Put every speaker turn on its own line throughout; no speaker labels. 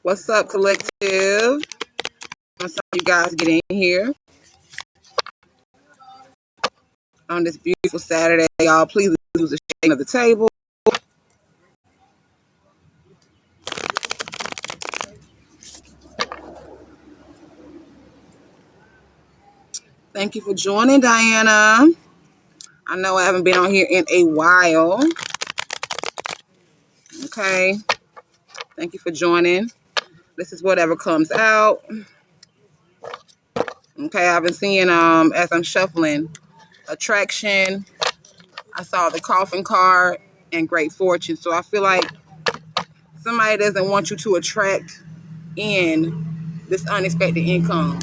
What's up, collective? What's up, you guys get in here on this beautiful Saturday, y'all. Please use the shade of the table. Thank you for joining, Diana. I know I haven't been on here in a while. Okay. Thank you for joining. This is whatever comes out. Okay, I've been seeing as I'm shuffling attraction. I saw the coffin card and great fortune. So I feel like somebody doesn't want you to attract in this unexpected income.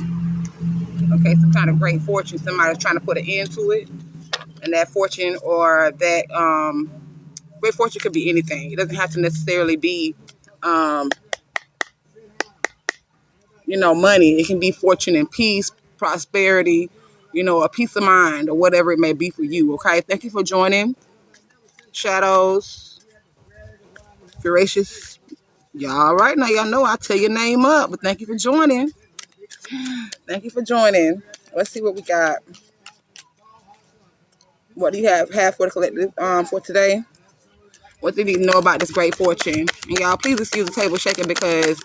Okay, some kind of great fortune. Somebody's trying to put an end to it. And that fortune or that great fortune could be anything. It doesn't have to necessarily be money. It can be fortune and peace, prosperity, a peace of mind or whatever it may be for you. Okay. Thank you for joining. Shadows, Furacious. Y'all right now, y'all know I tell your name up, but thank you for joining. Thank you for joining. Let's see what we got. What do you have for the collective for today? What do you need to know about this great fortune? And y'all, please excuse the table shaking because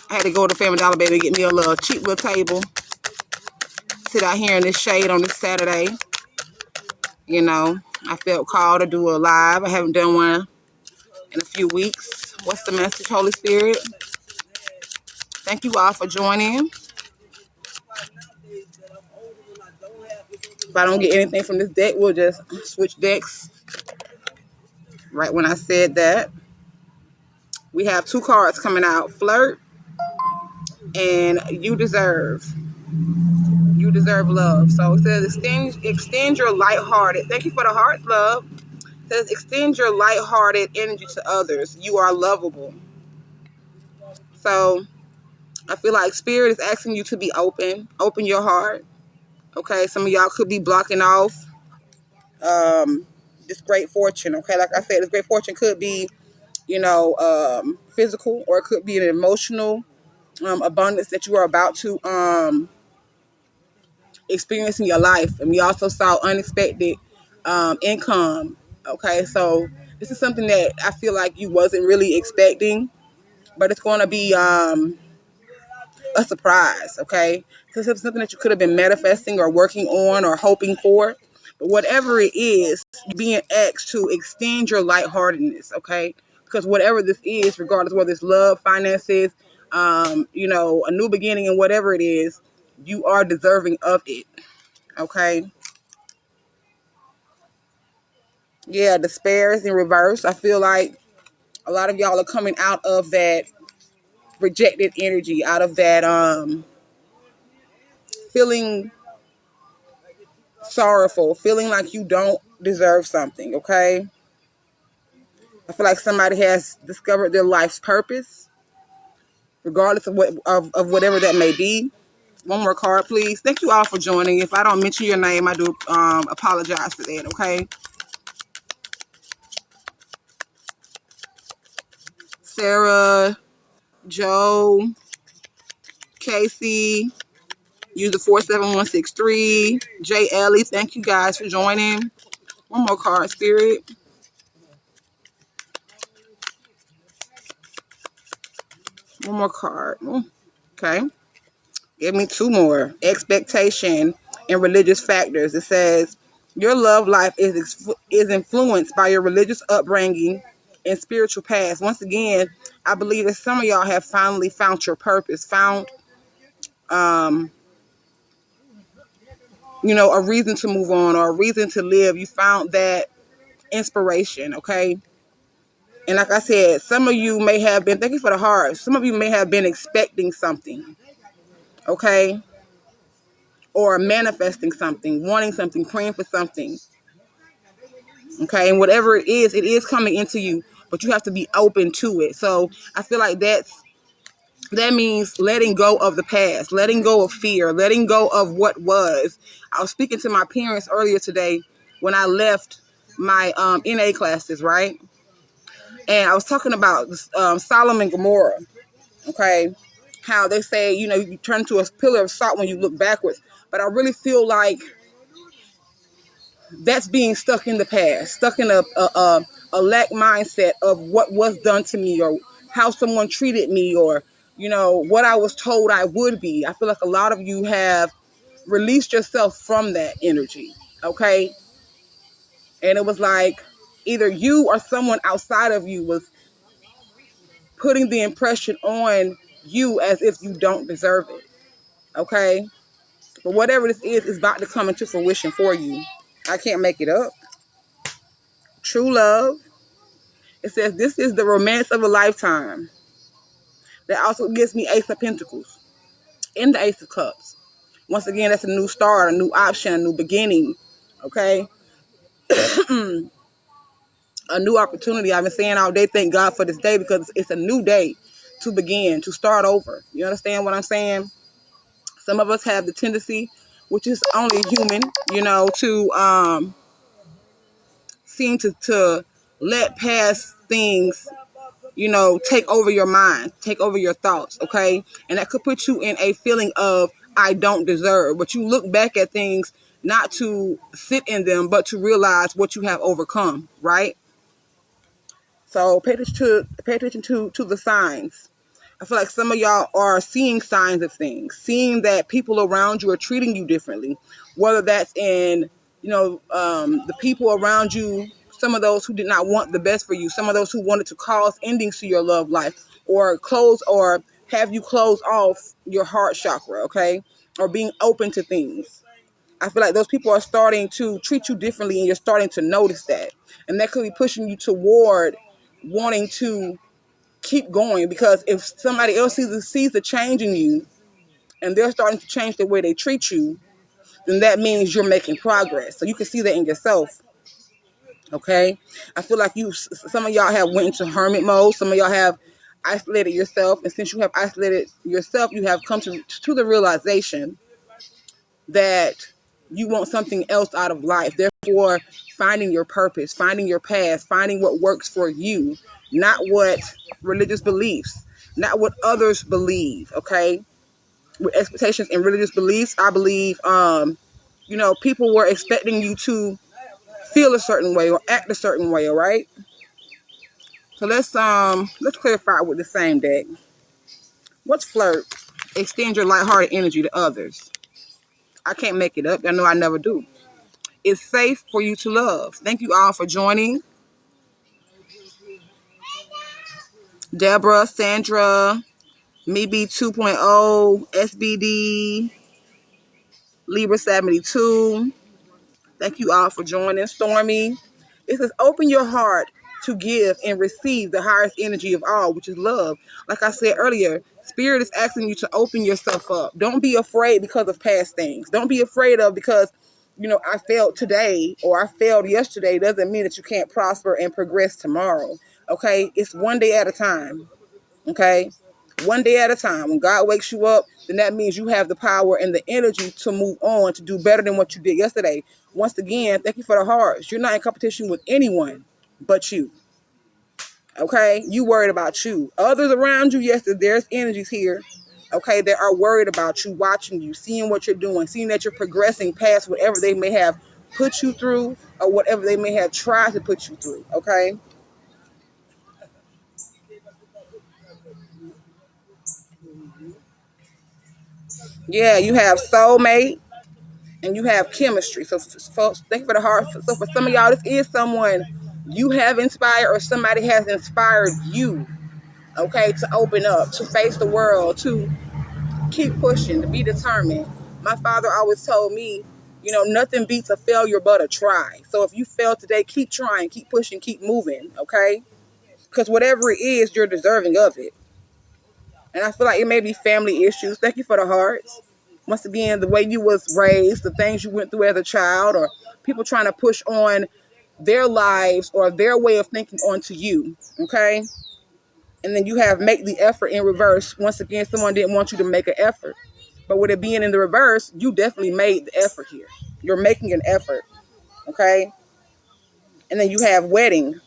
I had to go to Family Dollar Baby and get me a little cheap little table. Sit out here in this shade on this Saturday. I felt called to do a live. I haven't done one in a few weeks. What's the message, Holy Spirit? Thank you all for joining. If I don't get anything from this deck, we'll just switch decks. Right when I said that. We have 2 cards coming out. Flirt and You Deserve. You deserve love. So it says extend your lighthearted. Thank you for the hearts, love. It says extend your lighthearted energy to others. You are lovable. So I feel like Spirit is asking you to be open. Open your heart. Okay. Some of y'all could be blocking off this great fortune. Okay. Like I said, this great fortune could be, physical, or it could be an emotional abundance that you are about to experience in your life. And we also saw unexpected income. Okay, so this is something that I feel like you wasn't really expecting, but it's going to be a surprise. Okay, so it's something that you could have been manifesting or working on or hoping for. But whatever it is, you're being asked to extend your lightheartedness. Okay, because whatever this is, regardless whether it's love, finances, a new beginning, and whatever it is, you are deserving of it. Okay. Yeah, despair is in reverse. I feel like a lot of y'all are coming out of that rejected energy, out of that feeling sorrowful, feeling like you don't deserve something, okay? I feel like somebody has discovered their life's purpose, regardless of whatever that may be. One more card, please. Thank you all for joining. If I don't mention your name, I do apologize for that, okay? Sarah, Joe, Casey, user 47163. J. Ellie, thank you guys for joining. One more card, Spirit. One more card. Okay. Give me 2 more. Expectation and religious factors. It says, your love life is influenced by your religious upbringing and spiritual past. Once again, I believe that some of y'all have finally found your purpose, found a reason to move on or a reason to live. You found that inspiration, okay? And like I said, some of you may have been, thank you for the heart, some of you may have been expecting something, okay? or manifesting something, wanting something, praying for something. Okay, and whatever it is coming into you, but you have to be open to it. So I feel like that means letting go of the past, letting go of fear, letting go of what was. I was speaking to my parents earlier today when I left my NA classes, right? And I was talking about Sodom and Gomorrah, okay? How they say, you turn to a pillar of salt when you look backwards. But I really feel like that's being stuck in the past, stuck in a lack mindset of what was done to me, or how someone treated me, or what I was told I would be. I feel like a lot of you have released yourself from that energy, okay? And it was like either you or someone outside of you was putting the impression on you as if you don't deserve it, okay? But whatever this is about to come into fruition for you. I can't make it up. True love. It says this is the romance of a lifetime. That also gives me Ace of Pentacles in the Ace of Cups. Once again, that's a new start, a new option, a new beginning. Okay? A new opportunity. I've been saying all day, thank God for this day, because it's a new day to begin, to start over. You understand what I'm saying? Some of us have the tendency, which is only human, to seem to let past things take over your mind, take over your thoughts, okay? And that could put you in a feeling of, I don't deserve. But you look back at things not to sit in them, but to realize what you have overcome, right? So pay attention to the signs. I feel like some of y'all are seeing signs of things, seeing that people around you are treating you differently, whether that's in, the people around you, some of those who did not want the best for you, some of those who wanted to cause endings to your love life, or have you close off your heart chakra, okay? Or being open to things. I feel like those people are starting to treat you differently, and you're starting to notice that. And that could be pushing you toward wanting to keep going, because if somebody else sees the change in you and they're starting to change the way they treat you, then that means you're making progress. So you can see that in yourself. Okay? I feel like some of y'all have went into hermit mode. Some of y'all have isolated yourself. And since you have isolated yourself, you have come to the realization that you want something else out of life. Therefore, finding your purpose, finding your path, finding what works for you, not what religious beliefs, not what others believe, okay? With expectations and religious beliefs, I believe, people were expecting you to feel a certain way or act a certain way, all right? So let's clarify with the same deck. What's flirt? Extend your lighthearted energy to others. I can't make it up. I know I never do. It's safe for you to love. Thank you all for joining. Deborah, Sandra, Maybe 2.0, SBD, Libra 72. Thank you all for joining. Stormy. It says, open your heart to give and receive the highest energy of all, which is love. Like I said earlier, Spirit is asking you to open yourself up. Don't be afraid because of past things. Don't be afraid of because, I failed today or I failed yesterday doesn't mean that you can't prosper and progress tomorrow. Okay? It's one day at a time. Okay? One day at a time. When God wakes you up, then that means you have the power and the energy to move on, to do better than what you did yesterday. Once again, thank you for the hearts. You're not in competition with anyone but you. Okay? You worried about you. Others around you, yes, there's energies here. Okay? They are worried about you, watching you, seeing what you're doing, seeing that you're progressing past whatever they may have put you through or whatever they may have tried to put you through. Okay? Yeah, you have soulmate and you have chemistry. So, thank you for the heart. So for some of y'all, this is someone you have inspired or somebody has inspired you, okay, to open up, to face the world, to keep pushing, to be determined. My father always told me, nothing beats a failure but a try. So if you fail today, keep trying, keep pushing, keep moving, okay? Because whatever it is, you're deserving of it. And I feel like it may be family issues. Thank you for the hearts. Once again, the way you was raised, the things you went through as a child, or people trying to push on their lives or their way of thinking onto you, okay? And then you have make the effort in reverse. Once again, someone didn't want you to make an effort. But with it being in the reverse, you definitely made the effort here. You're making an effort, okay? And then you have wedding,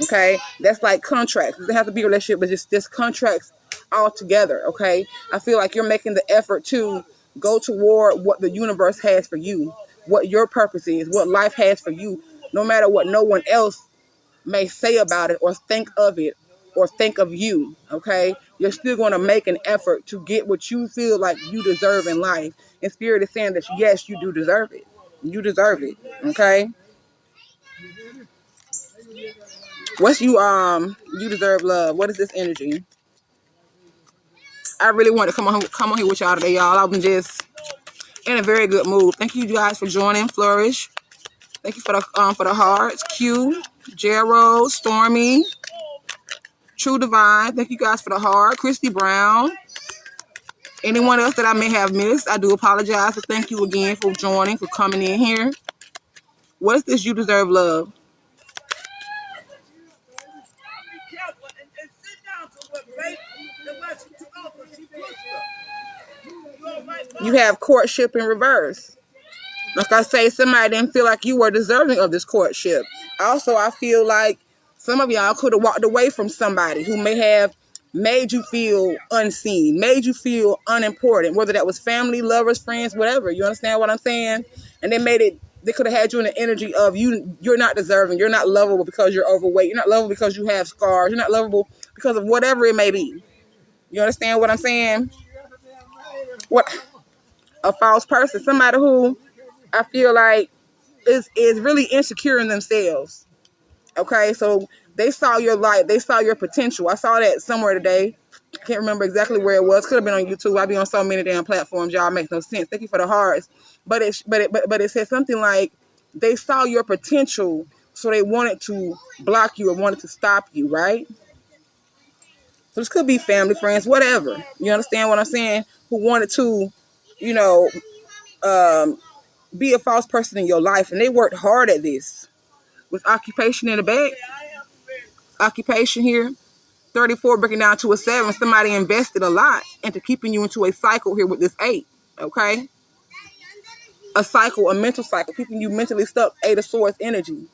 okay? That's like contracts. It doesn't have to be a relationship, but just contracts all together, okay? I feel like you're making the effort to go toward what the universe has for you, what your purpose is, what life has for you, no matter what no one else may say about it or think of it or think of you, okay? You're still going to make an effort to get what you feel like you deserve in life. And Spirit is saying that, yes, you do deserve it. You deserve it, okay? You deserve love. What is this energy? I really want to come on here with y'all today, y'all. I'm just in a very good mood. Thank you guys for joining, Flourish. Thank you for the hearts. Q, Jero, Stormy, True Divine. Thank you guys for the heart. Christy Brown. Anyone else that I may have missed, I do apologize. But thank you again for joining, for coming in here. What is this? You deserve love. You have courtship in reverse. Like I say, somebody didn't feel like you were deserving of this courtship. Also, I feel like some of y'all could have walked away from somebody who may have made you feel unseen, made you feel unimportant, whether that was family, lovers, friends, whatever. You understand what I'm saying? And they could have had you in the energy of you're not deserving, you're not lovable because you're overweight, you're not lovable because you have scars, you're not lovable because of whatever it may be. You understand what I'm saying? What a false person, somebody who I feel like is really insecure in themselves. Okay, so they saw your light, they saw your potential. I saw that somewhere today. I can't remember exactly where it was. Could have been on YouTube. I be on so many damn platforms, y'all. Makes no sense. Thank you for the hearts. But it said something like they saw your potential, so they wanted to block you or wanted to stop you, right? So this could be family, friends, whatever. You understand what I'm saying? Who wanted to, you know, be a false person in your life, and they worked hard at this. With occupation in the back, occupation here, 34 breaking down to a 7. Somebody invested a lot into keeping you into a cycle here with this 8, okay? A cycle, a mental cycle, keeping you mentally stuck, 8 of Swords energy.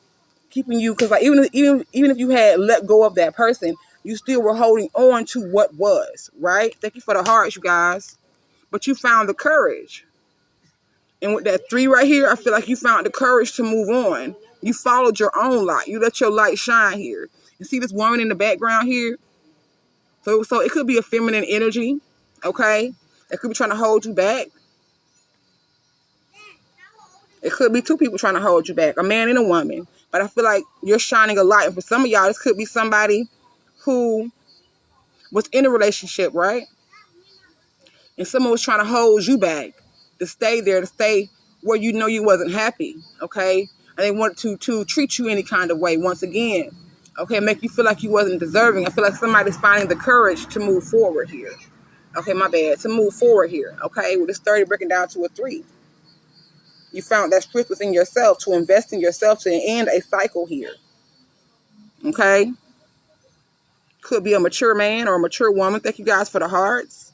Keeping you, because like even if you had let go of that person, you still were holding on to what was, right? Thank you for the hearts, you guys. But you found the courage. And with that 3 right here, I feel like you found the courage to move on. You followed your own light. You let your light shine here. You see this woman in the background here? So it could be a feminine energy, okay? It could be trying to hold you back. It could be 2 people trying to hold you back, a man and a woman. But I feel like you're shining a light. And for some of y'all, this could be somebody who was in a relationship, right? And someone was trying to hold you back, to stay there, to stay where you know you wasn't happy, okay? And they wanted to treat you any kind of way once again, okay? Make you feel like you wasn't deserving. I feel like somebody's finding the courage to move forward here. Okay, my bad. To move forward here, okay? With this 30 breaking down to a 3. You found that strength within yourself to invest in yourself to end a cycle here, okay? Could be a mature man or a mature woman. Thank you guys for the hearts.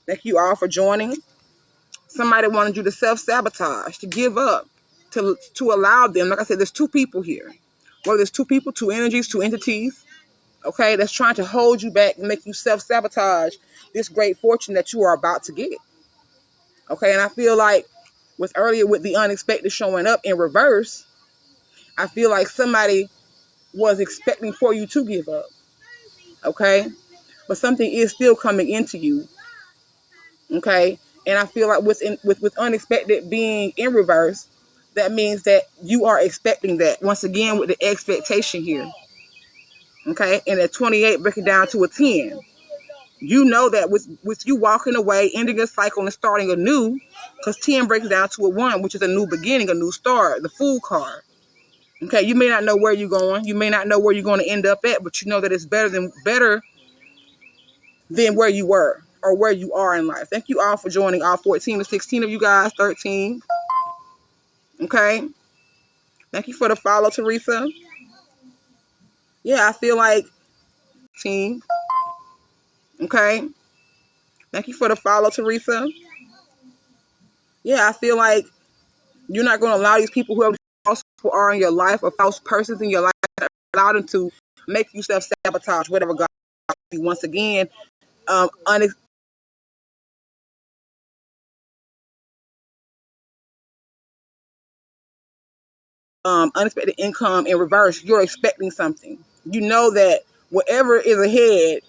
Thank you all for joining. Somebody wanted you to self-sabotage, to give up, to allow them. Like I said, there's 2 people here. Well, there's 2 people, 2 energies, 2 entities, okay, that's trying to hold you back and make you self-sabotage this great fortune that you are about to get. Okay, and I feel like earlier with the unexpected showing up in reverse, I feel like somebody was expecting for you to give up. Okay, but something is still coming into you. Okay, and I feel like with unexpected being in reverse, that means that you are expecting that once again with the expectation here. Okay, and at 28 breaking down to a 10. You know that with you walking away, ending a cycle and starting anew, because 10 breaks down to a 1, which is a new beginning, a new start, the Fool card. Okay, you may not know where you're going. You may not know where you're going to end up at, but you know that it's better than where you were, or where you are in life. Thank you all for joining, all 14 to 16 of you guys, 13. Okay. Thank you for the follow, Teresa. Yeah, I feel like team. Okay. Thank you for the follow, Teresa. Yeah, I feel like you're not going to allow these people, whoever false people are in your life or false persons in your life, allow them to make you self-sabotage whatever God you. Once again, unexpected income in reverse. You're expecting something. You know that whatever is ahead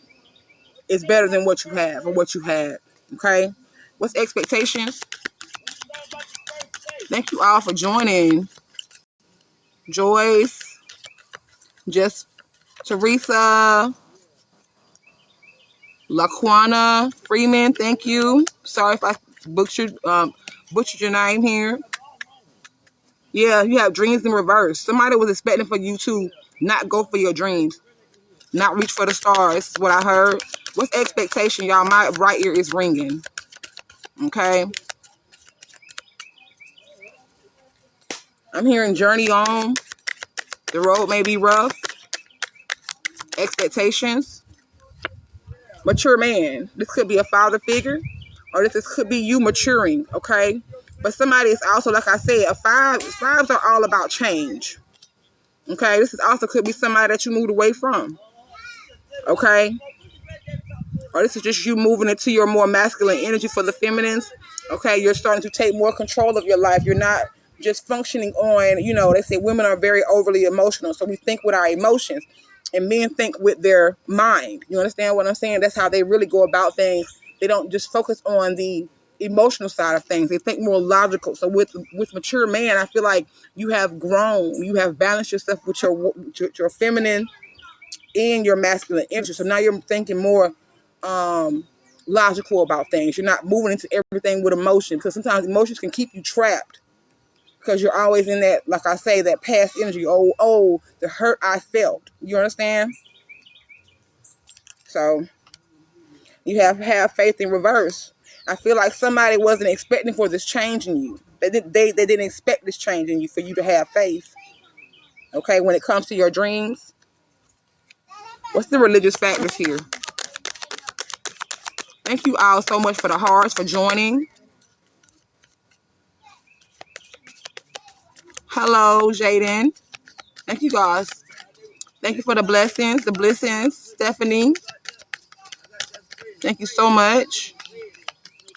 is better than what you have or what you had. Okay? What's expectations? Thank you all for joining. Joyce, just Teresa, Laquana Freeman, thank you. Sorry if I butchered your name here. Yeah, you have dreams in reverse. Somebody was expecting for you to not go for your dreams, not reach for the stars. What I heard. What's expectation, y'all? My right ear is ringing. Okay. I'm hearing journey on. The road may be rough. Expectations. Mature man. This could be a father figure, or this could be you maturing. Okay. But somebody is also, like I said, fives are all about change. Okay. This is also could be somebody that you moved away from. Okay. Or this is just you moving into your more masculine energy for the feminines. Okay, you're starting to take more control of your life. You're not just functioning on, they say women are very overly emotional. So we think with our emotions and men think with their mind. You understand what I'm saying? That's how they really go about things. They don't just focus on the emotional side of things. They think more logical. So with mature man, I feel like you have grown. You have balanced yourself with your feminine and your masculine energy. So now you're thinking more logical about things. You're not moving into everything with emotion, because sometimes emotions can keep you trapped because you're always in that, like I say, that past energy. Oh, the hurt I felt. You understand? So you have faith in reverse. I feel like somebody wasn't expecting for this change in you. They didn't expect this change in you for you to have faith. Okay, when it comes to your dreams. What's the religious factors here? Thank you all so much for the hearts, for joining. Hello, Jaden. Thank you, guys. Thank you for the blessings, Stephanie. Thank you so much.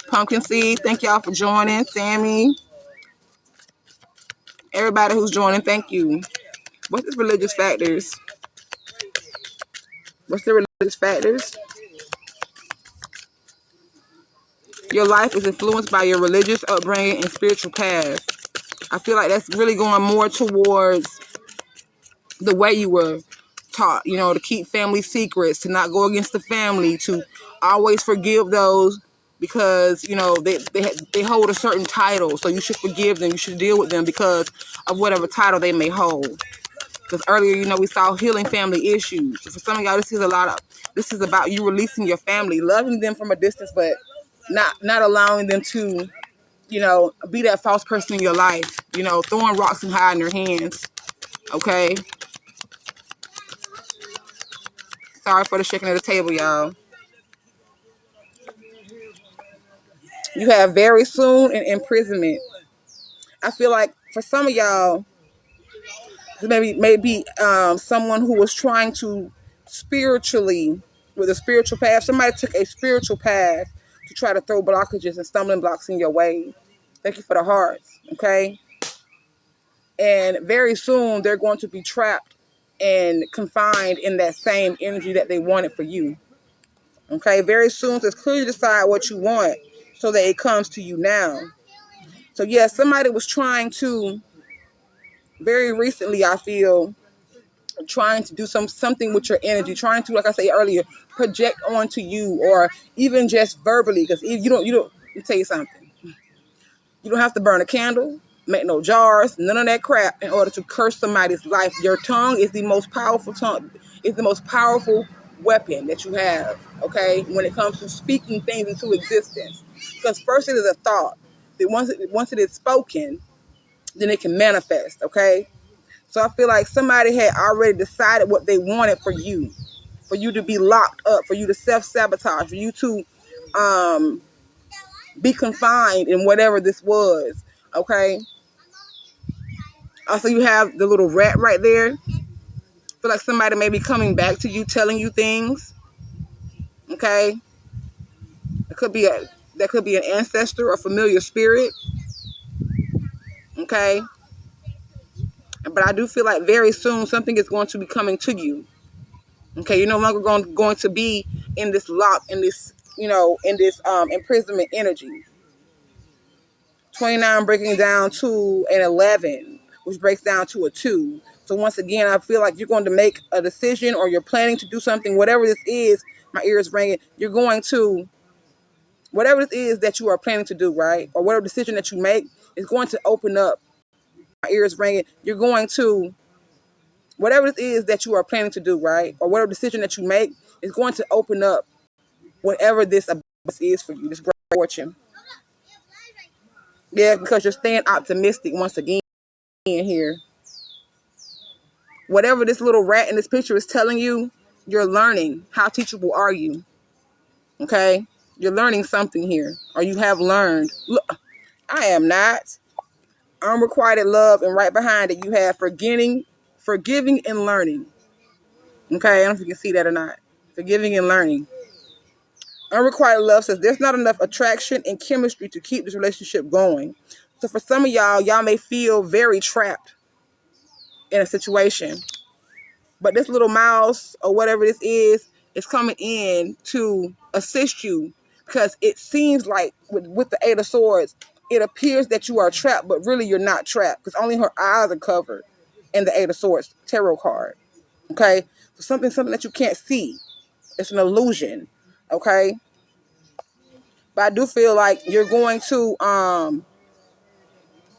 Pumpkin Seed, thank y'all for joining. Sammy. Everybody who's joining, thank you. What's the religious factors? What's the religious factors? Your life is influenced by your religious upbringing and spiritual path. I feel like that's really going more towards the way you were taught, to keep family secrets, to not go against the family, to always forgive those because, they hold a certain title. So you should forgive them. You should deal with them because of whatever title they may hold. Because earlier, we saw healing family issues. For some of y'all, this is about you releasing your family, loving them from a distance, but not allowing them to, be that false person in your life, throwing rocks and hiding their hands. Okay. Sorry for the shaking of the table, y'all. You have very soon and imprisonment. I feel like for some of y'all, maybe someone who was trying to spiritually, with a spiritual path, somebody took a spiritual path to try to throw blockages and stumbling blocks in your way. Thank you for the hearts, okay? And very soon they're going to be trapped and confined in that same energy that they wanted for you. Okay, very soon, just clearly decide what you want so that it comes to you now. So yeah, somebody was trying to, very recently, I feel, trying to do something with your energy, trying to, like I said earlier, project onto you, or even just verbally, because you don't, let me tell you something. You don't have to burn a candle, make no jars, none of that crap in order to curse somebody's life. Your tongue is the most powerful tongue. It's the most powerful weapon that you have, okay, when it comes to speaking things into existence. Because first it is a thought. Then once it is spoken, then it can manifest, okay? So I feel like somebody had already decided what they wanted for you to be locked up, for you to self-sabotage, for you to be confined in whatever this was, okay? Also, you have the little rat right there. I feel like somebody may be coming back to you, telling you things, okay? It could be that could be an ancestor or familiar spirit, okay? But I do feel like very soon something is going to be coming to you, okay? You're no longer going to be in this lock, in this, in this imprisonment energy. 29 breaking down to an 11, which breaks down to a 2. So once again, I feel like you're going to make a decision, or you're planning to do something, whatever this is. My ear is ringing. You're going to, whatever it is that you are planning to do, right? Or whatever decision that you make is going to open up. My ear is ringing. You're going to, whatever it is that you are planning to do, right? Or whatever decision that you make is going to open up whatever this is for you, this great fortune. Yeah, because you're staying optimistic once again here. Whatever this little rat in this picture is telling you, you're learning. How teachable are you? Okay? You're learning something here, or you have learned. Look, I am not. Unrequited love, and right behind it, you have forgiving and learning. Okay? I don't know if you can see that or not. Forgiving and learning. Unrequited love says there's not enough attraction and chemistry to keep this relationship going. So for some of y'all may feel very trapped in a situation. But this little mouse or whatever this is coming in to assist you, because it seems like with the Eight of Swords, it appears that you are trapped, but really you're not trapped, because only her eyes are covered in the Eight of Swords tarot card. Okay? So something that you can't see. It's an illusion. Okay? But I do feel like you're going to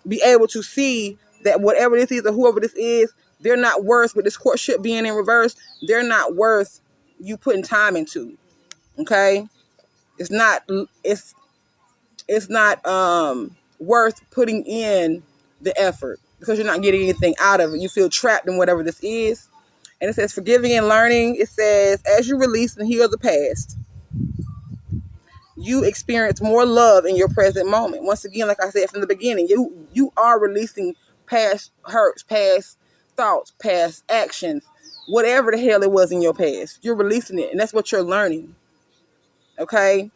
be able to see that whatever this is or whoever this is, they're not worth, with this courtship being in reverse, they're not worth you putting time into. Okay? It's not worth putting in the effort, because you're not getting anything out of it. You feel trapped in whatever this is. And it says forgiving and learning. It says as you release and heal the past, you experience more love in your present moment. Once again, like I said from the beginning, you are releasing past hurts, past thoughts, past actions, whatever the hell it was in your past. You're releasing it, and that's what you're learning. Okay?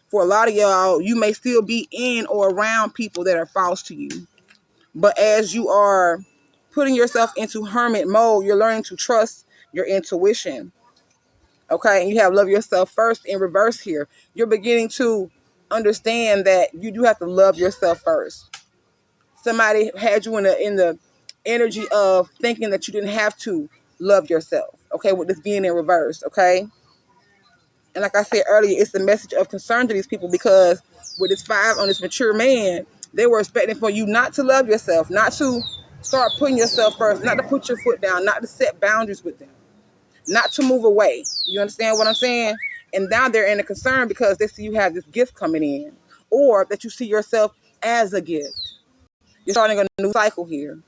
For a lot of y'all, you may still be in or around people that are false to you. But as you are putting yourself into hermit mode, you're learning to trust your intuition. Okay, and you have love yourself first in reverse here. You're beginning to understand that you do have to love yourself first. Somebody had you in the energy of thinking that you didn't have to love yourself. Okay, with this being in reverse. Okay, and like I said earlier, it's a message of concern to these people, because with this 5 on this mature man, they were expecting for you not to love yourself, not to start putting yourself first, not to put your foot down, not to set boundaries with them, not to move away. You understand what I'm saying? And now they're in a concern because they see you have this gift coming in, or that you see yourself as a gift. You're starting a new cycle here.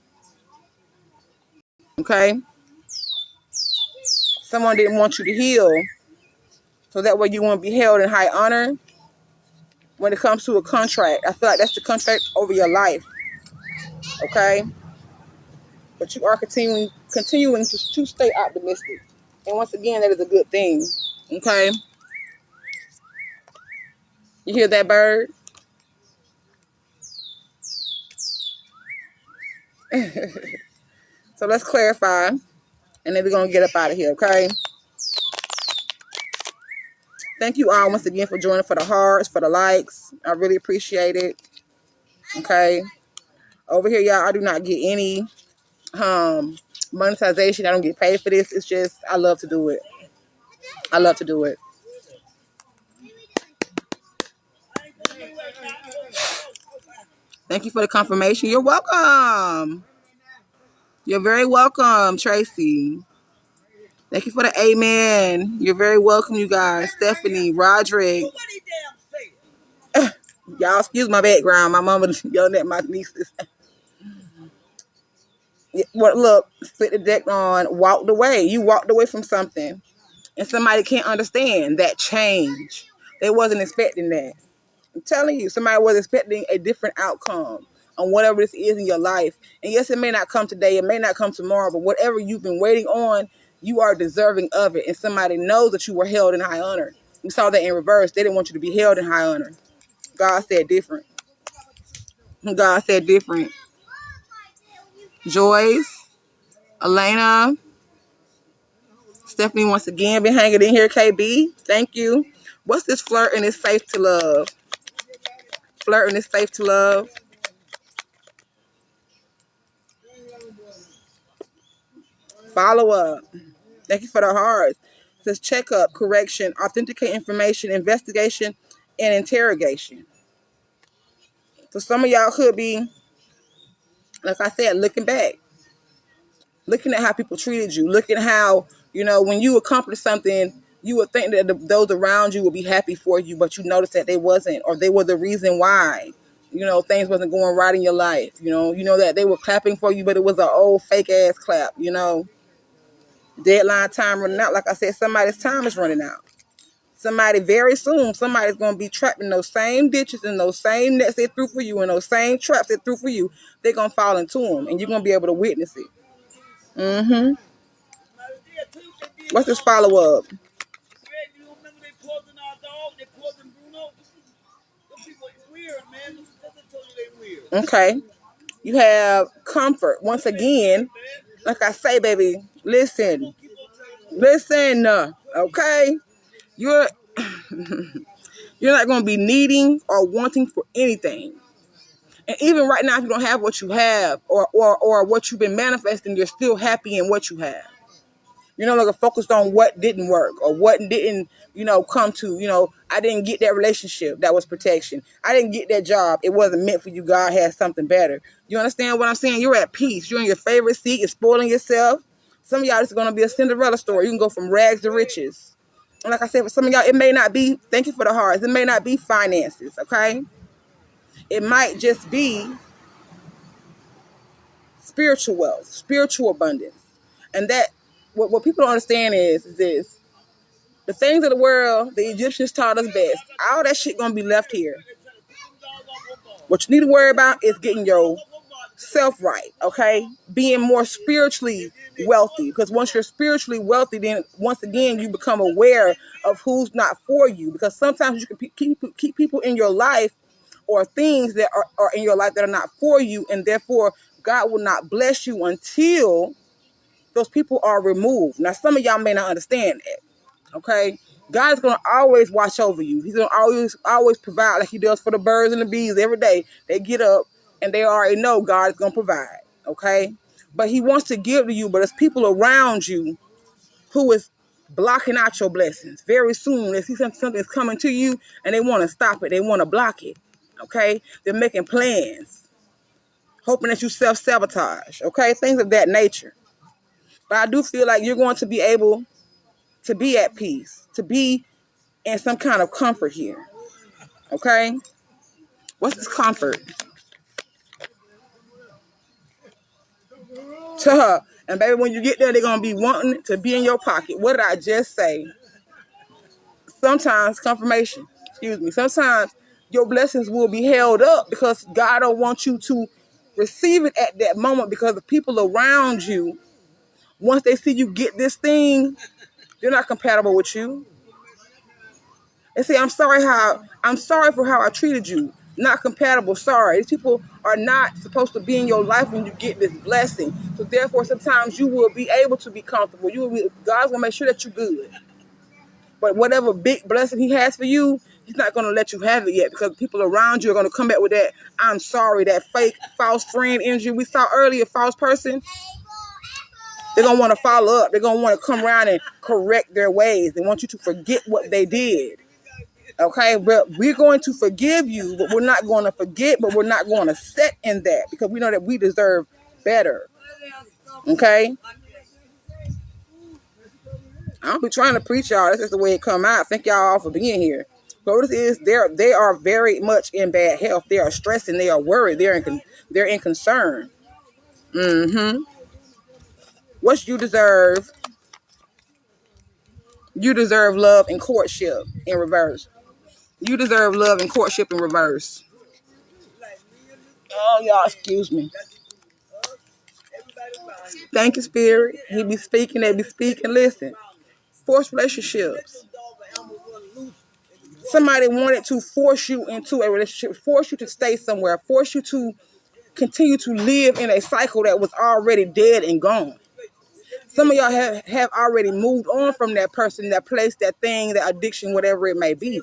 Okay? Someone didn't want you to heal, so that way you won't be held in high honor when it comes to a contract. I feel like that's the contract over your life. Okay? But you are continuing to stay optimistic. And once again, that is a good thing. Okay? You hear that bird? So let's clarify, and then we're going to get up out of here, okay? Thank you all once again for joining, for the hearts, for the likes. I really appreciate it. Okay? Over here, y'all, I do not get any monetization. I don't get paid for this. It's just, I love to do it. I love to do it. Thank you for the confirmation. You're welcome. You're very welcome, Tracy. Thank you for the amen. You're very welcome, you guys. Stephanie, Roderick. Y'all excuse my background. My mama yelling at my nieces. Well, look, split the deck on, walked away. You walked away from something. And somebody can't understand that change. They wasn't expecting that. I'm telling you, somebody was expecting a different outcome on whatever this is in your life. And yes, it may not come today, it may not come tomorrow, but whatever you've been waiting on, you are deserving of it. And somebody knows that you were held in high honor. We saw that in reverse. They didn't want you to be held in high honor. God said different. God said different. Joyce, Elena, Stephanie once again been hanging in here. KB, thank you. What's this flirting is safe to love? Flirting is safe to love. Follow up. Thank you for the hearts. It says checkup, correction, authenticate information, investigation, and interrogation. So some of y'all could be, like I said, looking back, looking at how people treated you, looking at how, when you accomplish something, you would think that those around you would be happy for you, but you notice that they wasn't, or they were the reason why. Things wasn't going right in your life. That they were clapping for you, but it was an old fake ass clap. Deadline time running out. Like I said, somebody's time is running out. Somebody very soon, somebody's going to be trapped in those same ditches and those same nets they threw for you and those same traps they threw for you. They're going to fall into them, and you're going to be able to witness it. What's this follow-up? Okay. You have comfort. Once again, like I say, baby, listen, okay? You're not going to be needing or wanting for anything. And even right now, if you don't have what you have or what you've been manifesting, you're still happy in what you have. You're no longer focused on what didn't work or what didn't, come to, I didn't get that relationship. That was protection. I didn't get that job. It wasn't meant for you. God has something better. You understand what I'm saying? You're at peace. You're in your favorite seat. You're spoiling yourself. Some of y'all, this is going to be a Cinderella story. You can go from rags to riches. And like I said, for some of y'all, it may not be, thank you for the hearts, it may not be finances, okay? It might just be spiritual wealth, spiritual abundance. And that, what people don't understand is this. The things of the world, the Egyptians taught us best. All that shit gonna be left here. What you need to worry about is getting yourself right, okay? Being more spiritually wealthy. Because once you're spiritually wealthy, then once again, you become aware of who's not for you. Because sometimes you can keep people in your life or things that are in your life that are not for you. And therefore, God will not bless you until those people are removed. Now, some of y'all may not understand that. Okay, God is going to always watch over you. He's going to always provide like he does for the birds and the bees every day. They get up and they already know God is going to provide. Okay, but he wants to give to you, but it's people around you who is blocking out your blessings. Very soon they see something's coming to you and they want to stop it. They want to block it. Okay, they're making plans, hoping that you self-sabotage. Okay, things of that nature. But I do feel like you're going to be able to be at peace, to be in some kind of comfort here. Okay? What's this comfort? To her. And baby, when you get there, they're going to be wanting to be in your pocket. What did I just say? Sometimes sometimes your blessings will be held up because God don't want you to receive it at that moment because the people around you, once they see you get this thing, they're not compatible with you. They say, I'm sorry for how I treated you. Not compatible, sorry. These people are not supposed to be in your life when you get this blessing. So therefore, sometimes you will be able to be comfortable. God's gonna make sure that you're good. But whatever big blessing he has for you, he's not gonna let you have it yet because people around you are gonna come back with that, I'm sorry, that fake, false friend energy we saw earlier, false person. They're gonna want to follow up. They're gonna want to come around and correct their ways. They want you to forget what they did. Okay, but we're going to forgive you, but we're not going to forget, but we're not going to set in that because we know that we deserve better. Okay? I don't be trying to preach y'all. That's just the way it come out. Thank y'all all for being here. So this is they are very much in bad health. They are stressing. They are worried. They're in concern. What you deserve? You deserve love and courtship in reverse. You deserve love and courtship in reverse. Oh, y'all, excuse me. Thank you, Spirit. He be speaking, they be speaking. Listen, forced relationships. Somebody wanted to force you into a relationship, force you to stay somewhere, force you to continue to live in a cycle that was already dead and gone. Some of y'all have already moved on from that person, that place, that thing, that addiction, whatever it may be.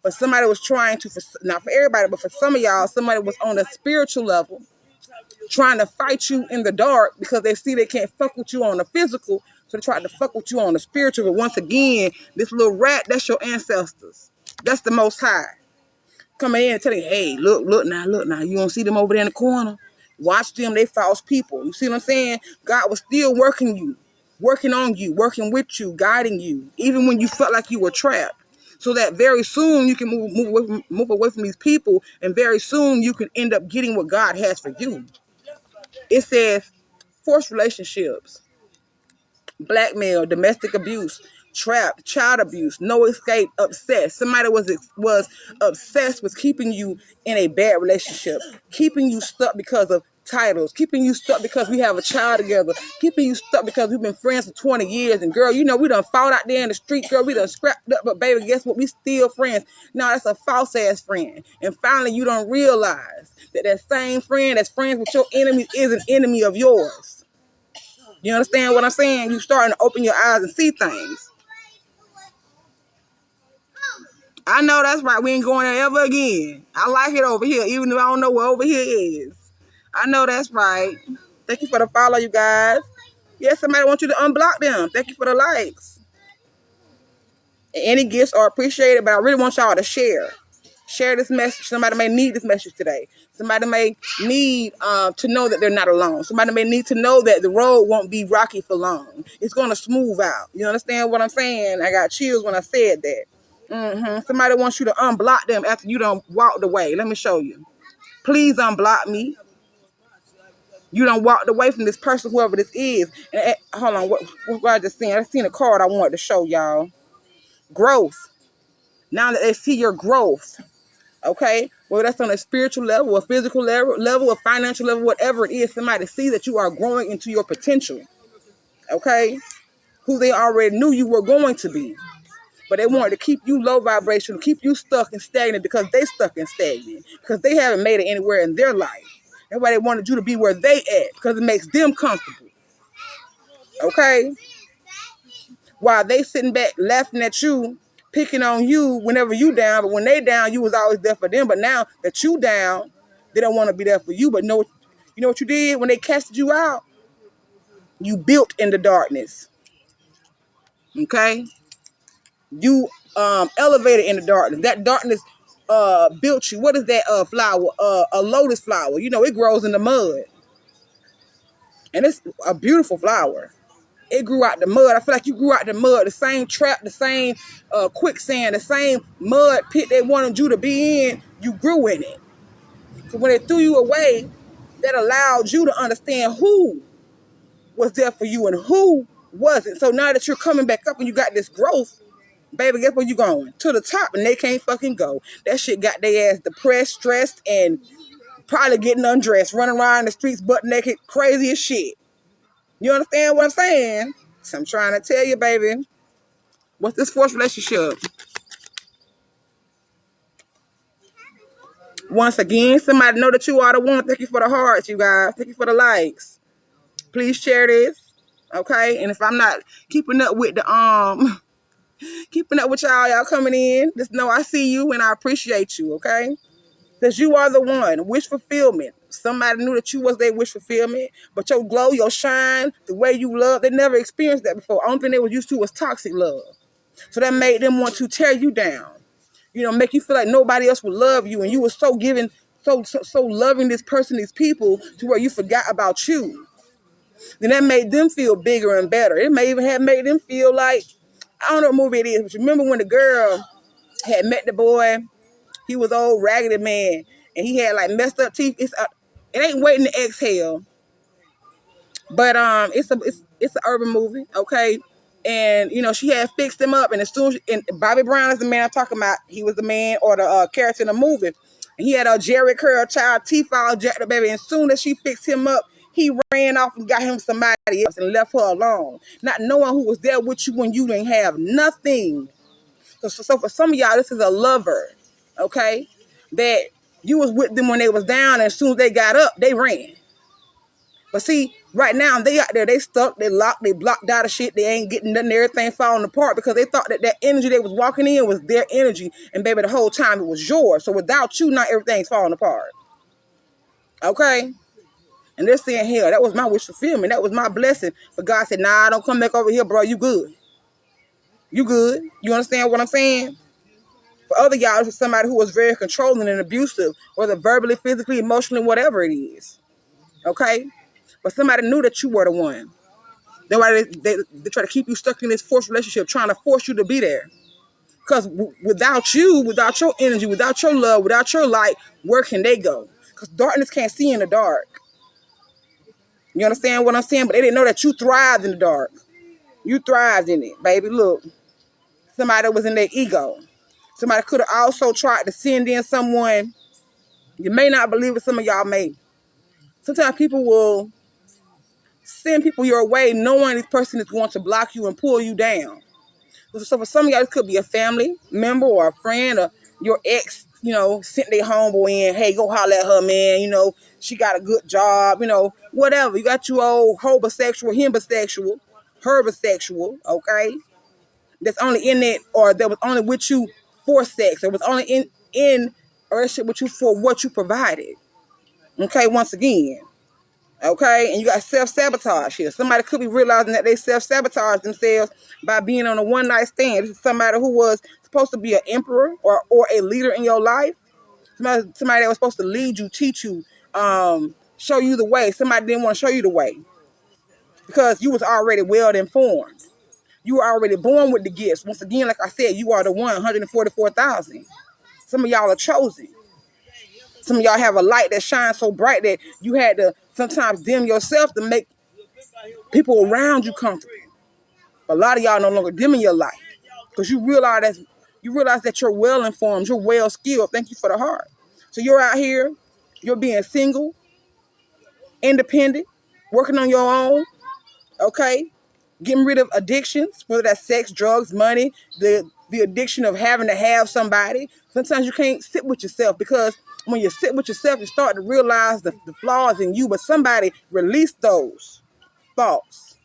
But somebody was trying to, not for everybody, but for some of y'all, somebody was on a spiritual level trying to fight you in the dark because they see they can't fuck with you on the physical, so they try to fuck with you on the spiritual. But once again, this little rat, that's your ancestors. That's the Most High. Coming in and telling you, hey, look now. You don't see them over there in the corner? Watch them, they false people. You see what I'm saying? God was still working on you, working with you, guiding you, even when you felt like you were trapped. So that very soon you can move away from these people, and very soon you can end up getting what God has for you. It says forced relationships, blackmail, domestic abuse, trapped, child abuse, no escape, obsessed. Somebody was obsessed with keeping you in a bad relationship, keeping you stuck because of titles, keeping you stuck because we have a child together, keeping you stuck because we've been friends for 20 years. And girl, we done fought out there in the street, girl, we done scrapped up, but baby, guess what? We still friends. No, that's a false ass friend. And finally, you don't realize that same friend that's friends with your enemy is an enemy of yours. You understand what I'm saying? You starting to open your eyes and see things. I know that's right. We ain't going there ever again. I like it over here, even though I don't know what over here is. I know that's right. Thank you for the follow, you guys. Yes, somebody wants you to unblock them. Thank you for the likes. Any gifts are appreciated, but I really want y'all to share. Share this message. Somebody may need this message today. Somebody may need to know that they're not alone. Somebody may need to know that the road won't be rocky for long. It's going to smooth out. You understand what I'm saying? I got chills when I said that. Somebody wants you to unblock them after you done walked away. Let me show you. Please unblock me. You done walked away from this person, whoever this is. And, hold on, what I just seen? I seen a card I wanted to show y'all. Growth. Now that they see your growth, okay? Well, that's on a spiritual level, a physical level, a financial level, whatever it is. Somebody see that you are growing into your potential, okay? Who they already knew you were going to be. But they wanted to keep you low vibration, keep you stuck and stagnant because they stuck and stagnant, because they haven't made it anywhere in their life. That's why they wanted you to be where they at, because it makes them comfortable, okay? While they sitting back laughing at you, picking on you whenever you down, but when they down, you was always there for them. But now that you down, they don't want to be there for you. But you know what you did when they casted you out? You built in the darkness. Okay? You elevated in the darkness. That darkness built you. What is that flower? A lotus flower. It grows in the mud. And it's a beautiful flower. It grew out the mud. I feel like you grew out the mud, the same trap, the same quicksand, the same mud pit they wanted you to be in. You grew in it. So when they threw you away, that allowed you to understand who was there for you and who wasn't. So now that you're coming back up and you got this growth, baby, guess where you going? To the top, and they can't fucking go. That shit got their ass depressed, stressed, and probably getting undressed, running around the streets butt naked, crazy as shit. You understand what I'm saying? So I'm trying to tell you, baby. What's this forced relationship? Once again, somebody know that you are the one. Thank you for the hearts, you guys. Thank you for the likes. Please share this, okay? And if I'm not keeping up with keeping up with y'all coming in, just know I see you and I appreciate you, okay? Because you are the one. Wish fulfillment. Somebody knew that you was their wish fulfillment, but your glow, your shine, the way you love, they never experienced that before. Only thing they was used to was toxic love. So that made them want to tear you down. Make you feel like nobody else would love you, and you were so giving, so loving this person, these people, to where you forgot about you. Then that made them feel bigger and better. It may even have made them feel like I don't know what movie it is, but you remember when the girl had met the boy? He was old raggedy man, and he had like messed up teeth. It ain't waiting to exhale, but it's an urban movie, okay? And you know she had fixed him up, and as soon as and Bobby Brown is the man I'm talking about. He was the man or the character in the movie, and he had a Jerry curl child teeth all jacked up, baby. And as soon as she fixed him up, he ran off and got him somebody else and left her alone, not knowing who was there with you when you didn't have nothing. So for some of y'all, this is a lover, okay? That you was with them when they was down, and as soon as they got up, they ran. But see, right now, they out there, they stuck, they locked, they blocked out of shit. They ain't getting nothing, everything falling apart because they thought that energy they was walking in was their energy. And baby, the whole time it was yours. So without you, not everything's falling apart. Okay? And they're saying, hell, that was my wish fulfillment. That was my blessing. But God said, nah, don't come back over here, bro. You good. You good. You understand what I'm saying? For other y'all, this is somebody who was very controlling and abusive, whether verbally, physically, emotionally, whatever it is. Okay? But somebody knew that you were the one. They try to keep you stuck in this forced relationship, trying to force you to be there. Because without you, without your energy, without your love, without your light, where can they go? Because darkness can't see in the dark. You understand what I'm saying? But they didn't know that you thrived in the dark. You thrived in it, baby. Look, somebody that was in their ego. Somebody could have also tried to send in someone. You may not believe it, some of y'all may. Sometimes people will send people your way knowing this person is going to block you and pull you down. So for some of y'all, it could be a family member or a friend or your ex, you know, sent their homeboy in, hey, go holler at her, man, you know, she got a good job, you know, whatever. You got your old homosexual, himbosexual, herbosexual, okay? That's only in it, or that was only with you for sex. It was only in a relationship with you for what you provided. Okay, once again. Okay, and you got self-sabotage here. Somebody could be realizing that they self-sabotage themselves by being on a one-night stand. This is somebody who was supposed to be an emperor or a leader in your life. Somebody that was supposed to lead you, teach you, show you the way. Somebody didn't want to show you the way because you was already well informed. You were already born with the gifts. Once again, like I said, you are the 144,000. Some of y'all are chosen. Some of y'all have a light that shines so bright that you had to sometimes dim yourself to make people around you comfortable. But a lot of y'all no longer dimming your light because you realize that you're well informed, you're well skilled. Thank you for the heart. So you're out here, you're being single, independent, working on your own, okay? Getting rid of addictions, whether that's sex, drugs, money, the addiction of having to have somebody. Sometimes you can't sit with yourself because when you sit with yourself, you start to realize the flaws in you, but somebody released those thoughts.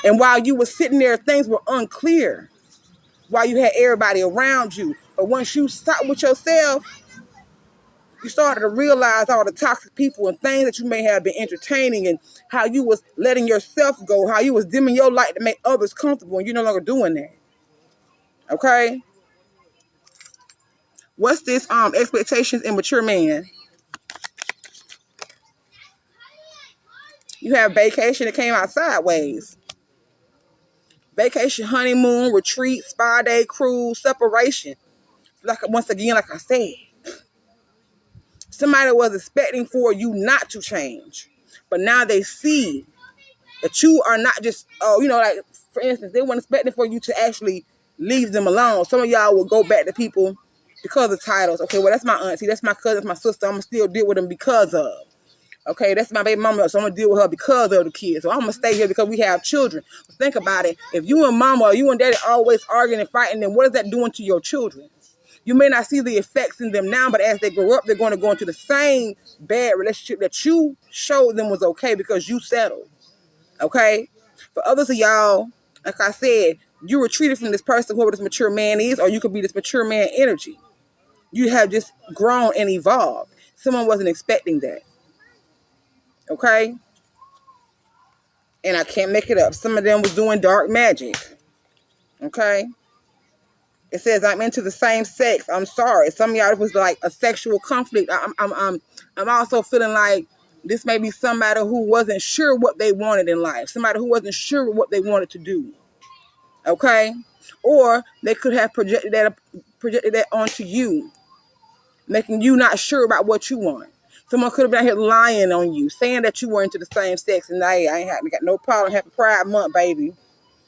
And while you were sitting there, things were unclear while you had everybody around you. But once you stopped with yourself, you started to realize all the toxic people and things that you may have been entertaining and how you was letting yourself go, how you was dimming your light to make others comfortable, and you're no longer doing that. Okay? What's this expectations in mature man? You have vacation that came out sideways. Vacation, honeymoon, retreat, spa day, cruise, separation. Once again, like I said, somebody was expecting for you not to change, but now they see that you are not just, like, for instance, they weren't expecting for you to actually leave them alone. Some of y'all will go back to people because of titles. Okay, well, that's my auntie, that's my cousin, that's my sister. I'm going to still deal with them because of. Okay, that's my baby mama, so I'm going to deal with her because of the kids. So I'm going to stay here because we have children. But think about it. If you and mama or you and daddy always arguing and fighting, then what is that doing to your children? You may not see the effects in them now, but as they grow up, they're going to go into the same bad relationship that you showed them was okay because you settled. Okay? For others of y'all, like I said, you retreated from this person, whoever this mature man is, or you could be this mature man energy. You have just grown and evolved. Someone wasn't expecting that. Okay? And I can't make it up. Some of them was doing dark magic. Okay? It says I'm into the same sex. I'm sorry. Some of y'all was like a sexual conflict. I'm also feeling like this may be somebody who wasn't sure what they wanted in life. Somebody who wasn't sure what they wanted to do. Okay? Or they could have projected that onto you, making you not sure about what you want. Someone could have been out here lying on you, saying that you were into the same sex, and hey, I ain't got no problem. Happy Pride Month, baby.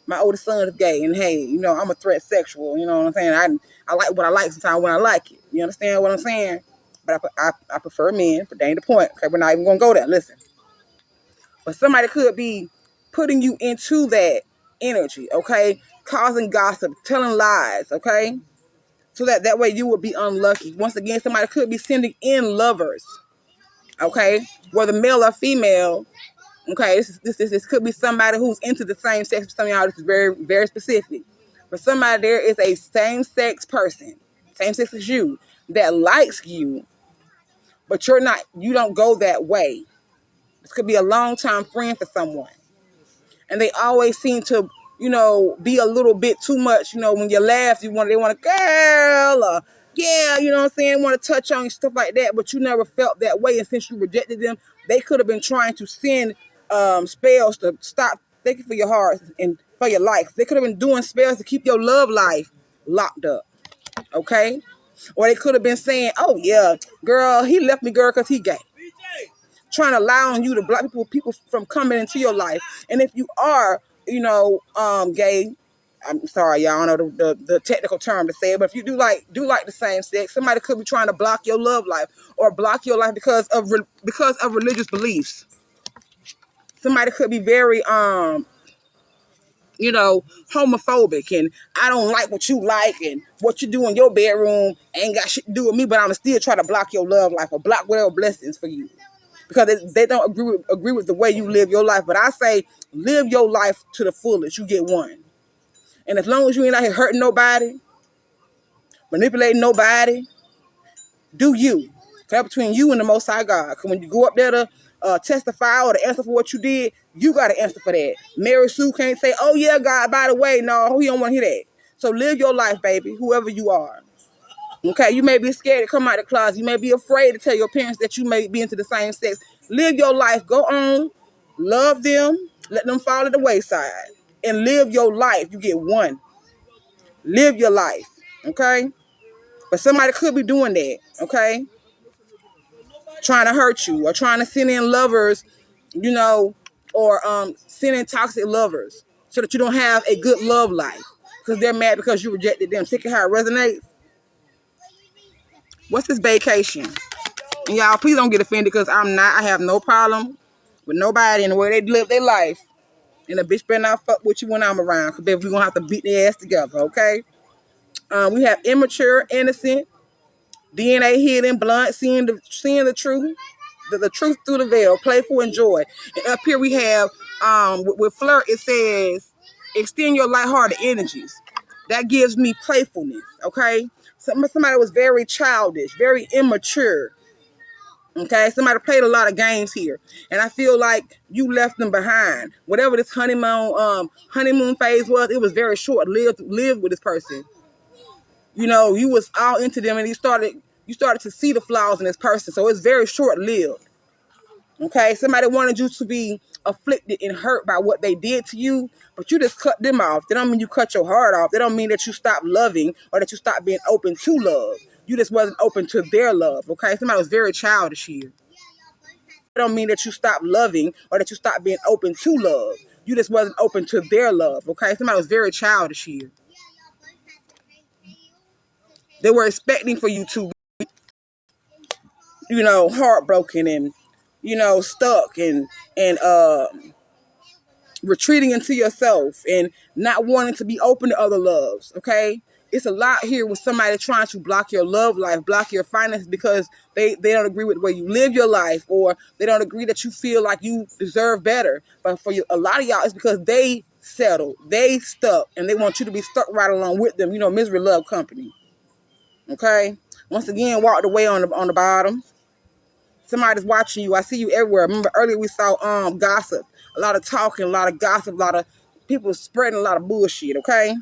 My oldest son is gay, and hey, I'm a threat sexual. You know what I'm saying? I like what I like sometimes when I like it. You understand what I'm saying? But I prefer men, but that ain't the point. Okay, we're not even gonna go there. Listen, but somebody could be putting you into that energy, okay, causing gossip, telling lies, okay, so that way you will be unlucky. Once again, somebody could be sending in lovers, okay, whether male or female. Okay, this could be somebody who's into the same sex. For some of y'all, this is very, very specific. For somebody, there is a same-sex person, same sex as you, that likes you, but you don't go that way. This could be a long-time friend for someone. And they always seem to, be a little bit too much. When you laugh, they want a girl, or yeah, you know what I'm saying, want to touch on you, stuff like that, but you never felt that way. And since you rejected them, they could have been trying to send spells to stop thinking for your heart and for your life. They could have been doing spells to keep your love life locked up, okay? Or they could have been saying, oh yeah, girl, he left me, girl, because he gay. Trying to allow you to block people from coming into your life. And if you are, gay, I'm sorry, y'all, I don't know the technical term to say it, but if you do like the same sex, somebody could be trying to block your love life or block your life because of religious beliefs. Somebody could be very homophobic, and I don't like what you like, and what you do in your bedroom ain't got shit to do with me, but I'm still trying to block your love life or block whatever blessings for you because they don't agree with the way you live your life. But I say, live your life to the fullest. You get one. And as long as you ain't out here hurting nobody, manipulating nobody, do you. That's between you and the Most High God. Because when you go up there to testify or to answer for what you did, you got to answer for that. Mary Sue can't say, oh yeah, God, by the way, no, he don't want to hear that. So live your life, baby, whoever you are. Okay, you may be scared to come out of the closet. You may be afraid to tell your parents that you may be into the same sex. Live your life. Go on. Love them. Let them fall at the wayside. And live your life. You get one. Live your life. Okay? But somebody could be doing that. Okay? Trying to hurt you or trying to send in lovers, or send in toxic lovers so that you don't have a good love life because they're mad because you rejected them. Sick of how it resonates. What's this vacation? And y'all, please don't get offended because I have no problem with nobody and the way they live their life. And a bitch better not fuck with you when I'm around because we're going to have to beat their ass together, okay? We have immature, innocent, DNA hidden, blunt, seeing the truth, the truth through the veil, playful and joy. And up here we have, with flirt, it says, extend your lighthearted energies. That gives me playfulness, okay? Somebody was very childish, very immature. Okay, somebody played a lot of games here, and I feel like you left them behind. Whatever this honeymoon phase was, it was very short lived with this person. You was all into them, and you started to see the flaws in this person, so it's very short lived. Okay, somebody wanted you to be afflicted and hurt by what they did to you, but you just cut them off. That don't mean you cut your heart off. That don't mean that you stop loving or that you stop being open to love. You just wasn't open to their love, okay? Somebody was very childish here. That don't mean that you stop loving or that you stop being open to love. You just wasn't open to their love, okay? Somebody was very childish here. They were expecting for you to be, heartbroken and, stuck and retreating into yourself and not wanting to be open to other loves, okay? It's a lot here with somebody trying to block your love life, block your finances because they don't agree with the way you live your life, or they don't agree that you feel like you deserve better. But for a lot of y'all, it's because they settled, they stuck, and they want you to be stuck right along with them. Misery love company. Okay? Once again, walked away on the bottom. Somebody's watching you. I see you everywhere. Remember earlier we saw gossip. A lot of talking, a lot of gossip, a lot of people spreading a lot of bullshit, okay?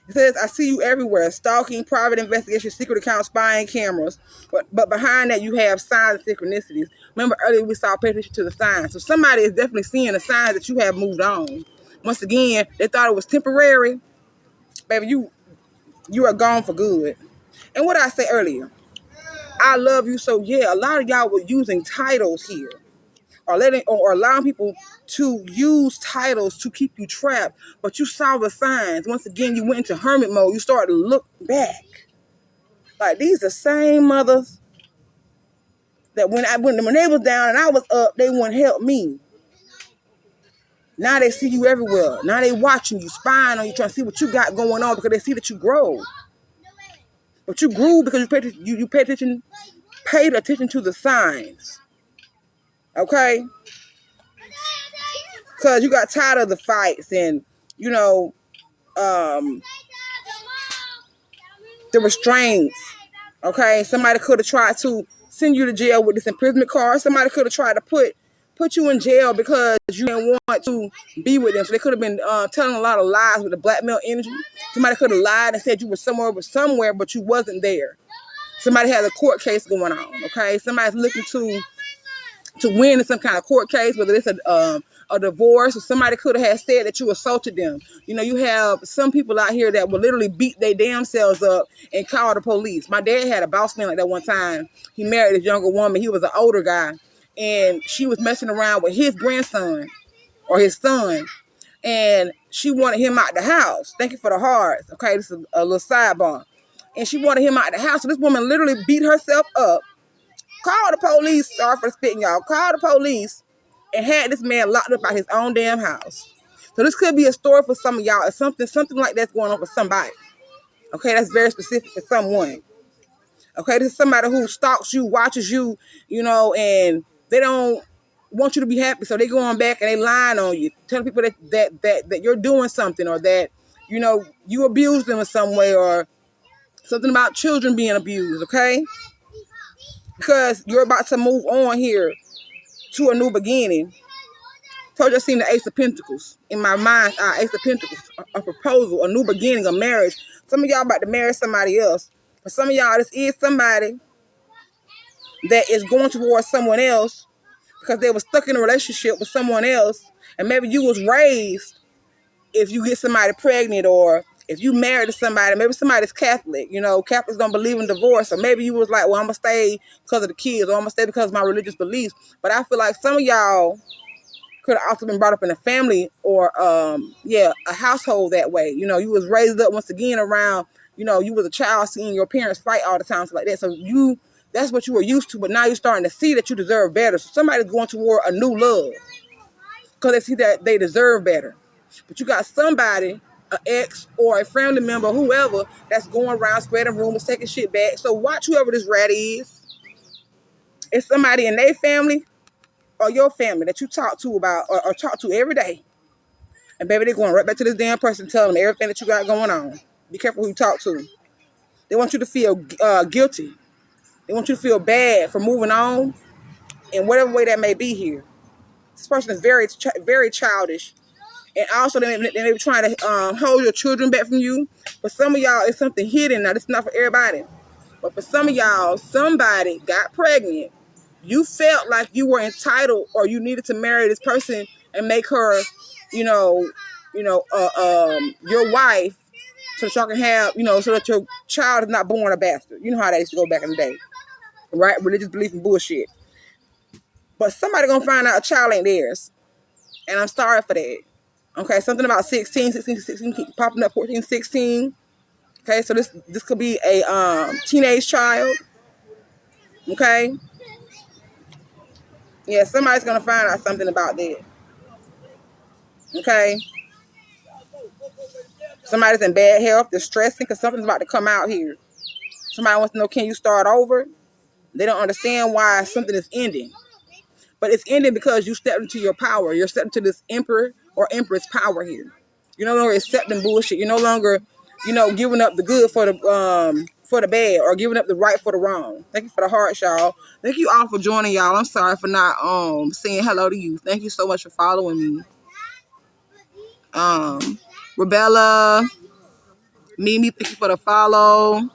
It says, I see you everywhere. Stalking, private investigation, secret accounts, spying, cameras. But behind that, you have signs and synchronicities. Remember earlier we saw pay attention to the signs. So somebody is definitely seeing the signs that you have moved on. Once again, they thought it was temporary. baby, you are gone for good. And what I said earlier, I love you. So yeah, a lot of y'all were using titles here, or allowing people to use titles to keep you trapped. But you saw the signs. Once again, you went into hermit mode. You started to look back. Like, these are the same mothers that when they was down and I was up, they wouldn't help me. Now they see you everywhere. Now they watching you, spying on you, trying to see what you got going on, because they see that you grow. But you grew because you paid attention to the signs. Okay? Because you got tired of the fights and, the restraints. Okay? Somebody could have tried to send you to jail with this imprisonment card. Somebody could have tried to put you in jail because you didn't want to be with them. So they could have been telling a lot of lies with the blackmail energy. Somebody could have lied and said you were somewhere, but you wasn't there. Somebody has a court case going on. Okay? Somebody's looking to win in some kind of court case, whether it's a divorce, or somebody could have said that you assaulted them. You have some people out here that will literally beat their damn selves up and call the police. My dad had a boss man like that one time. He married this younger woman. He was an older guy, and she was messing around with his grandson or his son, and she wanted him out the house. Thank you for the hearts. Okay, this is a little sidebar. And she wanted him out the house. So this woman literally beat herself up, called the police. Sorry for spitting, y'all. Called the police and had this man locked up at his own damn house. So this could be a story for some of y'all. Or something like that's going on for somebody. Okay, that's very specific for someone. Okay, this is somebody who stalks you, watches you, and they don't want you to be happy. So they going back and they lying on you, telling people that you're doing something, or that, you abused them in some way, or something about children being abused. Okay, because you're about to move on here to a new beginning. So I just seen the Ace of Pentacles in my mind's eye. Ace of Pentacles, a proposal, a new beginning, a marriage. Some of y'all about to marry somebody else. For some of y'all, this is somebody that is going towards someone else because they were stuck in a relationship with someone else. And maybe you was raised, if you get somebody pregnant, or if you married to somebody, maybe somebody's Catholic. Catholics don't believe in divorce. Or maybe you was like, well, I'm going to stay because of the kids, or I'm going to stay because of my religious beliefs. But I feel like some of y'all could have also been brought up in a family, or a household that way. You was raised up once again around, you was a child seeing your parents fight all the time, so like that. So that's what you were used to, but now you're starting to see that you deserve better. So somebody's going toward a new love because they see that they deserve better. But you got somebody, an ex or a family member, whoever, that's going around spreading rumors, taking shit back. So watch whoever this rat is. It's somebody in their family or your family that you talk to about, or talk to every day. And baby, they're going right back to this damn person, telling them everything that you got going on. Be careful who you talk to. They want you to feel guilty. They want you to feel bad for moving on in whatever way that may be here. This person is very, very childish. And also, they may be trying to hold your children back from you. For some of y'all, it's something hidden. Now, this is not for everybody. But for some of y'all, somebody got pregnant. You felt like you were entitled, or you needed to marry this person and make her, your wife, so that y'all can have, so that your child is not born a bastard. You know how that used to go back in the day, right? Religious belief and bullshit. But somebody gonna find out a child ain't theirs, and I'm sorry for that. Okay, something about 16 keep popping up, 14, 16. Okay, so this could be a teenage child. Okay. Yeah, somebody's going to find out something about that. Okay. Somebody's in bad health. They're stressing because something's about to come out here. Somebody wants to know, can you start over? They don't understand why something is ending. But it's ending because you stepped into your power. You're stepping into this emperor or empress power here. You're no longer accepting bullshit. You're no longer, giving up the good for the bad, or giving up the right for the wrong. Thank you for the hearts, y'all. Thank you all for joining, y'all. I'm sorry for not saying hello to you. Thank you so much for following me. Rebella, Mimi, thank you for the follow.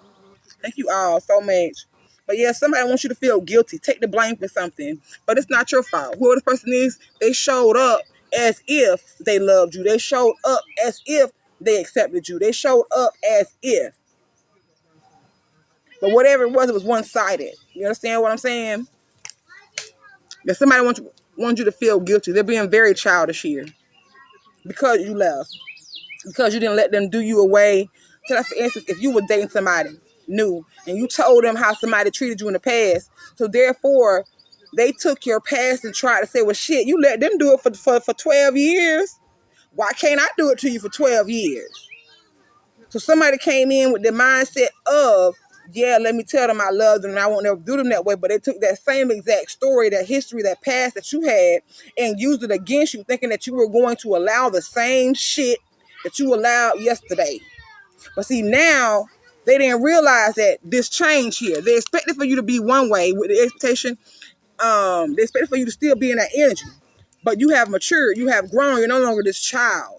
Thank you all so much. But yeah, somebody wants you to feel guilty. Take the blame for something. But it's not your fault. Whoever the person is, they showed up as if they loved you. They showed up as if they accepted you. They showed up as if. But whatever it was one-sided. You understand what I'm saying? That somebody wants you to feel guilty. They're being very childish here. Because you left. Because you didn't let them do you away. So that's, for instance, if you were dating somebody new and you told them how somebody treated you in the past, so therefore they took your past and tried to say, well, shit, you let them do it for 12 years. Why can't I do it to you for 12 years? So somebody came in with the mindset of, yeah, let me tell them I love them and I won't ever do them that way. But they took that same exact story, that history, that past that you had and used it against you, thinking that you were going to allow the same shit that you allowed yesterday. But see, now they didn't realize that this change here. They expected for you to be one way with the expectation. They expected for you to still be in that energy. But you have matured. You have grown. You're no longer this child.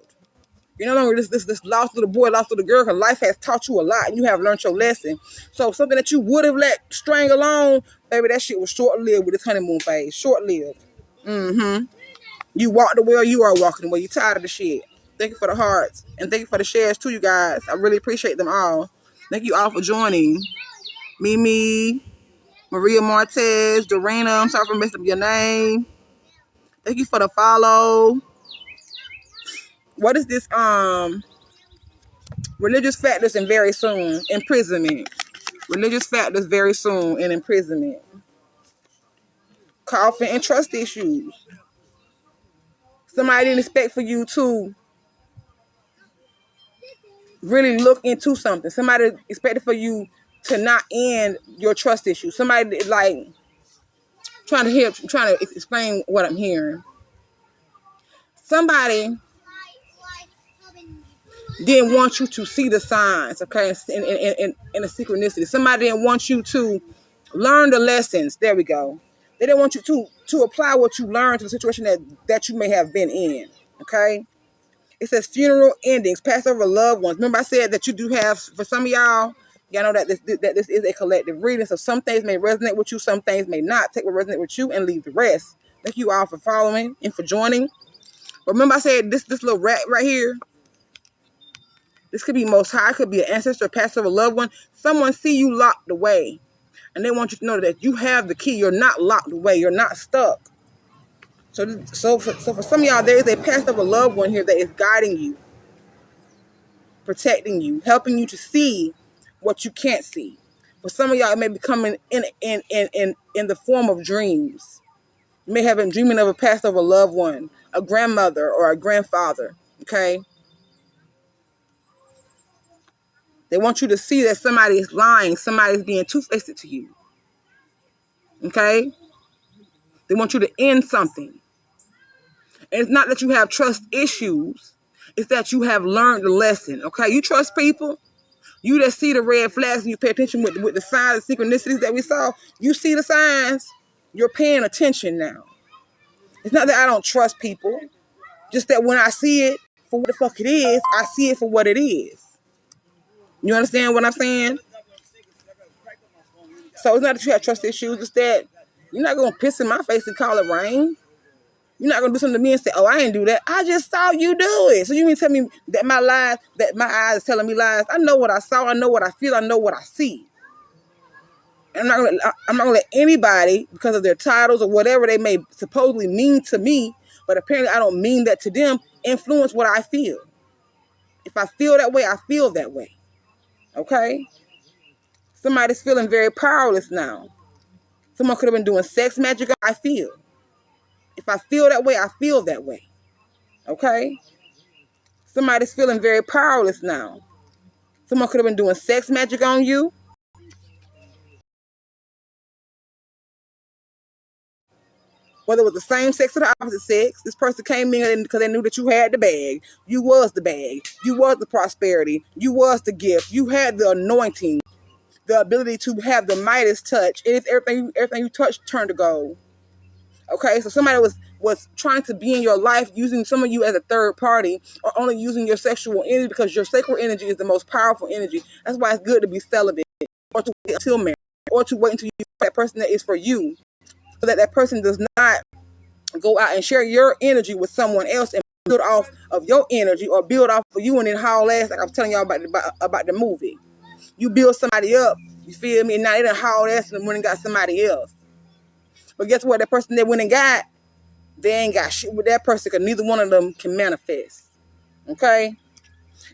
You're no longer this lost little boy, lost little girl, because life has taught you a lot and you have learned your lesson. So something that you would have let string along, baby, that shit was short-lived with this honeymoon phase. Short-lived. You walked the way or you are walking the way. You're tired of the shit. Thank you for the hearts. And thank you for the shares too, you guys. I really appreciate them all. Thank you all for joining. Mimi, Maria Martez, Dorena, I'm sorry for messing up your name. Thank you for the follow. What is this? Religious factors and very soon. Imprisonment. Religious factors very soon and imprisonment. Coffin and trust issues. Somebody didn't expect for you to really look into something. Somebody expected for you to not end your trust issues. Somebody like trying to explain what I'm hearing. Somebody didn't want you to see the signs, okay, in the synchronicity. Somebody didn't want you to learn the lessons. There we go. They didn't want you to apply what you learned to the situation that you may have been in, okay? It says funeral endings, pass over loved ones. Remember I said that you do have, for some of y'all know that this is a collective reading, so some things may resonate with you, some things may not. Take what resonate with you and leave the rest. Thank you all for following and for joining. Remember I said this little rat right here, this could be most high, could be an ancestor, pass over a loved one. Someone see you locked away, and they want you to know that you have the key. You're not locked away. You're not stuck. So for some of y'all, there is a past of a loved one here that is guiding you, protecting you, helping you to see what you can't see. For some of y'all, it may be coming in the form of dreams. You may have been dreaming of a past of a loved one, a grandmother or a grandfather, okay? They want you to see that somebody is lying, somebody is being two-faced to you, okay? They want you to end something. And it's not that you have trust issues. It's that you have learned the lesson, okay? You trust people. You that see the red flags and you pay attention with the signs and synchronicities that we saw. You see the signs. You're paying attention now. It's not that I don't trust people. Just that when I see it for what the fuck it is, I see it for what it is. You understand what I'm saying? So it's not that you have trust issues. It's that you're not going to piss in my face and call it rain. You're not going to do something to me and say, oh, I didn't do that. I just saw you do it. So you mean tell me that my eyes is telling me lies? I know what I saw. I know what I feel. I know what I see. And I'm not going to let anybody, because of their titles or whatever they may supposedly mean to me, but apparently I don't mean that to them, influence what I feel. If I feel that way, I feel that way. Okay? Somebody's feeling very powerless now. Someone could have been doing sex magic. I feel. If I feel that way, I feel that way. Okay? Somebody's feeling very powerless now. Someone could have been doing sex magic on you. Whether it was the same sex or the opposite sex, this person came in because they knew that you had the bag. You was the bag. You was the prosperity. You was the gift. You had the anointing, the ability to have the Midas touch. And everything you touched turned to gold. Okay, so somebody was trying to be in your life, using some of you as a third party, or only using your sexual energy, because your sacral energy is the most powerful energy. That's why it's good to be celibate, or to wait until marriage, or to wait until you find that person that is for you, so that person does not go out and share your energy with someone else and build off of your energy or build off of you and then haul ass like I was telling y'all about the movie. You build somebody up, you feel me? And now they done haul ass and went and got somebody else. But guess what? That person that went and got, they ain't got shit with that person because neither one of them can manifest. Okay?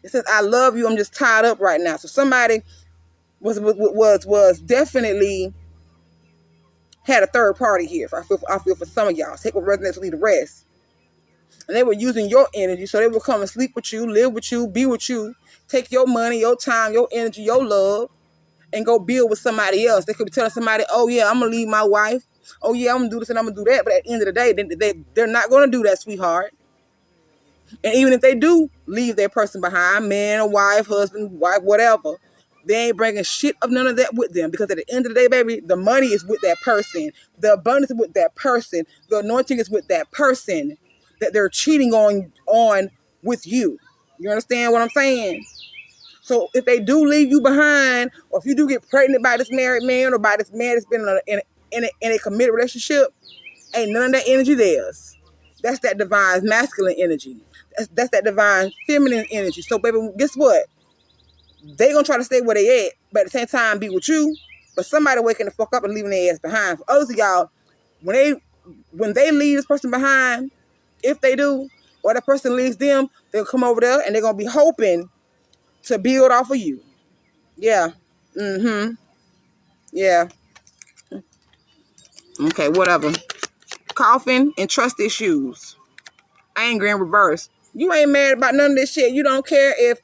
It says, I love you, I'm just tied up right now. So somebody was definitely had a third party here. I feel for some of y'all. Take what resonates, leave the rest. And they were using your energy, so they would come and sleep with you, live with you, be with you, take your money, your time, your energy, your love, and go build with somebody else. They could be telling somebody, oh yeah, I'm going to leave my wife. Oh yeah, I'm going to do this and I'm going to do that. But at the end of the day, they're not going to do that, sweetheart. And even if they do leave their person behind, man or wife, husband, wife, whatever, they ain't bringing shit of none of that with them. Because at the end of the day, baby, the money is with that person. The abundance is with that person. The anointing is with that person that they're cheating on with you. You understand what I'm saying? So if they do leave you behind, or if you do get pregnant by this married man or by this man that's been in a committed relationship, ain't none of that energy theirs. That's that divine masculine energy. That's that divine feminine energy. So baby, guess what? They gonna try to stay where they at, but at the same time be with you. But somebody waking the fuck up and leaving their ass behind. For others of y'all, when they leave this person behind, if they do, or that person leaves them, they'll come over there and they're gonna be hoping to build off of you. Yeah. Yeah. Okay, whatever. Coffin and trust issues. Anger in reverse. You ain't mad about none of this shit. You don't care if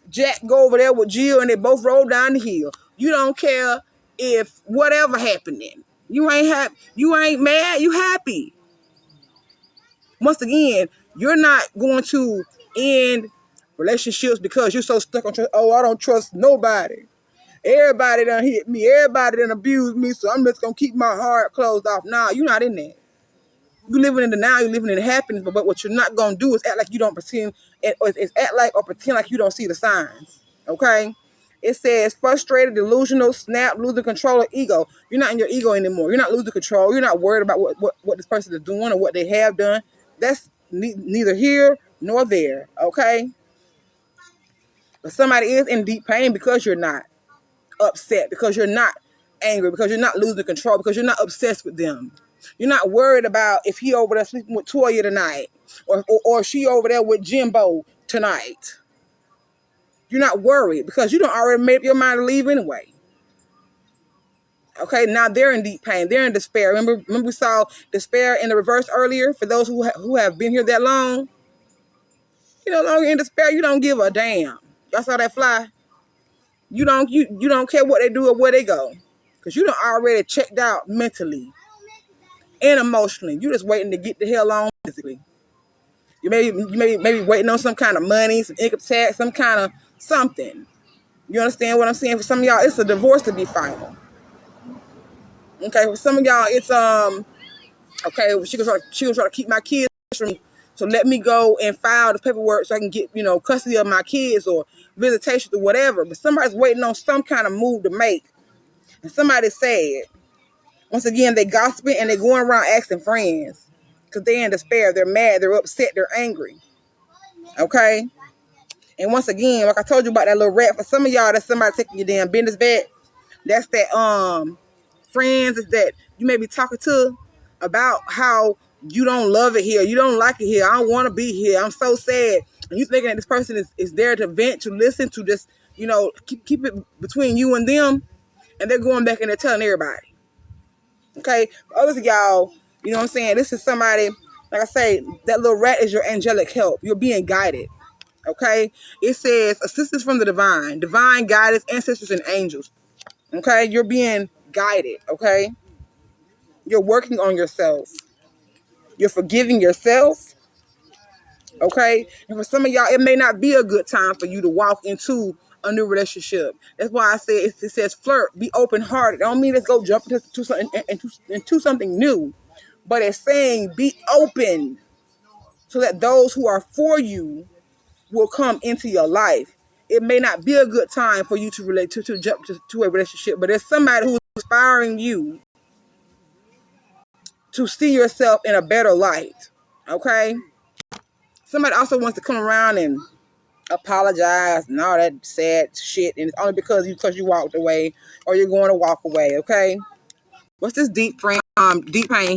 Jack go over there with Jill and they both roll down the hill. You don't care if whatever happening. You ain't mad. You happy. Once again, you're not going to end relationships because you're so stuck on trust. Oh, I don't trust nobody. Everybody done hit me. Everybody done abused me, so I'm just going to keep my heart closed off. Nah, you're not in there. You living in the now, you living in the happiness, but what you're not going to do is act like you don't pretend, is act like or pretend like you don't see the signs, okay? It says frustrated, delusional, snap, losing control of ego. You're not in your ego anymore. You're not losing control. You're not worried about what this person is doing or what they have done. That's neither here nor there, okay? But somebody is in deep pain because you're not upset, because you're not angry, because you're not losing control, because you're not obsessed with them. You're not worried about if he over there sleeping with Toya tonight or she over there with Jimbo tonight. You're not worried because you don't already made up your mind to leave anyway. Okay, now they're in deep pain. They're in despair. Remember we saw despair in the reverse earlier? For those who have been here that long, you're no longer in despair. You don't give a damn. Y'all saw that fly? You don't care what they do or where they go. Because you done already checked out mentally and emotionally. You just waiting to get the hell on physically. You may be waiting on some kind of money, some income tax, some kind of something. You understand what I'm saying? For some of y'all, it's a divorce to be final. Okay, for some of y'all, it's okay, she was trying to keep my kids from me. So let me go and file the paperwork so I can get, custody of my kids or visitation or whatever. But somebody's waiting on some kind of move to make. And somebody said, once again, they gossiping and they going around asking friends because they're in despair. They're mad. They're upset. They're angry. Okay? And once again, like I told you about that little rat, for some of y'all, that's somebody taking your damn business back. That's that friends that you may be talking to about how you don't love it here. You don't like it here. I don't want to be here. I'm so sad. And you thinking that this person is there to vent, to listen, to just, keep it between you and them. And they're going back and they're telling everybody. Okay? For others of y'all, you know what I'm saying? This is somebody, like I say, that little rat is your angelic help. You're being guided. Okay? It says assistance from the divine guidance, ancestors, and angels. Okay? You're being guided. Okay? You're working on yourself. You're forgiving yourself. Okay? And for some of y'all, it may not be a good time for you to walk into a new relationship. That's why I say it says flirt, be open-hearted. I don't mean let's go jump into something new. But it's saying be open so that those who are for you will come into your life. It may not be a good time for you to relate to jump to a relationship, but there's somebody who's inspiring you to see yourself in a better light. Okay? Somebody also wants to come around and apologize and all that sad shit, and it's only because you walked away or you're going to walk away. Okay, what's this deep pain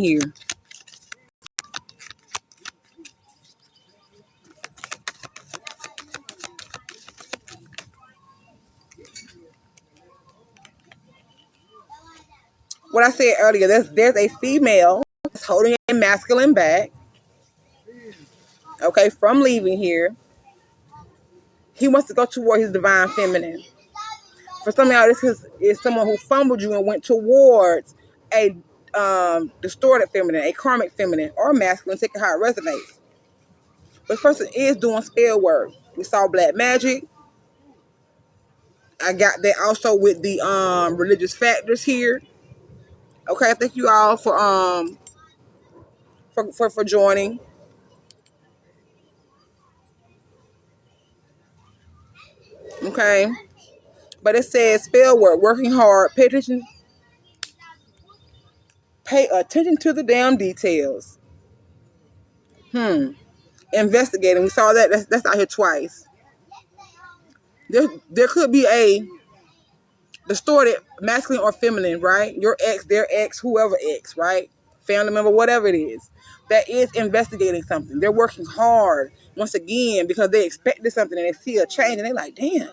here? What I said earlier, there's a female that's holding a masculine back, okay, from leaving here. He wants to go toward his divine feminine. For some of y'all, this is someone who fumbled you and went towards a distorted feminine, a karmic feminine, or masculine, take it how it resonates. But this person is doing spell work. We saw black magic. I got that also with the religious factors here. Okay, thank you all for joining. Okay, but it says spell work, working hard, pay attention to the damn details. Investigating. We saw that. That's out here twice. There could be a distorted masculine or feminine, right? Your ex, their ex, whoever ex, right? Family member, whatever it is, that is investigating something. They're working hard once again because they expected something and they see a change and they're like, damn,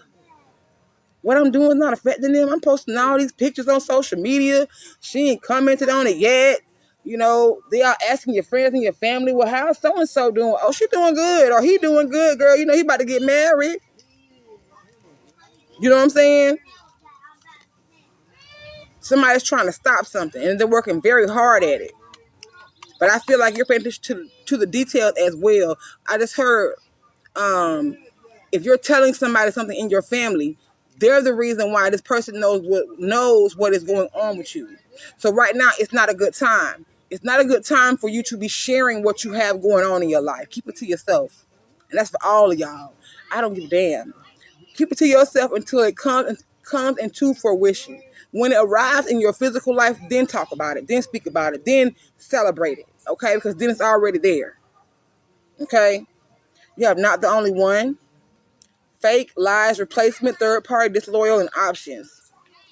what I'm doing is not affecting them. I'm posting all these pictures on social media. She ain't commented on it yet. You know, they are asking your friends and your family, well, how's so-and-so doing? Oh, she doing good. Or he doing good, girl. You know, he about to get married. You know what I'm saying? Somebody's trying to stop something and they're working very hard at it. But I feel like you're paying attention to the details as well. I just heard if you're telling somebody something in your family, they're the reason why this person knows what is going on with you. So right now, it's not a good time. It's not a good time for you to be sharing what you have going on in your life. Keep it to yourself. And that's for all of y'all. I don't give a damn. Keep it to yourself until it comes into fruition. When it arrives in your physical life, then talk about it, then speak about it, then celebrate it, okay? Because then it's already there, okay? You have not the only one. Fake, lies, replacement, third party, disloyal, and options.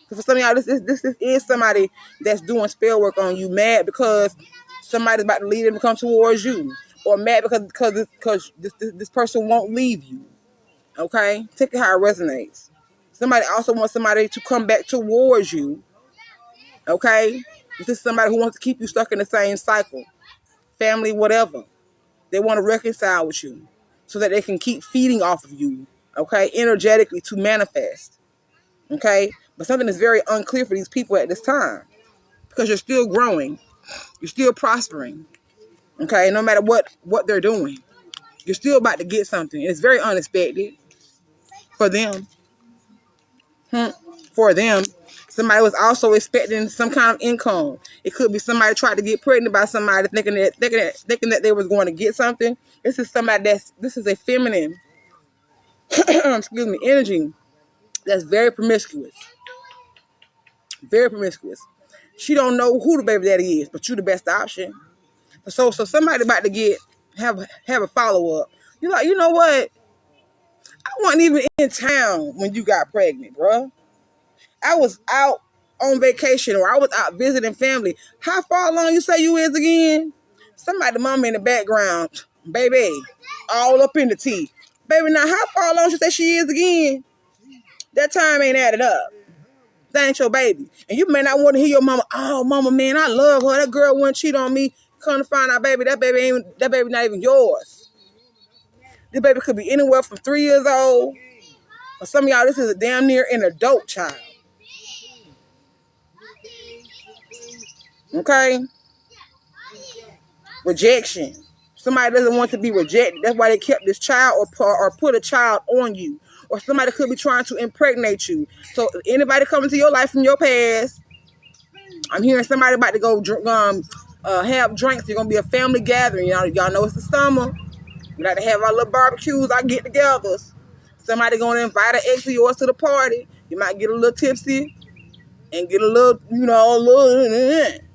So for some of y'all, this is somebody that's doing spell work on you, mad because somebody's about to lead them to come towards you, or mad because this person won't leave you, okay? Take it how it resonates. Somebody also wants somebody to come back towards you, okay? This is somebody who wants to keep you stuck in the same cycle, family, whatever. They want to reconcile with you so that they can keep feeding off of you, okay, energetically to manifest, okay? But something is very unclear for these people at this time because you're still growing. You're still prospering, okay? No matter what they're doing, you're still about to get something. It's very unexpected for them. For them, somebody was also expecting some kind of income. It could be somebody tried to get pregnant by somebody thinking that they was going to get something. This is somebody this is a feminine, excuse me, energy that's very promiscuous. Very promiscuous. She don't know who the baby daddy is, but you the best option. So somebody about to have a follow up. You're like, you know what? I wasn't even in town when you got pregnant, bro. I was out on vacation or I was out visiting family. How far along you say you is again? Somebody mama in the background, baby, all up in the tea. Baby, now how far along you say she is again? That time ain't added up. That ain't your baby. And you may not want to hear your mama, oh, mama, man, I love her. That girl wouldn't cheat on me. Come to find out, baby, that baby not even yours. This baby could be anywhere from 3 years old. For some of y'all, this is a damn near an adult child. Okay? Rejection. Somebody doesn't want to be rejected. That's why they kept this child or put a child on you. Or somebody could be trying to impregnate you. So anybody coming to your life from your past, I'm hearing somebody about to go have drinks. It's going to be a family gathering. Y'all know it's the summer. We like to have our little barbecues, our get-togethers. Somebody going to invite an ex of yours to the party. You might get a little tipsy and get a little,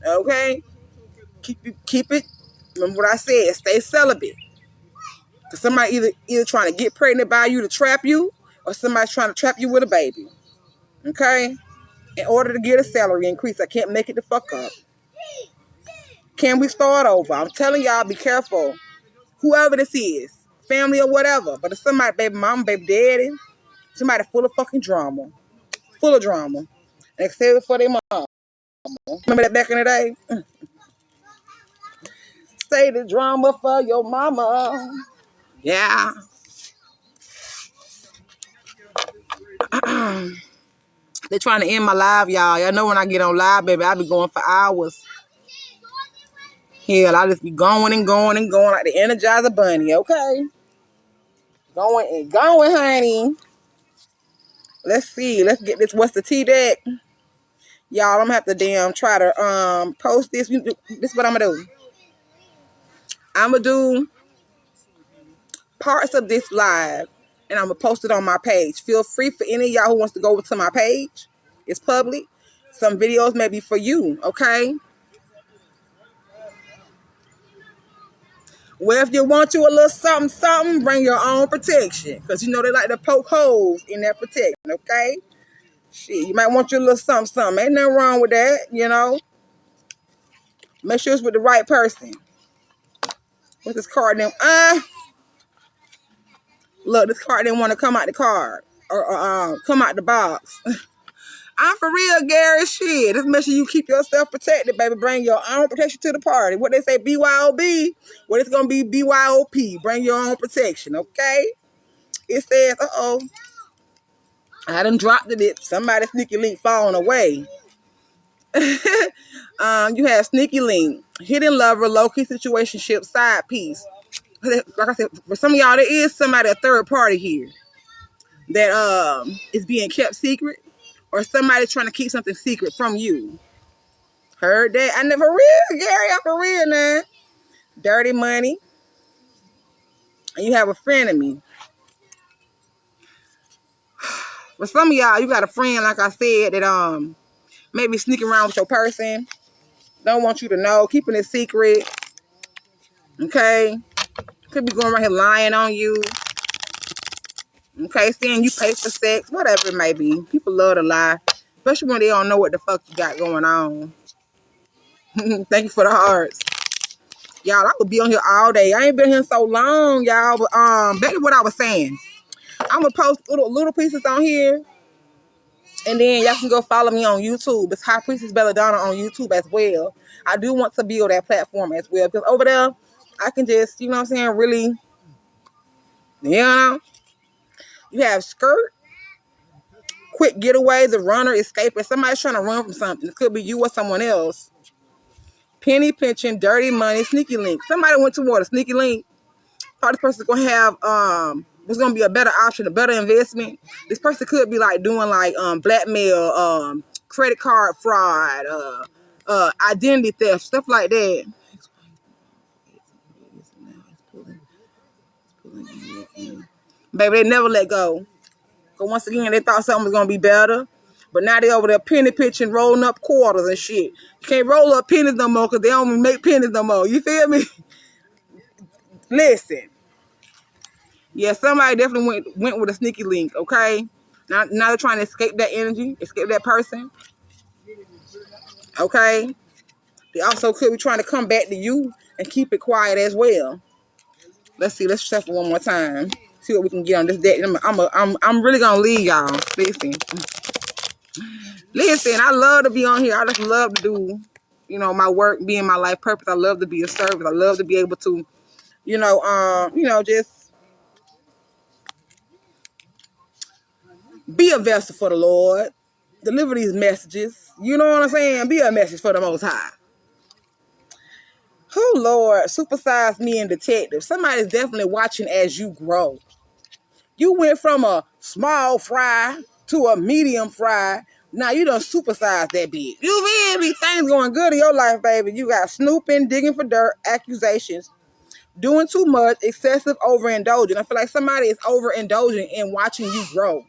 okay? Keep it. Remember what I said. Stay celibate. Because somebody either trying to get pregnant by you to trap you, or somebody's trying to trap you with a baby. Okay? In order to get a salary increase, I can't make it the fuck up. Can we start over? I'm telling y'all, be careful. Whoever this is, family or whatever. But if somebody, baby mama, baby daddy, somebody full of fucking drama. Full of drama. And they save it for their mom. Remember that back in the day? Say the drama for your mama. Yeah. They're trying to end my live, y'all. Y'all know when I get on live, baby, I be going for hours. Hell, I just be going and going and going like the Energizer Bunny, okay? Going and going, honey. Let's see. Let's get this. What's the T-Deck? Y'all, I'm gonna have to try to post this. This is what I'm gonna do. I'm gonna do parts of this live and I'm gonna post it on my page. Feel free for any of y'all who wants to go over to my page. It's public. Some videos may be for you, okay? Well, if you want you a little something, something, bring your own protection. Because you know they like to poke holes in that protection, okay? Shit, you might want your little something, something. Ain't nothing wrong with that, you know? Make sure it's with the right person. What's this card name? Look, this card didn't want to come out the card. Or come out the box. I'm for real, Gary. Shit. Just make sure you keep yourself protected, baby. Bring your own protection to the party. What they say, BYOB. Well, it's going to be BYOP. Bring your own protection, okay? It says, I done dropped it. Somebody sneaky link falling away. You have sneaky link, hidden lover, low-key situationship, side piece. Like I said, for some of y'all, there is somebody, a third party here that is being kept secret, or somebody trying to keep something secret from you. Heard that? I never real, Gary. I'm for real now. Dirty money. And you have a friend of me. For some of y'all, you got a friend, like I said, that maybe sneaking around with your person. Don't want you to know. Keeping it secret. Okay? Could be going around here lying on you. Okay? Saying you pay for sex. Whatever it may be. People love to lie. Especially when they don't know what the fuck you got going on. Thank you for the hearts. Y'all, I could be on here all day. I ain't been here so long, y'all. But back to what I was saying. I'm going to post little pieces on here. And then y'all can go follow me on YouTube. It's High Priestess Belladonna on YouTube as well. I do want to build that platform as well. Because over there, I can just, you know what I'm saying, really, you know. You have skirt, quick getaway, the runner, escaper. Somebody's trying to run from something. It could be you or someone else. Penny pinching, dirty money, sneaky link. Somebody went toward a sneaky link. Thought this person's going to have, was going to be a better option, a better investment. This person could be like doing like blackmail, credit card fraud, identity theft, stuff like that. Baby, they never let go. Because once again, they thought something was going to be better. But now they over there penny pitching, rolling up quarters and shit. You can't roll up pennies no more because they don't even make pennies no more. You feel me? Listen. Yeah, somebody definitely went with a sneaky link, okay? Now they're trying to escape that energy, escape that person. Okay? They also could be trying to come back to you and keep it quiet as well. Let's see. Let's shuffle one more time. See what we can get on this deck. I'm really gonna leave y'all. Listen. I love to be on here. I just love to do, you know, my work, being my life purpose. I love to be a service. I love to be able to, just be a vessel for the Lord. Deliver these messages. You know what I'm saying? Be a message for the Most High. Oh, Lord. Supersize me and detective. Somebody's definitely watching as you grow. You went from a small fry to a medium fry. Now you done supersized that bitch. You feel me? Things going good in your life, baby. You got snooping, digging for dirt, accusations, doing too much, excessive overindulging. I feel like somebody is overindulging in watching you grow.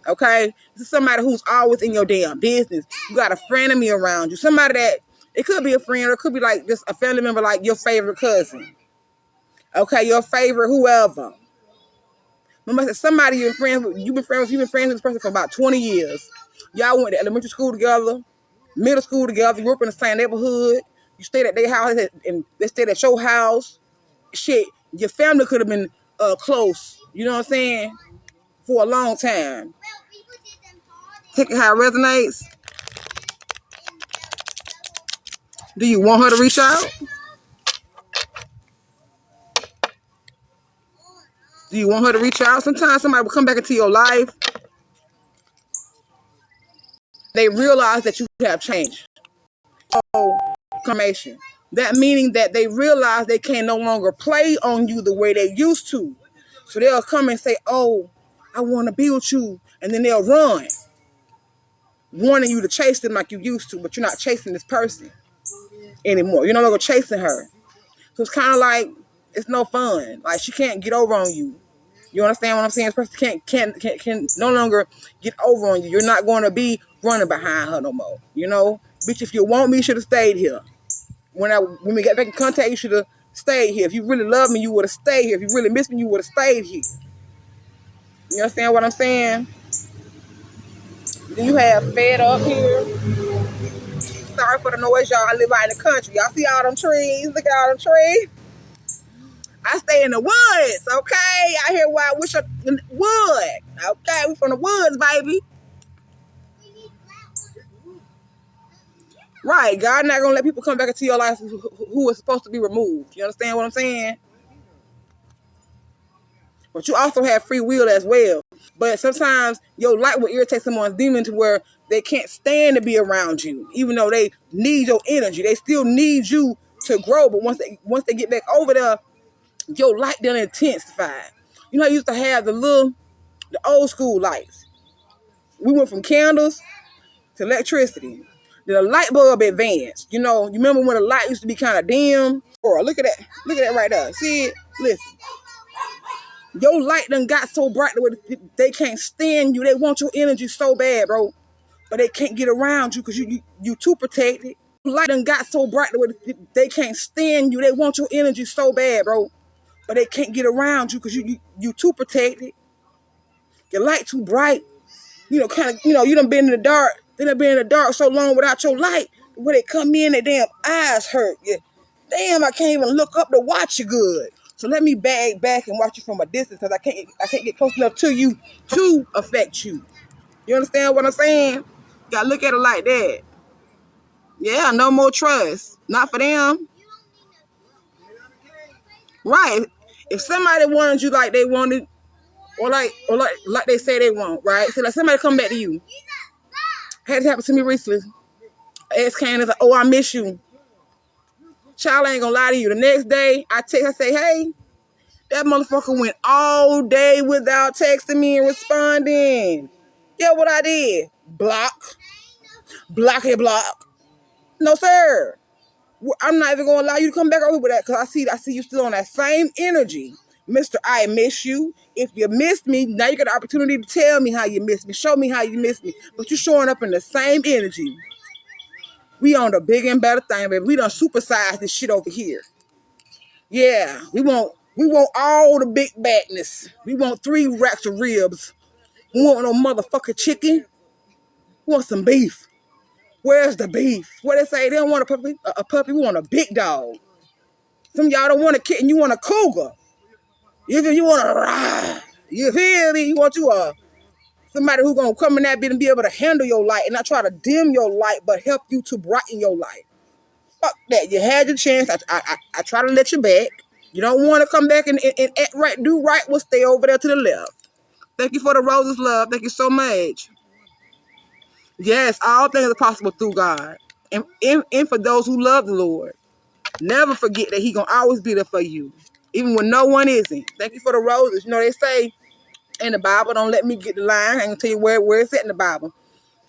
Okay? This is somebody who's always in your damn business. You got a frenemy around you. Somebody that, it could be a friend or it could be like just a family member, like your favorite cousin. Okay, your favorite whoever. Remember, somebody you've been friends with this person for about 20 years. Y'all went to elementary school together, middle school together, you grew up in the same neighborhood, you stayed at their house and they stayed at your house. Shit, your family could have been close, you know what I'm saying? For a long time. Take it how it resonates. Do you want her to reach out? Do you want her to reach out? Sometimes somebody will come back into your life. They realize that you have changed. So, confirmation. That meaning that they realize they can no longer play on you the way they used to. So they'll come and say, oh, I want to be with you. And then they'll run, wanting you to chase them like you used to, but you're not chasing this person anymore. You're no longer chasing her. So it's kind of like, it's no fun. Like, she can't get over on you. You understand what I'm saying? This person can no longer get over on you. You're not going to be running behind her no more. You know? Bitch, if you want me, you should have stayed here. When we get back in contact, you should have stayed here. If you really love me, you would have stayed here. If you really miss me, you would have stayed here. You understand what I'm saying? Then you have fed up here. Sorry for the noise, y'all. I live out in the country. Y'all see all them trees? Look at all them trees. I stay in the woods, okay? Out here where I wish in the wood. Okay, we from the woods, baby. Right, God not gonna let people come back into your life who is supposed to be removed. You understand what I'm saying? But you also have free will as well. But sometimes your light will irritate someone's demon to where they can't stand to be around you, even though they need your energy. They still need you to grow. But once they get back over there, your light done intensified. You know, I used to have the old school lights. We went from candles to electricity. The light bulb advanced. You know, you remember when the light used to be kind of dim? Or look at that right there. See it? Listen. Your light done got so bright that they can't stand you. They want your energy so bad, bro. But they can't get around you because you too protected. Your light done got so bright that they can't stand you. They want your energy so bad, bro. But they can't get around you because you too protected. Your light too bright. You know, kind of, you done been in the dark. They done been in the dark so long without your light. When they come in, their damn eyes hurt. Yeah. Damn, I can't even look up to watch you good. So let me back and watch you from a distance because I can't get close enough to you to affect you. You understand what I'm saying? Gotta look at it like that. Yeah, no more trust. Not for them. Right. If somebody wanted you like they wanted, or like they say they want, right? So like somebody come back to you. Had it happen to me recently. Ex came and like, oh, I miss you. Child, I ain't gonna lie to you. The next day, I text, I say, hey, that motherfucker went all day without texting me and responding. Yeah, what I did? Block. Block it, block. No, sir. I'm not even gonna allow you to come back over with that because I see you still on that same energy. Mr. I miss you. If you missed me, now you got the opportunity to tell me how you missed me. Show me how you missed me. But you showing up in the same energy. We on the big and better thing, baby. We done supersized this shit over here. Yeah, we want all the big badness. We want 3 racks of ribs. We want no motherfucking chicken. We want some beef. Where's the beef? What they say? They don't want a puppy. We want a big dog. Some of y'all don't want a kitten. You want a cougar. You want a, you feel me? You want somebody who gonna come in that bit and be able to handle your light and not try to dim your light, but help you to brighten your light. Fuck that. You had your chance. I try to let you back. You don't want to come back and act right, do right. We'll stay over there to the left. Thank you for the roses, love. Thank you so much. Yes, all things are possible through God. And for those who love the Lord, never forget that He gonna always be there for you, even when no one isn't. Thank you for the roses. You know, they say in the Bible, don't let me get the line. I can tell you where it's at in the Bible.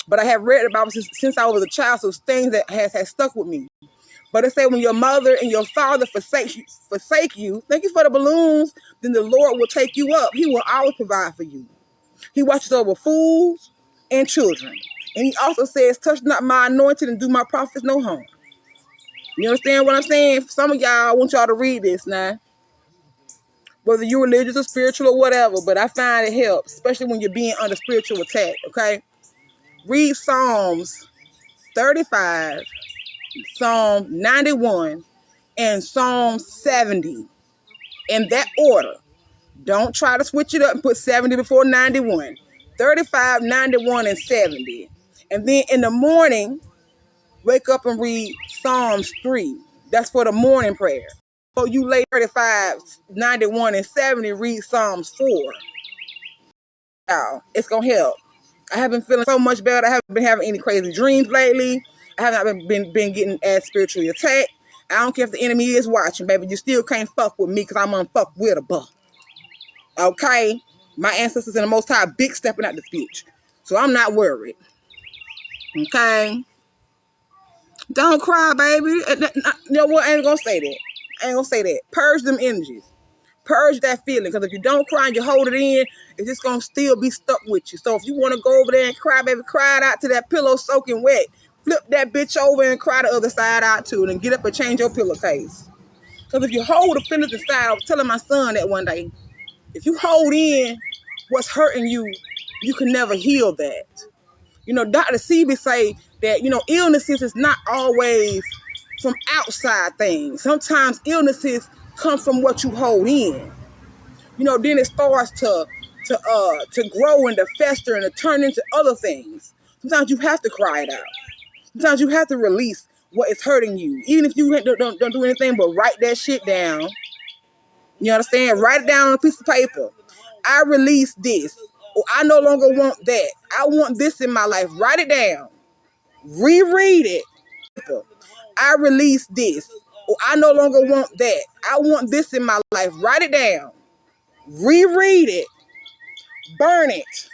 But I have read the Bible since I was a child, so it's things that has stuck with me. But it say when your mother and your father forsake you, thank you for the balloons, then the Lord will take you up. He will always provide for you. He watches over fools and children. And He also says, touch not my anointed and do my prophets no harm. You understand what I'm saying? Some of y'all, I want y'all to read this now. whether you're religious or spiritual or whatever, but I find it helps, especially when you're being under spiritual attack, okay? Read Psalms 35, Psalm 91, and Psalm 70 in that order. Don't try to switch it up and put 70 before 91. 35, 91, and 70. And then in the morning, wake up and read Psalms 3. That's for the morning prayer. So you lay 35, 91, and 70, read Psalms 4. It's going to help. I have been feeling so much better. I haven't been having any crazy dreams lately. I have not been getting as spiritually attacked. I don't care if the enemy is watching, baby. You still can't fuck with me because I'm unfuckwittable. Okay? My ancestors in the Most High big stepping out the speech. So I'm not worried. Okay? Don't cry, baby. You know what? I ain't gonna say that. I ain't gonna say that. Purge them energies. Purge that feeling. Because if you don't cry and you hold it in, it's just gonna still be stuck with you. So if you want to go over there and cry, baby, cry it out to that pillow soaking wet. Flip that bitch over and cry the other side out too. And then get up and change your pillowcase. Because if you hold the feelings inside, I was telling my son that one day, if you hold in what's hurting you, you can never heal that. You know, Dr. Sebi say that, you know, illnesses is not always from outside things. Sometimes illnesses come from what you hold in. You know, then it starts to grow and to fester and to turn into other things. Sometimes you have to cry it out. Sometimes you have to release what is hurting you. Even if you don't do anything but write that shit down. You understand? Write it down on a piece of paper. I release this. Or I no longer want that. I want this in my life. Write it down. Reread it. I release this. Or I no longer want that. I want this in my life. Write it down. Reread it. Burn it.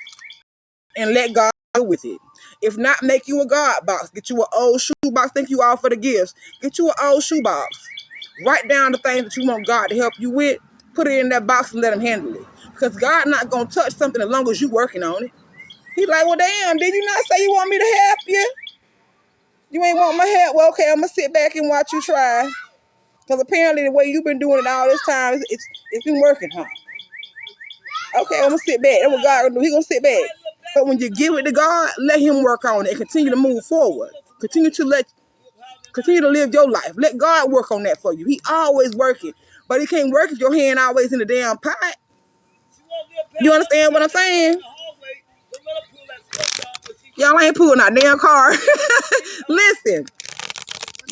And let God go with it. If not, make you a God box. Get you an old shoe box. Thank you all for the gifts. Get you an old shoe box. Write down the things that you want God to help you with. Put it in that box and let him handle it. Because God not going to touch something as long as you working on it. He's like, well, damn, did you not say you want me to help you? You ain't want my help? Well, okay, I'm going to sit back and watch you try. Because apparently the way you've been doing it all this time, it's been working, huh? Okay, I'm going to sit back. That's what God going to do. He's going to sit back. But when you give it to God, let him work on it and continue to move forward. Continue to live your life. Let God work on that for you. He always working. But he can't work if your hand always in the damn pot. You understand what I'm saying? Y'all ain't pulling that damn car. Listen.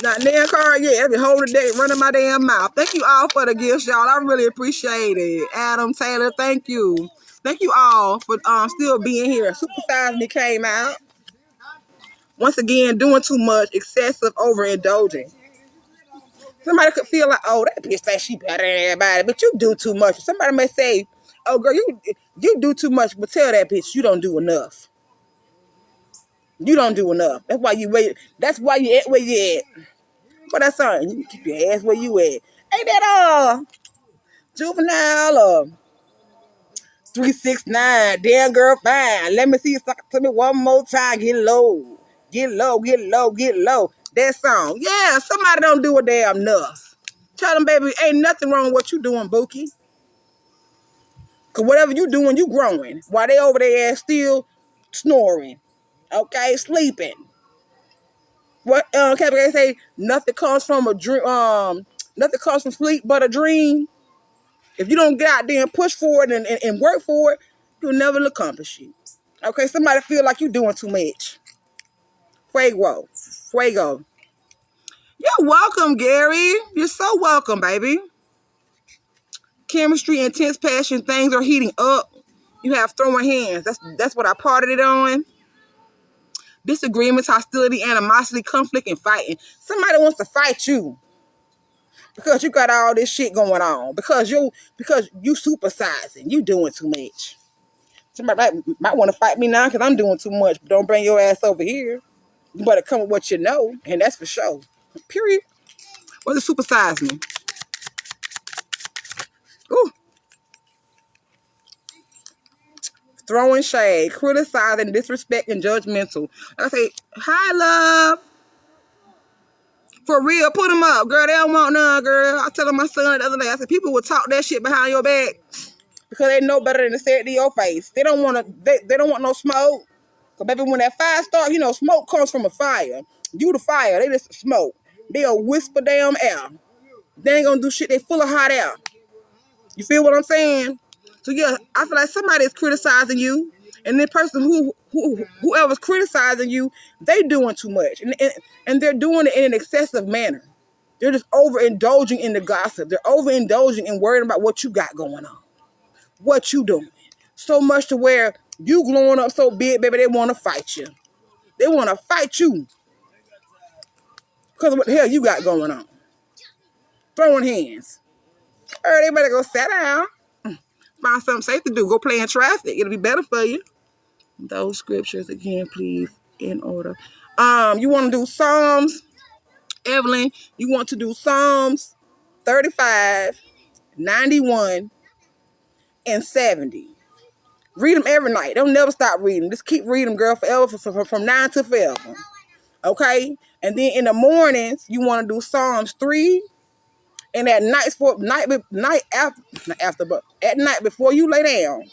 Not damn car yet. I be holding it, running my damn mouth. Thank you all for the gifts, y'all. I really appreciate it. Adam, Taylor, thank you. Thank you all for still being here. Supersize Me came out. Once again, doing too much, excessive, overindulging. Somebody could feel like, oh, that bitch thinks she better than everybody, but you do too much. Somebody may say, oh, girl, you do too much, but tell that bitch you don't do enough. You don't do enough. That's why you wait. That's why you at where you at. But that's something. You keep your ass where you at. Ain't that juvenile or 369? Damn girl, fine. Let me see you suck it to me one more time. Get low. Get low, get low, get low. That song. Yeah, somebody don't do a damn enough. Tell them, baby, ain't nothing wrong with what you doing, Bookie. Because whatever you doing, you growing. While they over there still snoring. Okay, sleeping. What Captain say? Nothing comes from a dream. Nothing comes from sleep but a dream. If you don't get out there and push for it and work for it, you'll never accomplish it. Okay, somebody feel like you're doing too much. Fuego. You're welcome, Gary. You're so welcome, baby. Chemistry, intense passion, things are heating up. You have throwing hands. That's what I parted it on. Disagreements, hostility, animosity, conflict, and fighting. Somebody wants to fight you because you got all this shit going on. Because you supersizing. You doing too much. Somebody might want to fight me now because I'm doing too much. But don't bring your ass over here. You better come with what you know, and that's for sure. Period. What's it supersize me? Ooh. Throwing shade, criticizing, disrespect, and judgmental. I say, hi, love. For real, put them up, girl. They don't want none, girl. I told my son the other day, I said, people will talk that shit behind your back because they know better than to say it to your face. They don't want to, they don't want no smoke. Because baby, when that fire starts, you know, smoke comes from a fire. You the fire, they just smoke. They'll whisper damn air. They ain't gonna do shit, they full of hot air. You feel what I'm saying? So yeah, I feel like somebody is criticizing you, and the person whoever's criticizing you, they doing too much, and they're doing it in an excessive manner. They're just overindulging in the gossip. They're overindulging in worrying about what you got going on, what you doing, so much to where you glowing up so big, baby. They want to fight you. They want to fight you because of what the hell you got going on. Throwing hands. They better go sit down. Find something safe to do. Go play in traffic. It'll be better for you. Those scriptures again, please, in order. You want to do Psalms, Evelyn? You want to do Psalms 35, 91, and 70. Read them every night. Don't never stop reading. Just keep reading them, girl, forever, from 9 to forever. Okay? And then in the mornings, you want to do Psalms 3. And at night before you lay down,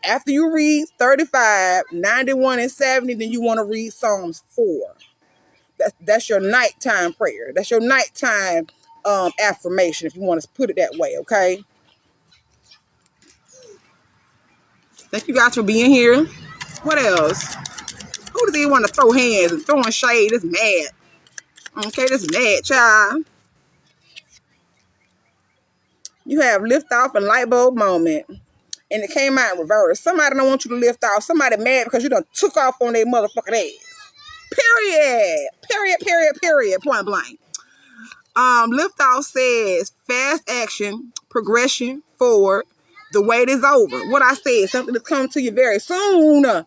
after you read 35, 91, and 70, then you want to read Psalms 4. That's your nighttime prayer. That's your nighttime affirmation, if you want to put it that way, okay? Thank you guys for being here. What else? Who does he want to throw hands and throwing shade? This mad. Okay, this mad, child. You have lift off and light bulb moment. And it came out in reverse. Somebody don't want you to lift off. Somebody mad because you done took off on their motherfucking ass. Period. Point blank. Lift off says fast action, progression, forward. The wait is over. What I said, something that's coming to you very soon. Y'all,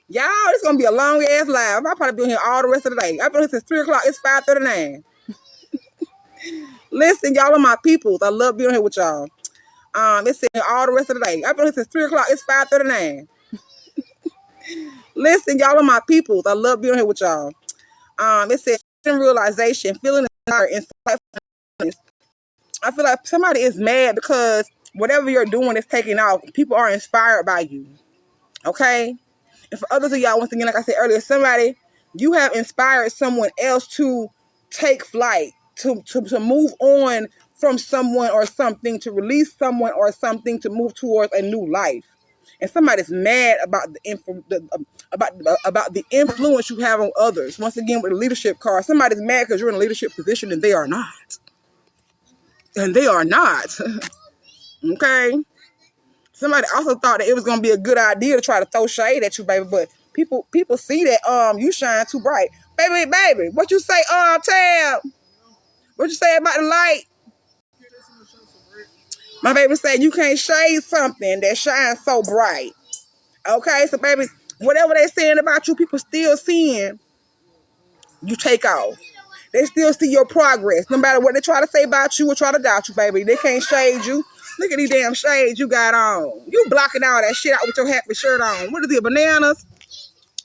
it's gonna be a long ass live. I'll probably be here all the rest of the day. I've been here since 3 o'clock. It's 5:39. Listen, y'all are my peoples. I love being here with y'all. It's sitting here all the rest of the day. I've been here since 3 o'clock. It's 5:39. Listen, y'all are my peoples. I love being here with y'all. It says realization, feeling inspired, and I feel like somebody is mad because whatever you're doing is taking off. People are inspired by you. Okay? And for others of y'all, once again, like I said earlier, you have inspired someone else to take flight, to move on from someone or something, to release someone or something, to move towards a new life. And somebody's mad about the influence you have on others. Once again, with the leadership card, somebody's mad because you're in a leadership position and they are not. And they are not. Okay? Somebody also thought that it was gonna be a good idea to try to throw shade at you, baby. But people see that you shine too bright. Baby, what you say, Tab? What you say about the light? My baby said you can't shade something that shines so bright. Okay, so baby, whatever they saying about you, people still seeing you take off. They still see your progress. No matter what they try to say about you or try to doubt you, baby. They can't shade you. Look at these damn shades you got on. You blocking all that shit out with your happy shirt on. What is it, bananas?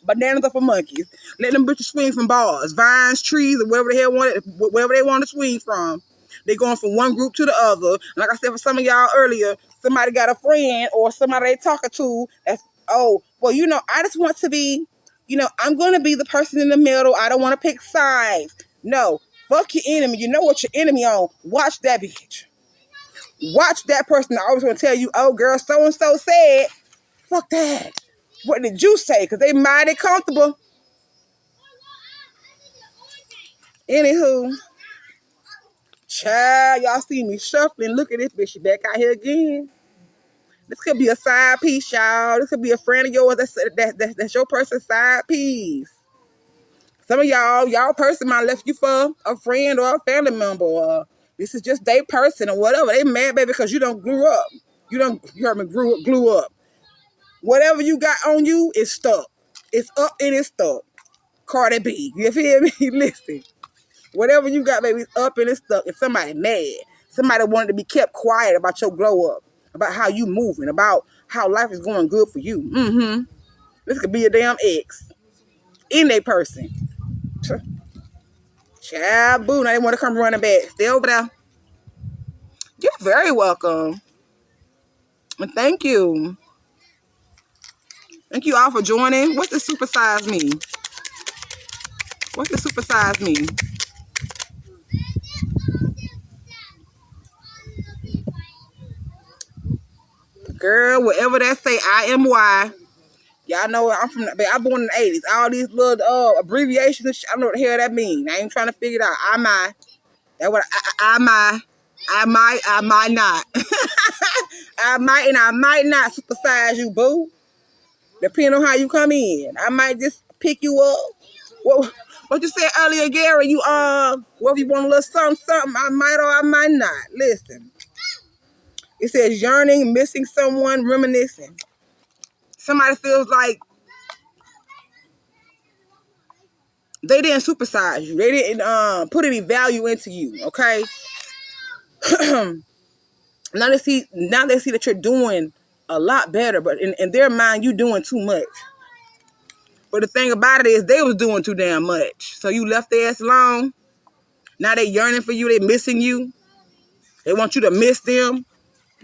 Bananas are for monkeys. Let them bitches swing from bars, vines, trees, or wherever they want to swing from. They going from one group to the other. Like I said, for some of y'all earlier, somebody got a friend or somebody they talking to that's, oh, well, I just want to be, I'm going to be the person in the middle. I don't want to pick sides. No, fuck your enemy. You know what your enemy on. Watch that bitch. Watch that person. I always want to tell you, oh, girl, so-and-so said. Fuck that. What did you say? Because they mighty comfortable. Anywho, child, y'all see me shuffling. Look at this bitch. She back out here again. This could be a side piece, y'all. This could be a friend of yours. That's your person's side piece. Some of y'all person might left you for a friend or a family member. Or this is just their person or whatever. They mad, baby, because you don't grew up. You heard me, glue up. Whatever you got on you is stuck. It's up and it's stuck. Cardi B. You feel me? Listen. Whatever you got, baby, it's up and it's stuck. If somebody mad, somebody wanted to be kept quiet about your glow up, about how you moving, about how life is going good for you. This could be a damn ex. In a person. Child, boo. Now they want to come running back. Stay over there. You're very welcome. And thank you. Thank you all for joining. What's the supersize me? What's the supersize me? Girl, whatever that say, I am Y. Y'all know I'm from. I'm born in the 80s. All these little abbreviations and shit, I don't know what the hell that mean. I ain't trying to figure it out. I might. That what I might. I might not. I might and I might not supersize you, boo. Depending on how you come in. I might just pick you up. What you said earlier, Gary, you well, if you want a little something, I might or I might not. Listen. It says yearning, missing someone, reminiscing. Somebody feels like they didn't supersize you. They didn't put any value into you, okay? Now they see that you're doing a lot better, but in their mind, you doing too much. But the thing about it is they was doing too damn much. So you left their ass alone. Now they yearning for you. They missing you. They want you to miss them.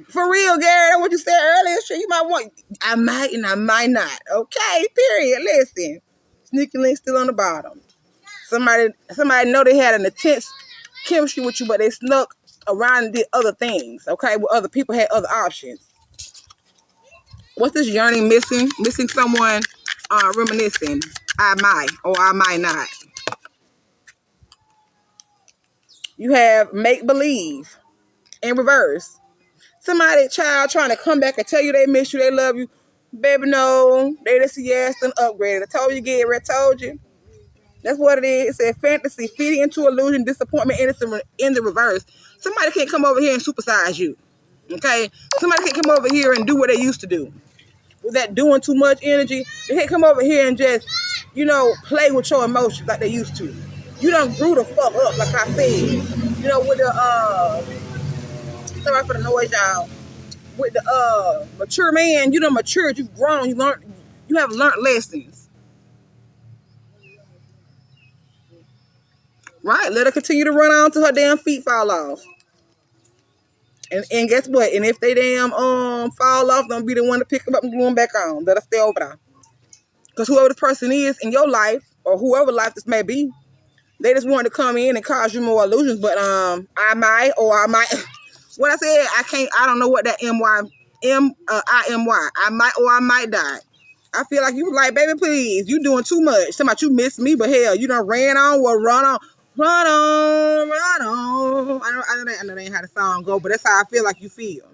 For real, Gary, that's what you said earlier. Sure, you might want. I might and I might not. Okay, period. Listen. Sneaky link still on the bottom. Somebody know they had an intense chemistry with you, but they snuck around and did other things. Okay, where other people had other options. What's this yearning, missing someone, reminiscing? I might or I might not. You have make believe in reverse. Somebody, child, trying to come back and tell you they miss you, they love you. Baby, no, they just see your ass and upgraded. I told you, Gary, I told you. That's what it is. It said fantasy, feeding into illusion, disappointment, innocent in the reverse. Somebody can't come over here and supersize you. Okay? Somebody can't come over here and do what they used to do. With that doing too much energy, they can't come over here and just, play with your emotions like they used to. You done grew the fuck up, like I said. With the sorry for the noise, y'all. With the mature man, you done matured, you've grown, you have learned lessons. Right, let her continue to run on till her damn feet fall off. And guess what? And if they damn fall off, don't be the one to pick them up and glue them back on. Let her stay over there. Because whoever this person is in your life, or whoever life this may be, they just want to come in and cause you more illusions. But I might or I might. What I said, I don't know what that I-M-Y. I might or I might die. I feel like you was like, baby, please, you doing too much. Somebody, you miss me, but hell, you done ran on, well, run on. Run on, run on. I know that ain't how the song go, but that's how I feel like you feel.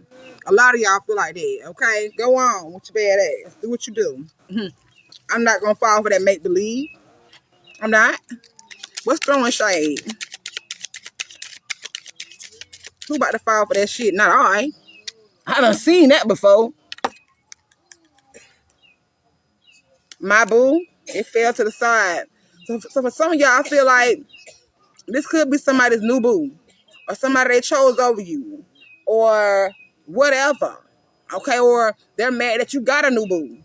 A lot of y'all feel like that, okay? Go on with your bad ass. Do what you do. I'm not going to fall for that make-believe. I'm not. What's throwing shade? Who about to fall for that shit? Not I. I done seen that before. My boo, it fell to the side. So for some of y'all, I feel like this could be somebody's new boo, or somebody they chose over you, or whatever. Okay, or they're mad that you got a new boo.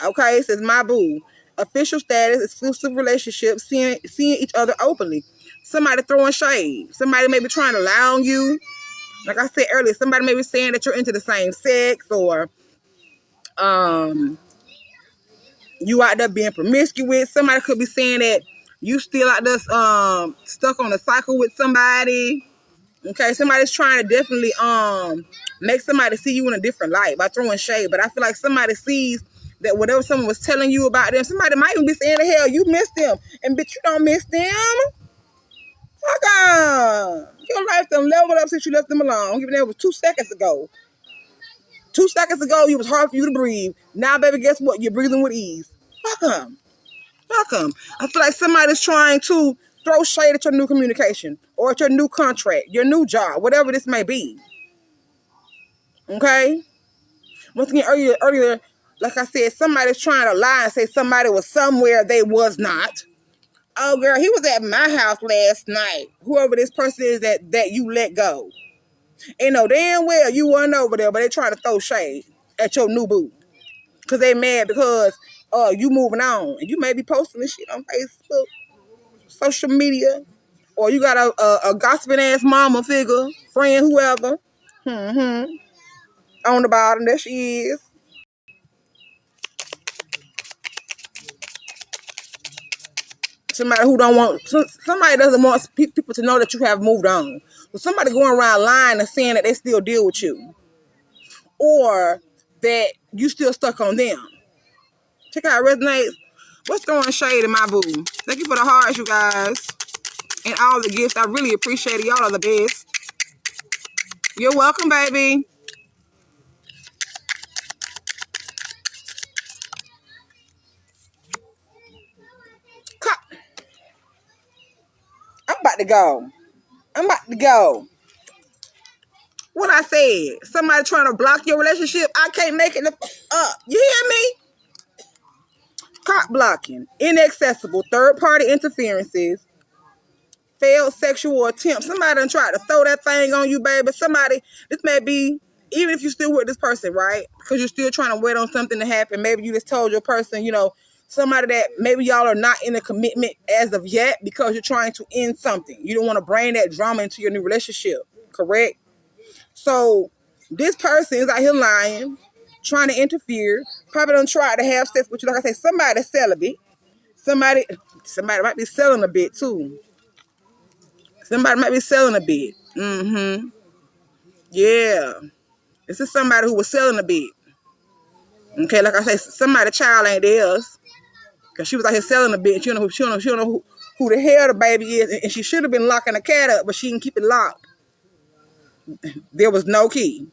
Okay, it says my boo. Official status, exclusive relationship, seeing each other openly. Somebody throwing shade. Somebody may be trying to lie on you. Like I said earlier, somebody may be saying that you're into the same sex, or you out there being promiscuous. Somebody could be saying that you still out there stuck on a cycle with somebody. Okay, somebody's trying to definitely make somebody see you in a different light by throwing shade. But I feel like somebody sees that whatever someone was telling you about them, somebody might even be saying, the hell, you missed them. And bitch, you don't miss them. Fuck on. Your life done leveled up since you left them alone. Even though it was 2 seconds ago. 2 seconds ago, it was hard for you to breathe. Now, baby, guess what? You're breathing with ease. Fuck them. Fuck them. I feel like somebody's trying to throw shade at your new communication, or at your new contract, your new job, whatever this may be. Okay? Once again, earlier, like I said, somebody's trying to lie and say somebody was somewhere they was not. Oh, girl, he was at my house last night. Whoever this person is that you let go. And know damn well you wasn't over there, but they trying to throw shade at your new boo. Because they mad because you moving on. And you may be posting this shit on Facebook, social media, or you got a gossiping ass mama figure, friend, whoever. On the bottom, there she is. Somebody who don't want, somebody doesn't want people to know that you have moved on. So somebody going around lying and saying that they still deal with you, or that you still stuck on them. Check out Resonate. What's throwing shade in my boo? Thank you for the hearts, you guys, and all the gifts. I really appreciate it. Y'all are the best. You're welcome, baby. I'm about to go. I'm about to go. What I said? Somebody trying to block your relationship? I can't make it up. You hear me? Cock blocking, inaccessible, third-party interferences, failed sexual attempts. Somebody done tried to throw that thing on you, baby. Somebody, this may be, even if you're still with this person, right? Because you're still trying to wait on something to happen. Maybe you just told your person, somebody that maybe y'all are not in a commitment as of yet because you're trying to end something. You don't want to bring that drama into your new relationship, correct? So this person is out here lying, trying to interfere, probably done try to have sex with you. Like I say, somebody's celibate. Somebody might be selling a bit too. Somebody might be selling a bit. Yeah. This is somebody who was selling a bit. Okay, like I say, somebody's child ain't theirs. Because she was out here selling a bit. She don't know who the hell the baby is. And she should have been locking the cat up, but she didn't keep it locked. There was no key.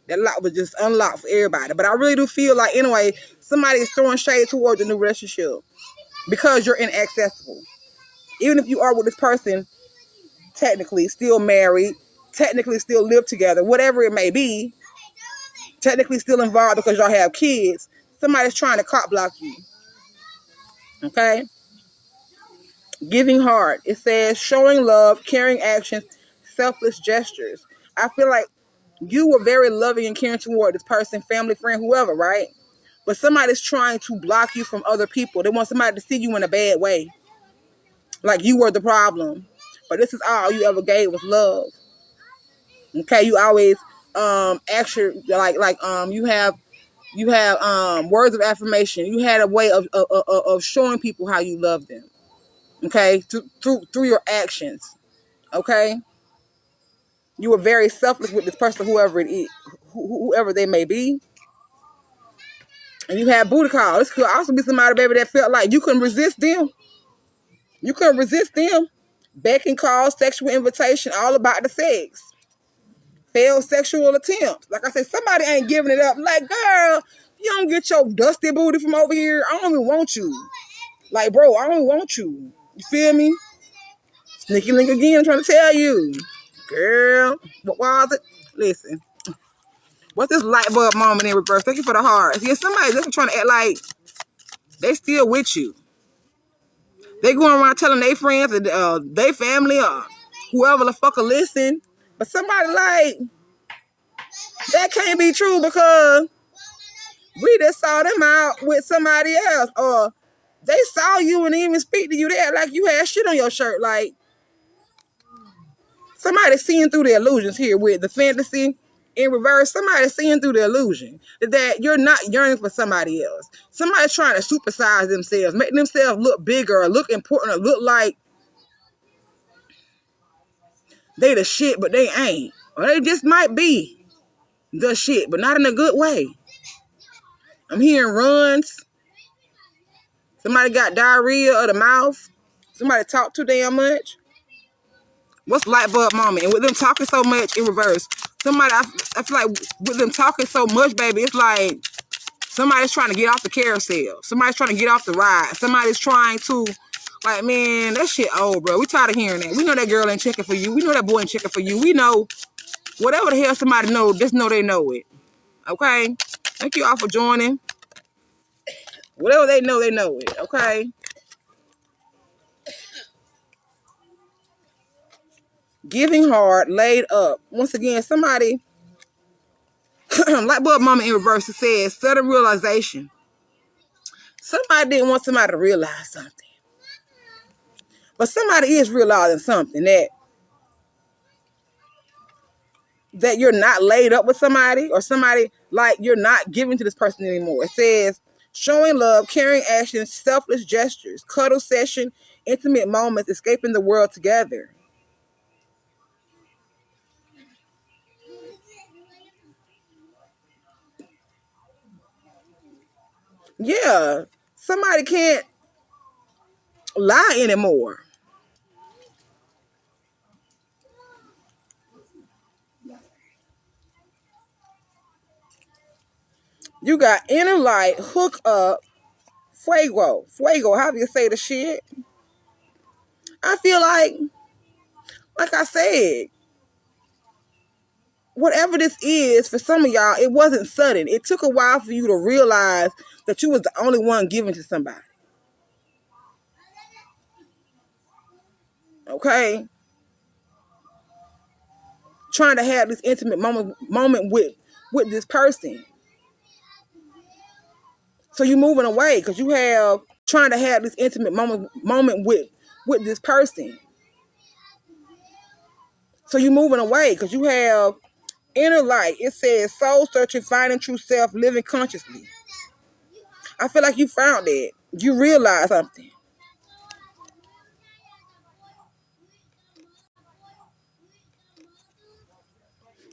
That lock was just unlocked for everybody. But I really do feel like, anyway, somebody is throwing shade towards the new relationship because you're inaccessible. Even if you are with this person, technically still married, technically still live together, whatever it may be, technically still involved because y'all have kids, somebody's trying to cock block you. Okay? Giving heart. It says showing love, caring actions, selfless gestures. I feel like you were very loving and caring toward this person, family, friend, whoever, right? But somebody's trying to block you from other people. They want somebody to see you in a bad way. Like you were the problem. But this is all you ever gave was love. Okay, you always actually you have words of affirmation. You had a way of showing people how you love them. Okay, through your actions. Okay, you were very selfless with this person, whoever it is, whoever they may be. And you had booty call. This could also be somebody, baby, that felt like you couldn't resist them. You couldn't resist them. Beck call, sexual invitation, all about the sex. Failed sexual attempts. Like I said, somebody ain't giving it up. Like, girl, you don't get your dusty booty from over here. I don't even want you. Like, bro, I don't want you. You feel me? Sneaky link again, I'm trying to tell you. Girl, what was it? Listen. What's this light bulb moment in reverse? Thank you for the hearts. Yeah, somebody just trying to act like they still with you. They going around telling their friends and their family or whoever the fuck will listen. But somebody like, that can't be true because we just saw them out with somebody else. Or they saw you and even speak to you. They act like you had shit on your shirt. Like, somebody seeing through the illusions here with the fantasy in reverse. Somebody seeing through the illusion that you're not yearning for somebody else. Somebody's trying to supersize themselves, make themselves look bigger or look important or look like they the shit, but they ain't. Or they just might be the shit, but not in a good way. I'm hearing runs. Somebody got diarrhea of the mouth. Somebody talk too damn much. What's light bulb moment? And with them talking so much in reverse, somebody, I feel like with them talking so much, baby, it's like somebody's trying to get off the carousel. Somebody's trying to get off the ride. Somebody's trying to, like, man, that shit old, bro. We tired of hearing that. We know that girl ain't checking for you. We know that boy ain't checking for you. We know whatever the hell somebody know, just know they know it. Okay? Thank you all for joining. Whatever they know it. Okay? Giving hard, laid up. Once again, somebody, light bulb moment in reverse, it says sudden realization. Somebody didn't want somebody to realize something. But somebody is realizing something, that you're not laid up with somebody, or somebody, like, you're not giving to this person anymore. It says showing love, caring actions, selfless gestures, cuddle session, intimate moments, escaping the world together. Yeah, somebody can't lie anymore. You got inner light, hook up, fuego, how do you say the shit? I feel like I said, whatever this is, for some of y'all, it wasn't sudden. It took a while for you to realize that you was the only one giving to somebody. Okay? Trying to have this intimate moment with this person. So you moving away because you have trying to have this intimate moment with this person. So you moving away because you have inner light. It says soul searching, finding true self, living consciously. I feel like you found it. You realized something.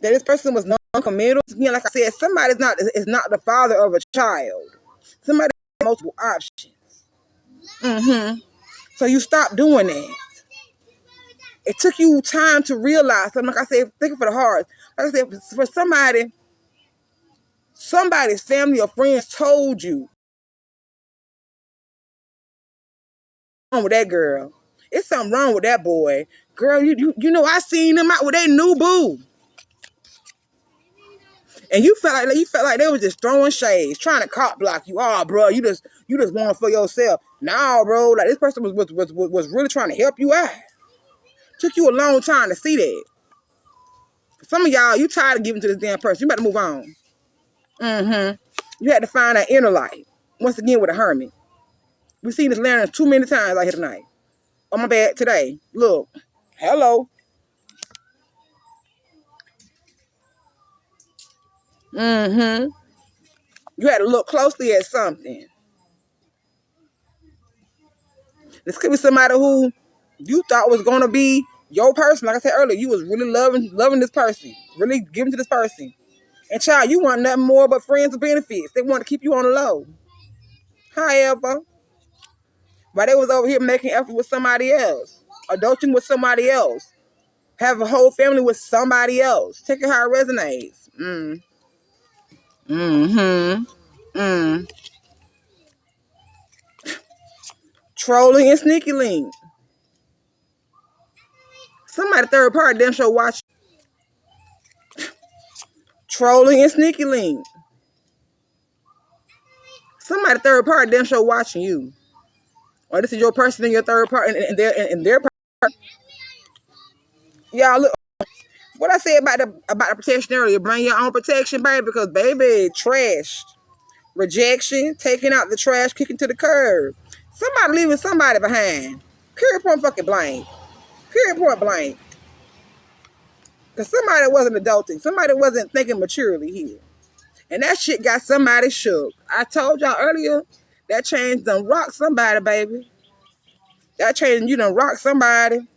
That this person was non-committal. You know, like I said, somebody's not is not the father of a child. Somebody has multiple options. So you stop doing that. It took you time to realize something. Like I said, thinking for the heart. Like I said, for somebody's family or friends told you, wrong with that girl. It's something wrong with that boy. Girl, you know I seen them out with their new boo. And you felt like they was just throwing shades, trying to cop block you. Oh, bro, you just want it for yourself. Nah, bro, like this person was really trying to help you out. Took you a long time to see that. Some of y'all, you tired of giving to this damn person. You better move on. You had to find that inner light. Once again with a hermit. We've seen this Lantern too many times out here tonight. Oh, my bad, today. Look. Hello. You had to look closely at something. This could be somebody who you thought was going to be your person. Like I said earlier, you was really loving this person. Really giving to this person. And child, you want nothing more but friends with benefits. They want to keep you on the low. However, while they was over here making effort with somebody else, adulting with somebody else, have a whole family with somebody else. Check it how it resonates. Trolling and sneaky link. Somebody third party damn sure watch. Trolling and sneaky link. Somebody third party damn sure watching you. Or this is your person and your third party and their part. Y'all look. What I said about the protection earlier, bring your own protection, baby, because baby, trashed. Rejection, taking out the trash, kicking to the curb. Somebody leaving somebody behind. Period point fucking blank. Period point blank. Because somebody wasn't adulting. Somebody wasn't thinking maturely here. And that shit got somebody shook. I told y'all earlier, that change done rock somebody, baby. That change, you done rock somebody. And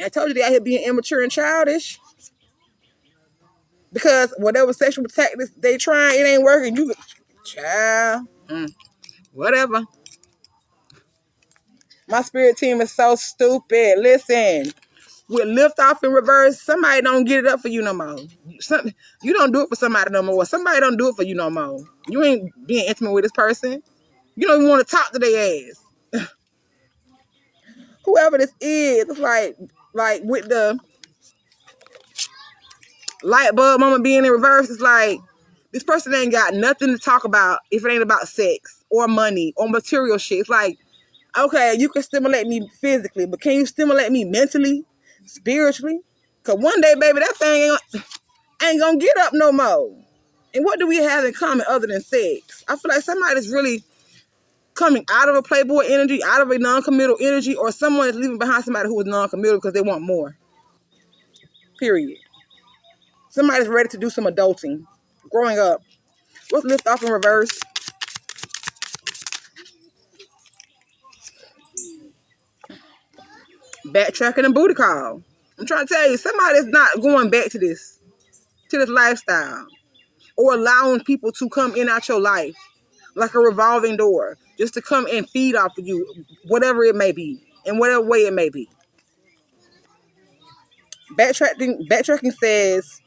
I told you they out here being immature and childish. Because whatever sexual tactics they trying, it ain't working. You, child, whatever. My spirit team is so stupid. Listen, with lift off in reverse, somebody don't get it up for you no more. You don't do it for somebody no more. Somebody don't do it for you no more. You ain't being intimate with this person. You don't even want to talk to their ass. Whoever this is, it's like with the light bulb moment being in reverse, it's like this person ain't got nothing to talk about if it ain't about sex or money or material shit. It's like, okay, you can stimulate me physically, but can you stimulate me mentally, spiritually? Because one day, baby, that thing ain't gonna get up no more. And what do we have in common other than sex? I feel like somebody's really coming out of a playboy energy, out of a non-committal energy, or someone is leaving behind somebody who was non-committal because they want more. Period. Somebody's ready to do some adulting. Growing up. What's lift off in reverse? Backtracking and booty call. I'm trying to tell you, somebody's not going back to this lifestyle, or allowing people to come in out your life like a revolving door, just to come and feed off of you, whatever it may be, in whatever way it may be. Backtracking says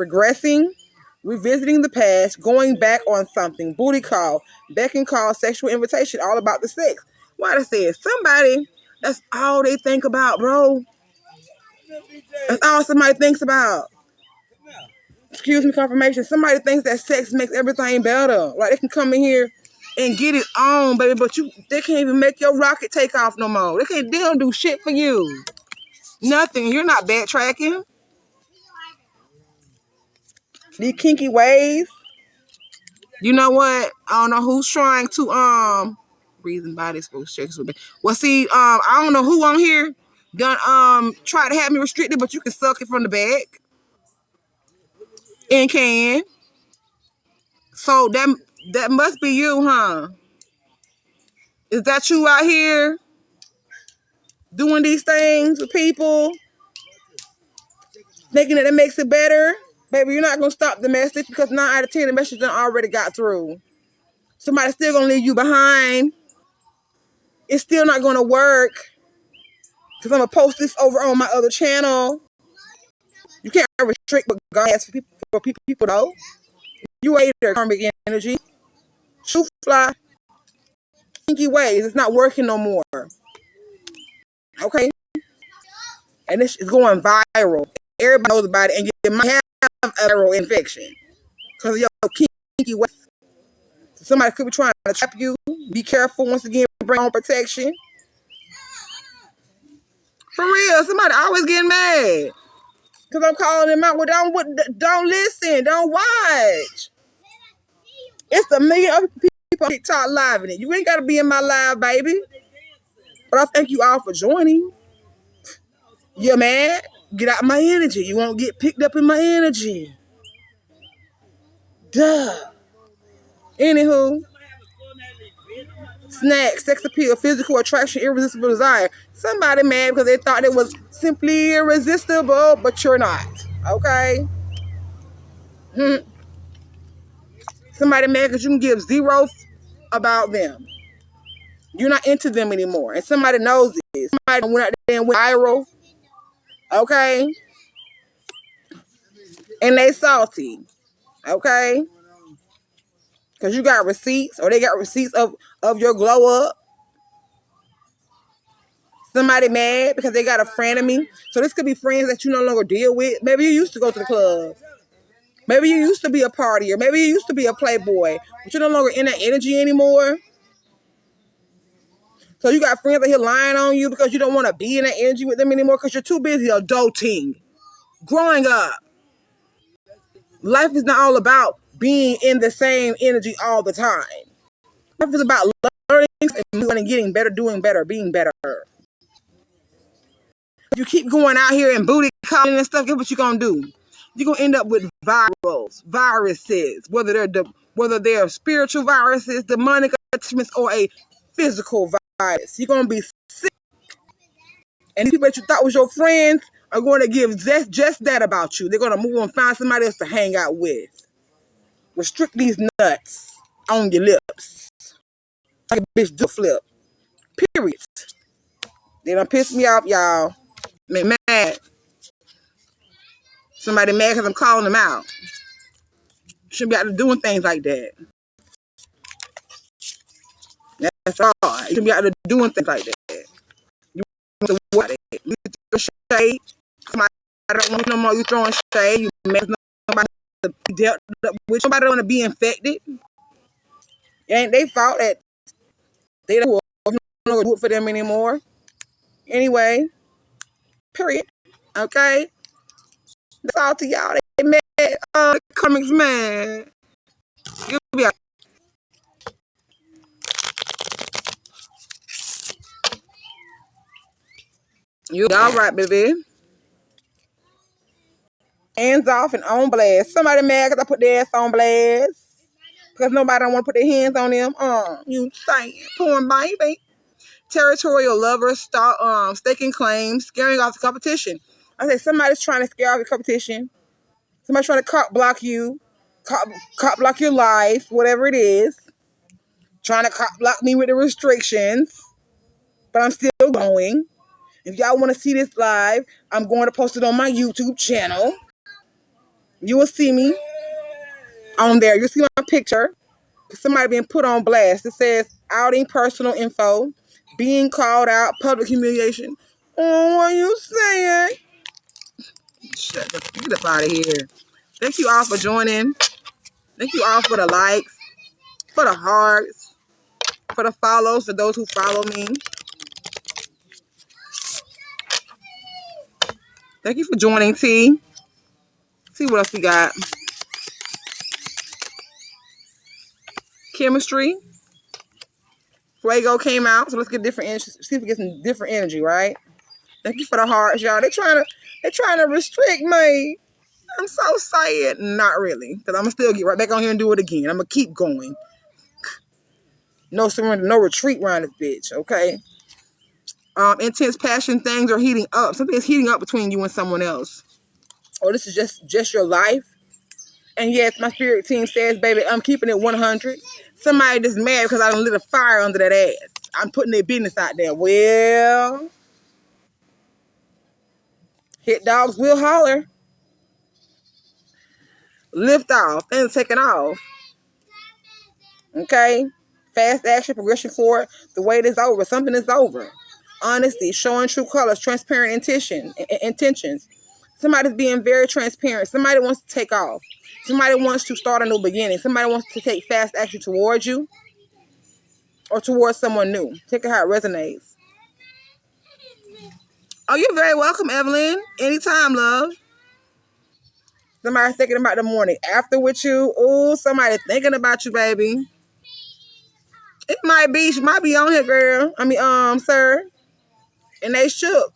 regressing, revisiting the past, going back on something, booty call, beck and call, sexual invitation, all about the sex. Why I said somebody, that's all they think about, bro. That's all somebody thinks about. Excuse me, confirmation. Somebody thinks that sex makes everything better. Like they can come in here and get it on, baby, but they can't even make your rocket take off no more. They don't do shit for you. Nothing. You're not backtracking. These kinky ways. You know what? I don't know who's trying to reason body exposed checks with me. Well, see, I don't know who on here done try to have me restricted, but you can suck it from the back. And can. So that must be you, huh? Is that you out here doing these things with people, thinking that it makes it better? Baby, you're not going to stop the message, because 9 out of 10 the message done already got through. Somebody's still going to leave you behind. It's still not going to work, because I'm going to post this over on my other channel. You can't restrict what God has for people though. You ate their karmic energy. Shoot fly. Kinky ways. It's not working no more. Okay? And this is going viral. Everybody knows about it, and you might have a viral infection because of your kinky ways. Somebody could be trying to trap you. Be careful. Once again, bring on protection. For real, somebody always getting mad because I'm calling them out. Well, don't listen. Don't watch. It's a million other people on TikTok live in it. You ain't got to be in my live, baby. But I thank you all for joining. You're mad? Get out my energy. You won't get picked up in my energy. Duh. Anywho. Snack, sex appeal, physical attraction, irresistible desire. Somebody mad because they thought it was simply irresistible, but you're not. Okay? Somebody mad because you can give zero about them. You're not into them anymore. And somebody knows this. Somebody went out there and went viral. Okay? And they salty. Okay? Because you got receipts, or they got receipts of your glow up. Somebody mad because they got a friend of me. So this could be friends that you no longer deal with. Maybe you used to go to the club. Maybe you used to be a partier. Maybe you used to be a playboy. But you're no longer in that energy anymore. So you got friends that here lying on you because you don't want to be in that energy with them anymore because you're too busy adulting. Growing up. Life is not all about being in the same energy all the time. Life is about learning and getting better, doing better, being better. If you keep going out here and booty calling and stuff, guess what you're going to do? You're going to end up with viruses, whether they're spiritual viruses, demonic attachments, or a physical virus. You're going to be sick. And people that you thought was your friends are going to give just that about you. They're going to move and find somebody else to hang out with. Restrict these nuts on your lips. Like a bitch do a flip. Period. They done piss me off, y'all. Make me mad. Somebody mad because I'm calling them out. Shouldn't be out there doing things like that. That's all. You shouldn't be out there doing things like that. You want to what? You throw shade. Somebody don't want you no more. You throwing shade. You mad nobody to be dealt with. Somebody don't want to be infected. It ain't their fault that they don't do it for them anymore. Anyway, period. Okay? That's all to y'all. They mad. Comics, man. You'll be You all right, baby? Hands off and on blast. Somebody mad because I put their ass on blast. Because nobody don't want to put their hands on them. You saying, porn baby. Territorial lovers, staking claims, scaring off the competition. I say somebody's trying to scare off the competition. Somebody's trying to cop block you, cop block your life, whatever it is. Trying to cop block me with the restrictions, but I'm still going. If y'all want to see this live, I'm going to post it on my YouTube channel. You will see me on there. You'll see my picture. Somebody being put on blast. It says outing personal info, being called out, public humiliation. Oh, what are you saying? Shut the get up out of here. Thank you all for joining. Thank you all for the likes, for the hearts, for the follows, for those who follow me. Thank you for joining, T. See what else we got. Chemistry. Fuego came out, so let's get different energy. See if we get some different energy, right? Thank you for the hearts, y'all. They're trying to restrict me. I'm so sad. Not really, because I'm gonna still get right back on here and do it again. I'm gonna keep going. No surrender, no retreat around this bitch. Okay. Intense passion, things are heating up. Something is heating up between you and someone else. Or this is just your life. And yes, my spirit team says, baby, I'm keeping it 100. Somebody just mad because I done lit a fire under that ass. I'm putting their business out there. Well, hit dogs will holler. Lift off. Things taking off. Okay? Fast action, progression forward. The wait is over. Something is over. Honesty, showing true colors, transparent intentions. Somebody's being very transparent. Somebody wants to take off. Somebody wants to start a new beginning. Somebody wants to take fast action towards you or towards someone new. Take it how it resonates. Oh, you're very welcome, Evelyn. Anytime, love. Somebody's thinking about the morning after with you. Ooh, somebody thinking about you, baby. It might be. She might be on here, girl. Sir. And they shook.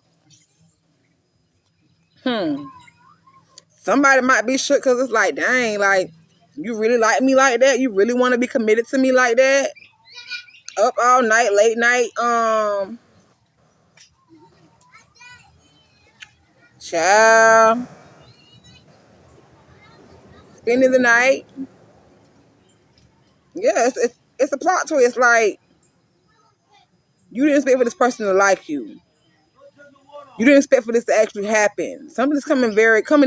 Somebody might be shook because it's like, dang, like, you really like me like that? You really want to be committed to me like that? Up all night, late night, child. Spending the night. Yeah, it's a plot twist. Like, you didn't expect for this person to like you. You didn't expect for this to actually happen. Something's coming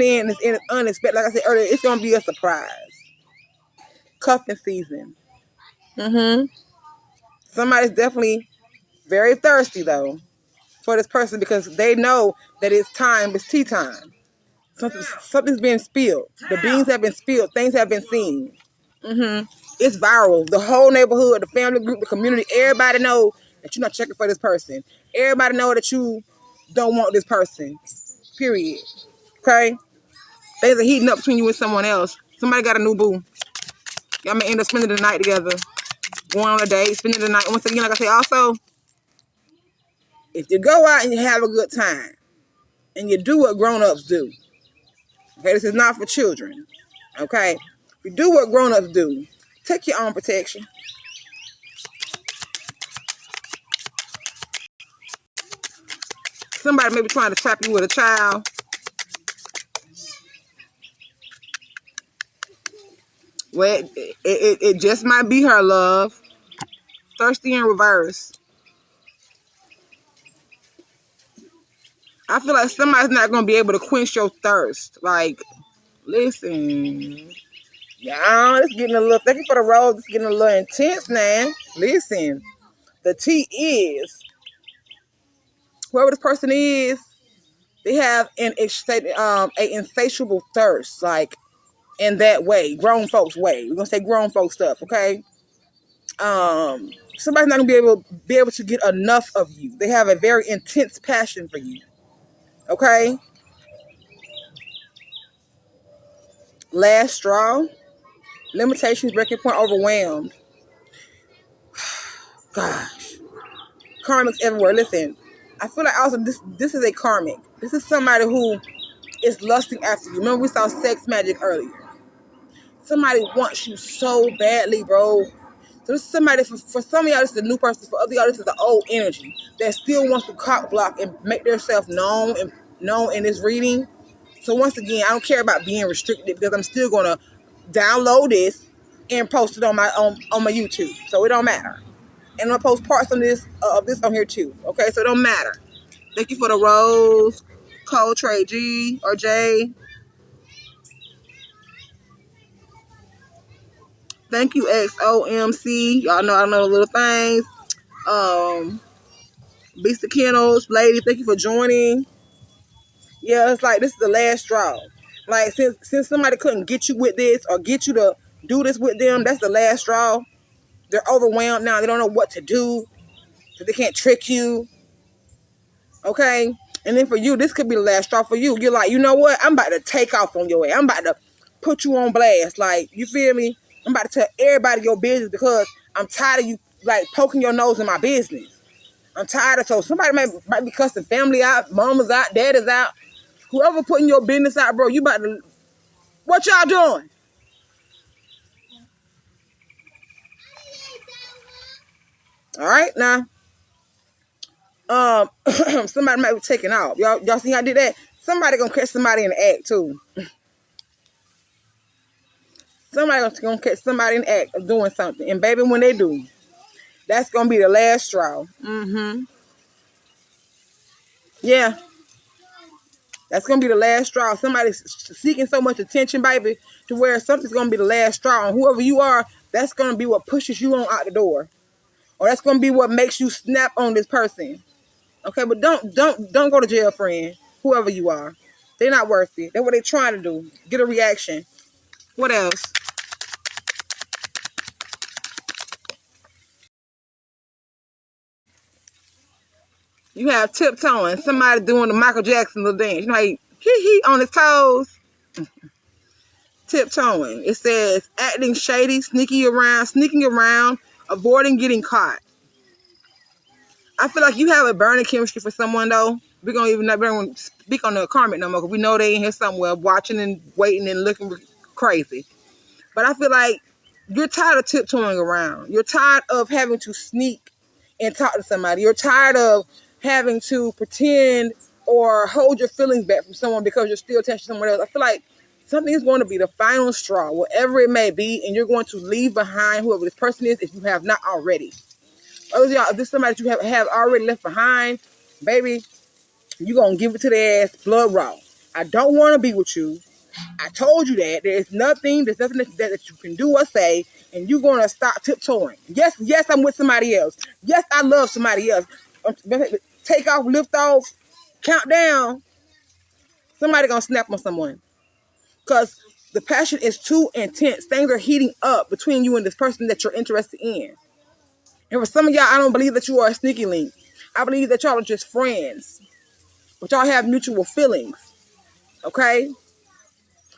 in and unexpected. Like I said earlier, it's gonna be a surprise. Cuffing season. Somebody's definitely very thirsty though for this person because they know that it's time. It's tea time. Something's been spilled. The beans have been spilled. Things have been seen. It's viral. The whole neighborhood, the family group, the community, everybody know that you're not checking for this person. Everybody know that you don't want this person. Period. Okay? Things are heating up between you and someone else. Somebody got a new boo. Y'all may end up spending the night together. Going on a date, spending the night. Once again, like I say, also, if you go out and you have a good time and you do what grown-ups do, okay, this is not for children, okay? If you do what grown-ups do, take your own protection. Somebody may be trying to trap you with a child. Well, it just might be her, love. Thirsty in reverse. I feel like somebody's not going to be able to quench your thirst. Like, listen. Y'all, it's getting a little, thank you for the rose. It's getting a little intense now. Listen. The tea is, whoever this person is, they have an insatiable thirst. Like, in that way. Grown folks way. We're going to say grown folks stuff, okay? Somebody's not going to be able to get enough of you. They have a very intense passion for you. Okay? Last straw. Limitations, breaking point, overwhelmed. Gosh. Karmics everywhere. Listen, I feel like also this is a karmic. This is somebody who is lusting after you. Remember we saw sex magic earlier. Somebody wants you so badly, bro. So this is somebody, for some of y'all, this is a new person. For other y'all, this is the old energy that still wants to cock block and make themselves known in this reading. So once again, I don't care about being restricted because I'm still gonna download this and post it on my YouTube. So it don't matter. And I'm gonna post parts of this on here too. Okay, so it don't matter. Thank you for the rose, Cold Trade G or J. Thank you, XOMC. Y'all know I know the little things. Beast of Kennels, lady, thank you for joining. Yeah, it's like this is the last straw. Like since somebody couldn't get you with this or get you to do this with them, that's the last straw. They're overwhelmed now. They don't know what to do. So they can't trick you. Okay? And then for you, this could be the last straw for you. You're like, you know what? I'm about to take off on your way. I'm about to put you on blast. Like, you feel me? I'm about to tell everybody your business because I'm tired of you like poking your nose in my business. I'm tired of so somebody might be cussing family out, mama's out, daddy's out. Whoever putting your business out, bro, you about to what y'all doing? All right, now. Somebody might be taking off. Y'all see how I did that? Somebody gonna catch somebody in the act too. Somebody gonna catch somebody in the act of doing something. And baby, when they do, that's gonna be the last straw. Yeah. That's gonna be the last straw. Somebody's seeking so much attention, baby, to where something's gonna be the last straw. And whoever you are, that's gonna be what pushes you on out the door. Or that's gonna be what makes you snap on this person. Okay, but don't go to jail, friend. Whoever you are. They're not worth it. That's what they're trying to do. Get a reaction. What else? You have tiptoeing. Somebody doing the Michael Jackson little dance. You know how he on his toes. Tiptoeing. It says acting shady, sneaking around, avoiding getting caught. I feel like you have a burning chemistry for someone though. We're gonna even not speak on the karmic no more because we know they in here somewhere watching and waiting and looking crazy. But I feel like you're tired of tiptoeing around. You're tired of having to sneak and talk to somebody. You're tired of having to pretend or hold your feelings back from someone because you're still attached to someone else. I feel like something is going to be the final straw, whatever it may be, and you're going to leave behind whoever this person is if you have not already. Others y'all, if this is somebody that you have already left behind, baby, you're going to give it to their ass blood raw. I don't want to be with you. I told you that. There's nothing that you can do or say, and you're going to stop tiptoeing. Yes, I'm with somebody else. Yes, I love somebody else. Take off, lift off, count down. Somebody going to snap on someone. Because the passion is too intense. Things are heating up between you and this person that you're interested in. And for some of y'all, I don't believe that you are a sneaky link. I believe that y'all are just friends. But y'all have mutual feelings. Okay?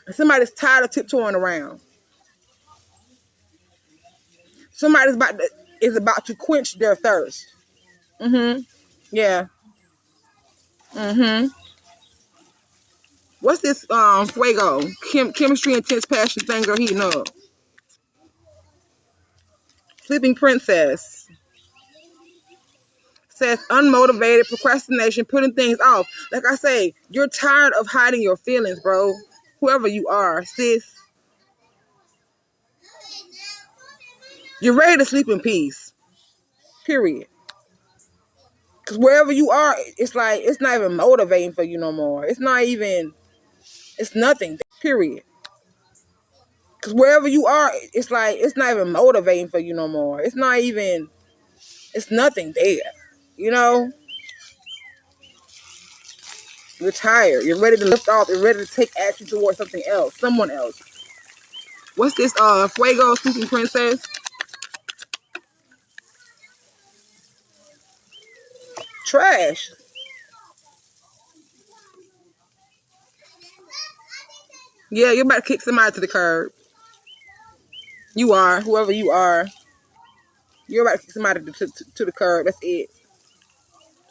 And somebody's tired of tiptoeing around. Somebody's about to quench their thirst. Yeah. What's this fuego? Chemistry, intense passion, things are heating up. Sleeping princess says unmotivated, procrastination, putting things off. Like I say, you're tired of hiding your feelings, bro. Whoever you are, sis. You're ready to sleep in peace. Period. Because wherever you are, it's like, it's not even motivating for you no more. It's nothing. Period. Because wherever you are, it's like, it's not even motivating for you no more. It's nothing there. You know? You're tired. You're ready to lift off. You're ready to take action towards something else. Someone else. What's this, Fuego, Sleeping Princess? Trash. Yeah, you're about to kick somebody to the curb. You are. Whoever you are. You're about to kick somebody to the curb. That's it.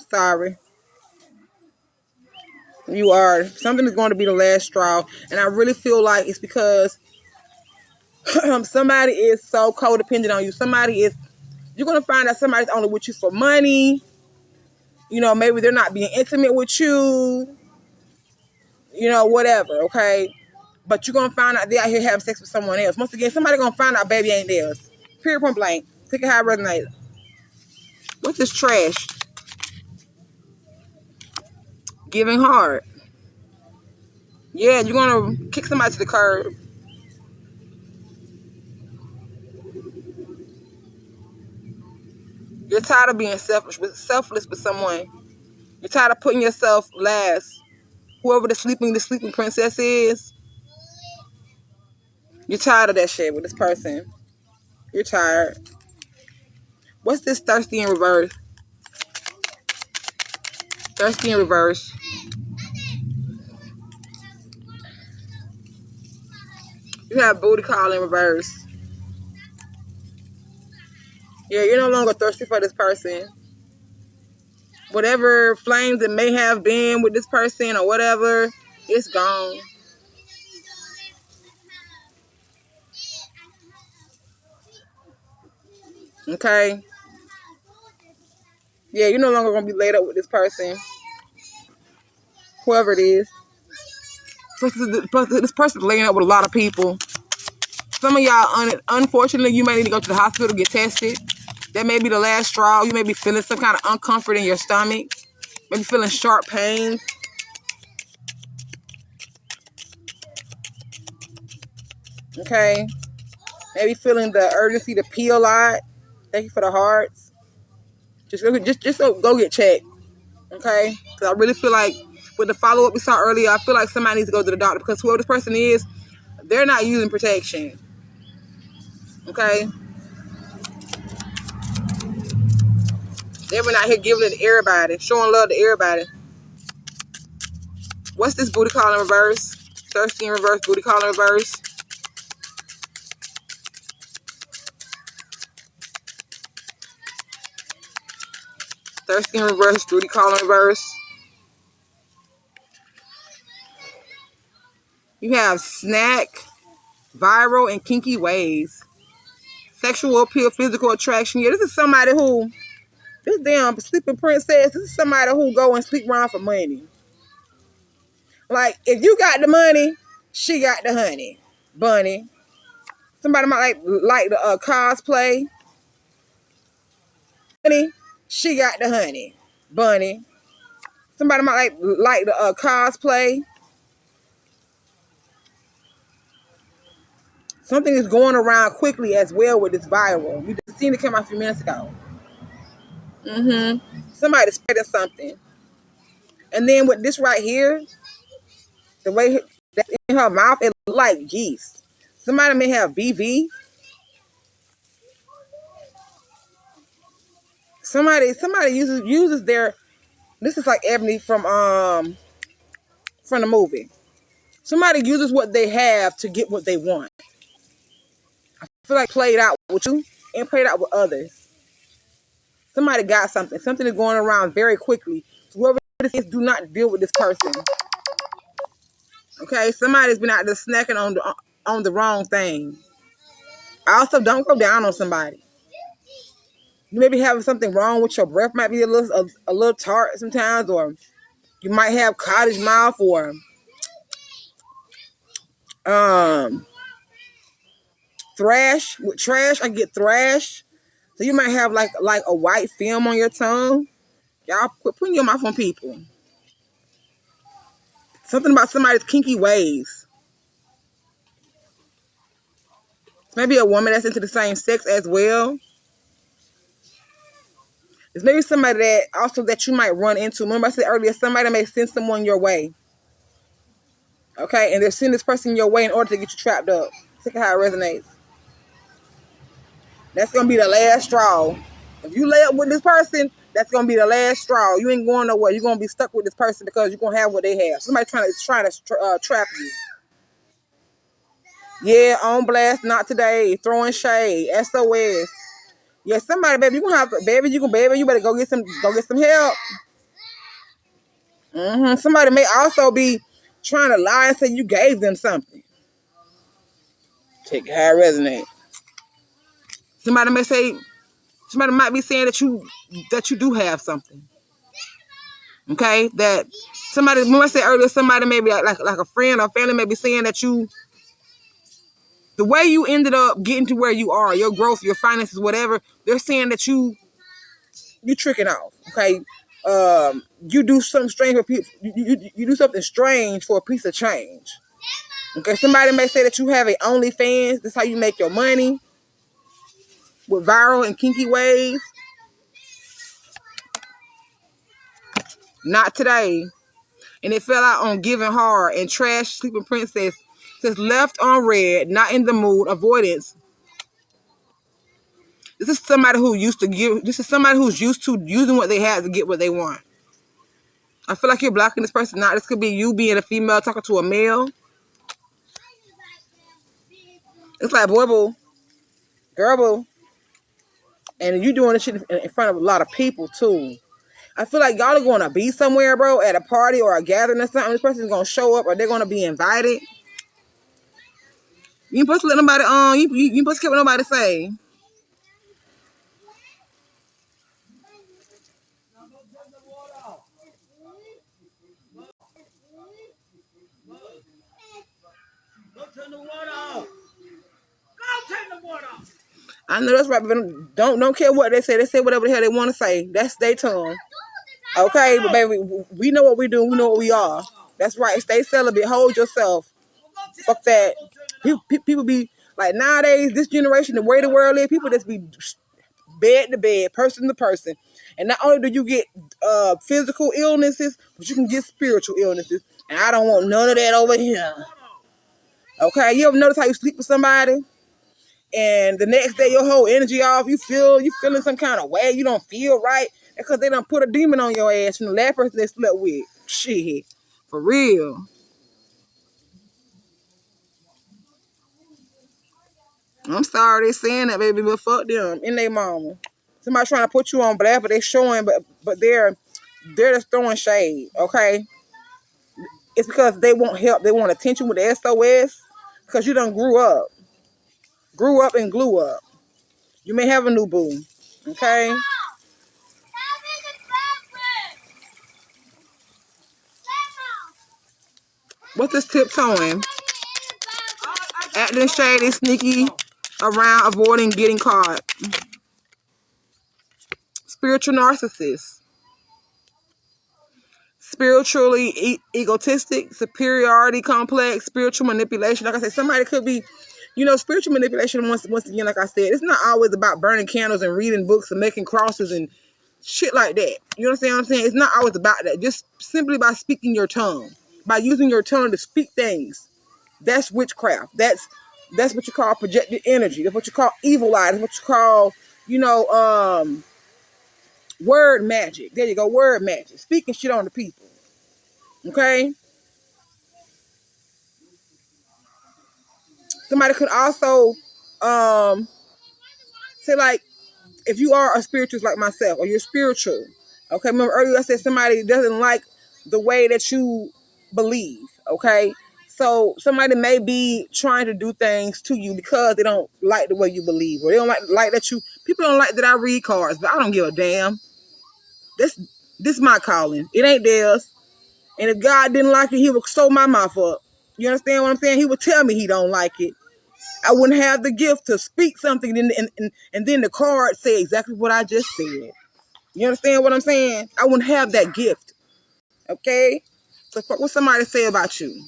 Sorry. You are. Something is going to be the last straw. And I really feel like it's because somebody is so codependent on you. You're going to find out somebody's only with you for money. You know, maybe they're not being intimate with you. You know, whatever, okay? But you're going to find out they're out here having sex with someone else. Once again, somebody going to find out baby ain't theirs. Period, point blank. Take it how it resonates. What's this trash? Giving hard. Yeah, you're going to kick somebody to the curb. You're tired of being selfless with someone. You're tired of putting yourself last. Whoever the sleeping princess is, you're tired of that shit with this person. You're tired. What's this thirsty in reverse? Thirsty in reverse. You have booty call in reverse. Yeah, you're no longer thirsty for this person. Whatever flames it may have been with this person or whatever, it's gone. Okay? Yeah, you're no longer going to be laid up with this person. Whoever it is. This person's laying up with a lot of people. Some of y'all, unfortunately, you may need to go to the hospital to get tested. That may be the last straw. You may be feeling some kind of uncomfort in your stomach. Maybe feeling sharp pain. Okay? Maybe feeling the urgency to pee a lot. Thank you for the hearts. Just go get checked. Okay? Because I really feel like with the follow-up we saw earlier, I feel like somebody needs to go to the doctor because whoever this person is, they're not using protection. Okay? They've been out here giving it to everybody, showing love to everybody. What's this booty call in reverse? Thirsty in reverse, booty call in reverse. Thirsty in reverse, booty call in reverse. You have snack, viral, and kinky ways. Sexual appeal, physical attraction. Yeah, this is somebody who, this damn sleeping princess, this is somebody who go and sleep around for money. Like, if you got the money, she got the honey. Bunny. Somebody might like the cosplay. Honey, she got the honey. Bunny. Somebody might like the cosplay. Something is going around quickly as well with this viral. You just seen it come out a few minutes ago. Somebody spreading something. And then with this right here, the way that's in her mouth, it looks like yeast. Somebody may have BV. Somebody uses their. This is like Ebony from the movie. Somebody uses what they have to get what they want. I feel like played out with you and played out with others. Somebody got something. Something is going around very quickly. So whoever this is, do not deal with this person. Okay, somebody's been out there snacking on the wrong thing. Also, don't go down on somebody. You may be having something wrong with your breath. Might be a little tart sometimes, or you might have cottage mouth, or thrash with trash. I get thrash. So you might have like a white film on your tongue. Y'all quit putting your mouth on people. Something about somebody's kinky ways. Maybe a woman that's into the same sex as well. There's maybe somebody that you might run into. Remember I said earlier, somebody may send someone your way. Okay, and they're sending this person your way in order to get you trapped up. Look at how it resonates. That's going to be the last straw. If you lay up with this person, that's going to be the last straw. You ain't going nowhere. You're going to be stuck with this person because you're going to have what they have. Somebody trying to trap you. Yeah, on blast, not today. Throwing shade. SOS. Yeah, somebody, baby, you better go get some help. Somebody may also be trying to lie and say you gave them something. Take how it resonates. Somebody might be saying that you do have something. Okay, that somebody, when I said earlier, somebody maybe like a friend or family may be saying that the way you ended up getting to where you are, your growth, your finances, whatever, they're saying that you tricking off. Okay, you do something strange for people. You do something strange for a piece of change. Okay, somebody may say that you have a OnlyFans. That's how you make your money with viral and kinky ways. Not today. And it fell out on Giving Hard and Trash Sleeping Princess says left on red, not in the mood, avoidance. This is somebody who used to give. This is somebody who's used to using what they have to get what they want. I feel like you're blocking this person out. This could be you being a female talking to a male. It's like boy boo, girl boo, and you doing this shit in front of a lot of people too. I feel like y'all are going to be somewhere, bro, at a party or a gathering or something. This person's going to show up or they're going to be invited. You ain't supposed to let nobody on. You ain't supposed to care what nobody say. I know that's right, but don't care what they say. They say whatever the hell they want to say. That's their tongue. Okay, but baby, we know what we do. We know what we are. That's right. Stay celibate. Hold yourself. Fuck that. People be like nowadays, this generation, the way the world is, people just be bed to bed, person to person. And not only do you get physical illnesses, but you can get spiritual illnesses. And I don't want none of that over here. Okay, you ever notice how you sleep with somebody? And the next day your whole energy off, you feeling some kind of way, you don't feel right because they done put a demon on your ass from the last person they slept with. Shit. For real. I'm sorry they saying that, baby, but fuck them and they mama. Somebody trying to put you on blast, but they showing, but they're just throwing shade, okay? It's because they want help, they want attention with the SOS, because you done grew up and glue up. You may have a new boo, okay? What's this tiptoeing? Acting shady, sneaky around, avoiding getting caught. Spiritual narcissist. Spiritually egotistic, superiority complex, spiritual manipulation. Like I said, somebody could be, spiritual manipulation, once again, like I said, it's not always about burning candles and reading books and making crosses and shit like that. You understand what I'm saying? It's not always about that. Just simply by speaking your tongue, by using your tongue to speak things. That's witchcraft. That's what you call projected energy. That's what you call evil eye. That's what you call, word magic. There you go, word magic. Speaking shit on the people. Okay? Somebody could also say, like, if you are a spiritualist like myself, or you're spiritual, okay? Remember earlier I said somebody doesn't like the way that you believe, okay? So somebody may be trying to do things to you because they don't like the way you believe, or they don't like that people don't like that I read cards, but I don't give a damn. This my calling. It ain't theirs. And if God didn't like it, he would sew my mouth up. You understand what I'm saying? He would tell me he don't like it. I wouldn't have the gift to speak something and then the card say exactly what I just said. You understand what I'm saying? I wouldn't have that gift. Okay? So what somebody say about you?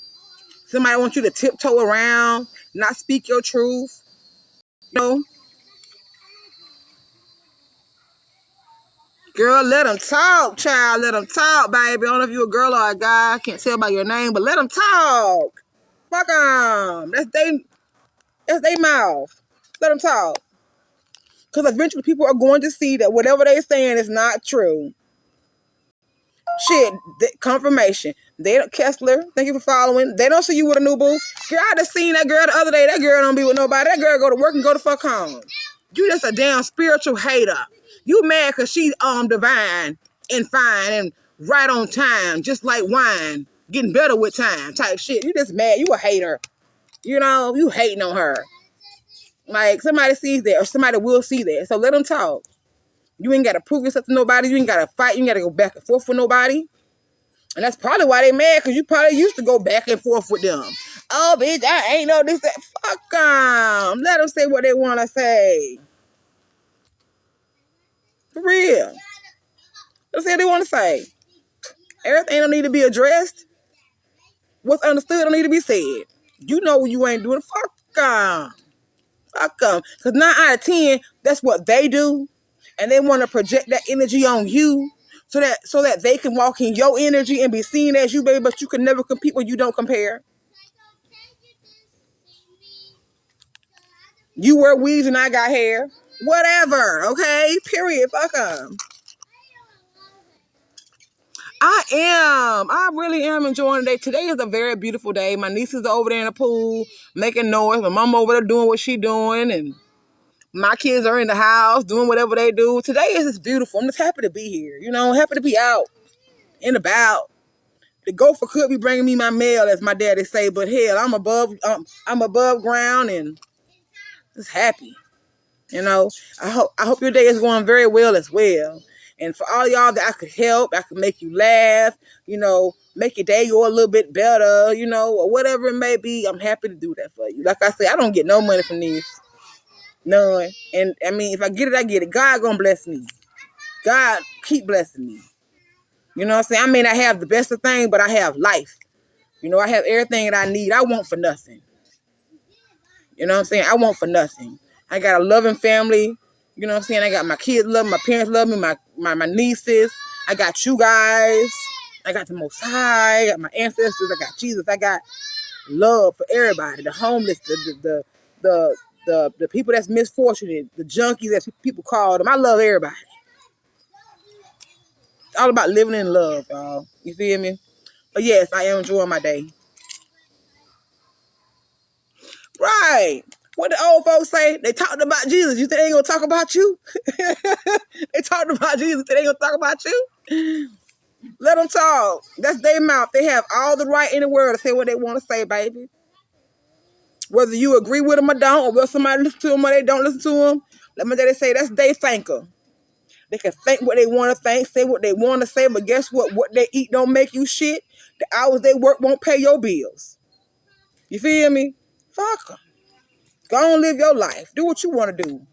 Somebody wants you to tiptoe around, not speak your truth. Girl, let them talk, child. Let them talk, baby. I don't know if you're a girl or a guy. I can't tell by your name, but let them talk. Fuck them. That's they mouth. Let them talk. Because eventually people are going to see that whatever they're saying is not true. Shit, confirmation. They don't, Kessler, thank you for following. They don't see you with a new boo. Girl, I just seen that girl the other day. That girl don't be with nobody. That girl go to work and go to fuck home. You just a damn spiritual hater. You mad because she's divine and fine and right on time, just like wine, getting better with time type shit. You just mad. You a hater. You know, you hating on her. Like, somebody sees that, or somebody will see that. So let them talk. You ain't got to prove yourself to nobody. You ain't got to fight. You ain't got to go back and forth with nobody. And that's probably why they mad, because you probably used to go back and forth with them. Oh, bitch, I ain't know this, that. Fuck them. Let them say what they want to say. For real. Let them say what they want to say. Everything don't need to be addressed. What's understood don't need to be said. You know what you ain't doing. Fuck them. Fuck them. Because 9 out of 10, that's what they do. And they want to project that energy on you so that they can walk in your energy and be seen as you, baby, but you can never compete when you don't compare. You wear weaves and I got hair. Whatever, okay? Period. Fuck them. I really am enjoying the day. Today is a very beautiful day. My nieces are over there in the pool making noise. My mom over there doing what she doing, and my kids are in the house doing whatever they do. Today is just beautiful. I'm just happy to be here. You know, happy to be out and about. The gopher could be bringing me my mail, as my daddy say, but hell, I'm above ground and just happy. You know, I hope your day is going very well as well. And for all y'all that I could help, I could make you laugh, you know, make your day go a little bit better, you know, or whatever it may be. I'm happy to do that for you. Like I said, I don't get no money from these. None. And I mean, if I get it, I get it. God gonna bless me. God keep blessing me. You know what I'm saying? I may not have the best of things, but I have life. You know, I have everything that I need. I want for nothing. You know what I'm saying? I want for nothing. I got a loving family. You know what I'm saying? I got my kids love me, my parents love me, my nieces. I got you guys. I got the Most High. I got my ancestors. I got Jesus. I got love for everybody. The homeless, the people that's misfortunate, the junkies as people call them. I love everybody. It's all about living in love, y'all. You feel me? But yes, I am enjoying my day. Right. What the old folks say, they talked about Jesus. You think they ain't gonna talk about you? They talked about Jesus. You think they gonna talk about you? Let them talk. That's their mouth. They have all the right in the world to say what they want to say, baby. Whether you agree with them or don't, or whether somebody listen to them or they don't listen to them, let me say that's their thinker. They can think what they want to think, say what they want to say, but guess what? What they eat don't make you shit. The hours they work won't pay your bills. You feel me? Fuck them. Go on, live your life. Do what you want to do.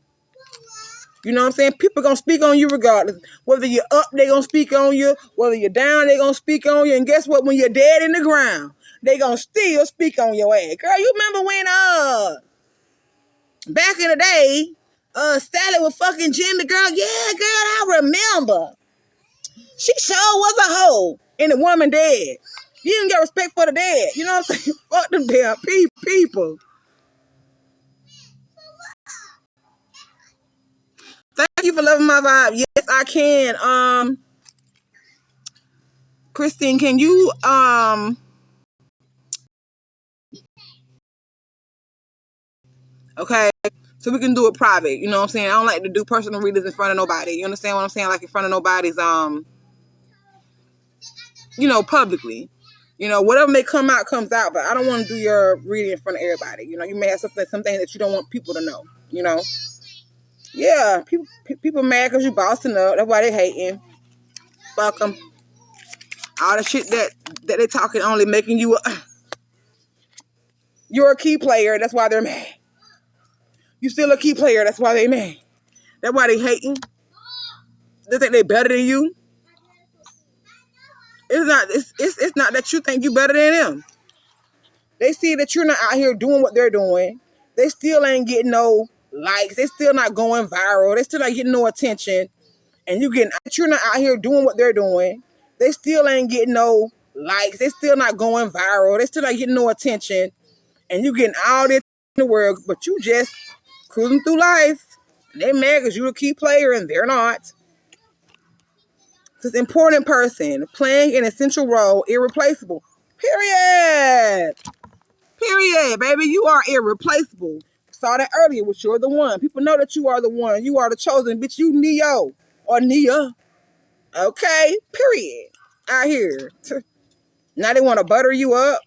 You know what I'm saying? People gonna speak on you regardless. Whether you're up, they gonna speak on you. Whether you're down, they gonna speak on you. And guess what? When you're dead in the ground, they gonna still speak on your ass. Girl, you remember when back in the day, Sally was fucking Jimmy, girl? Yeah, girl, I remember. She sure was a hoe. And the woman dead. You didn't get respect for the dead. You know what I'm saying? Fuck them damn people. Thank you for loving my vibe. Yes, I can. Christine, can you okay, so we can do it private. You know what I'm saying? I don't like to do personal readings in front of nobody. You understand what I'm saying? Like in front of nobody's you know, publicly. You know, whatever may come out comes out, but I don't want to do your reading in front of everybody. You know, you may have something that you don't want people to know. You know, yeah, people mad because you bossing up. That's why they hating. Fuck them. All the shit that they talking only making you you're a key player. That's why they're mad. You still a key player. That's why they mad. That's why they hating. They think they better than you. It's not that you think you better than them. They see that you're not out here doing what they're doing. They still ain't getting no likes. They still not going viral. They still not getting no attention. And you're not out here doing what they're doing. They still ain't getting no likes. They still not going viral. They still not getting no attention. And you getting all this in the world, but you just cruising through life. They mad because you're a key player and they're not. This important person playing an essential role, irreplaceable. Period. Period, baby. You are irreplaceable. Saw that earlier, which you're the one. People know that you are the one. You are the chosen, bitch. You Neo or Nia. Okay. Period. out here. Now they want to butter you up.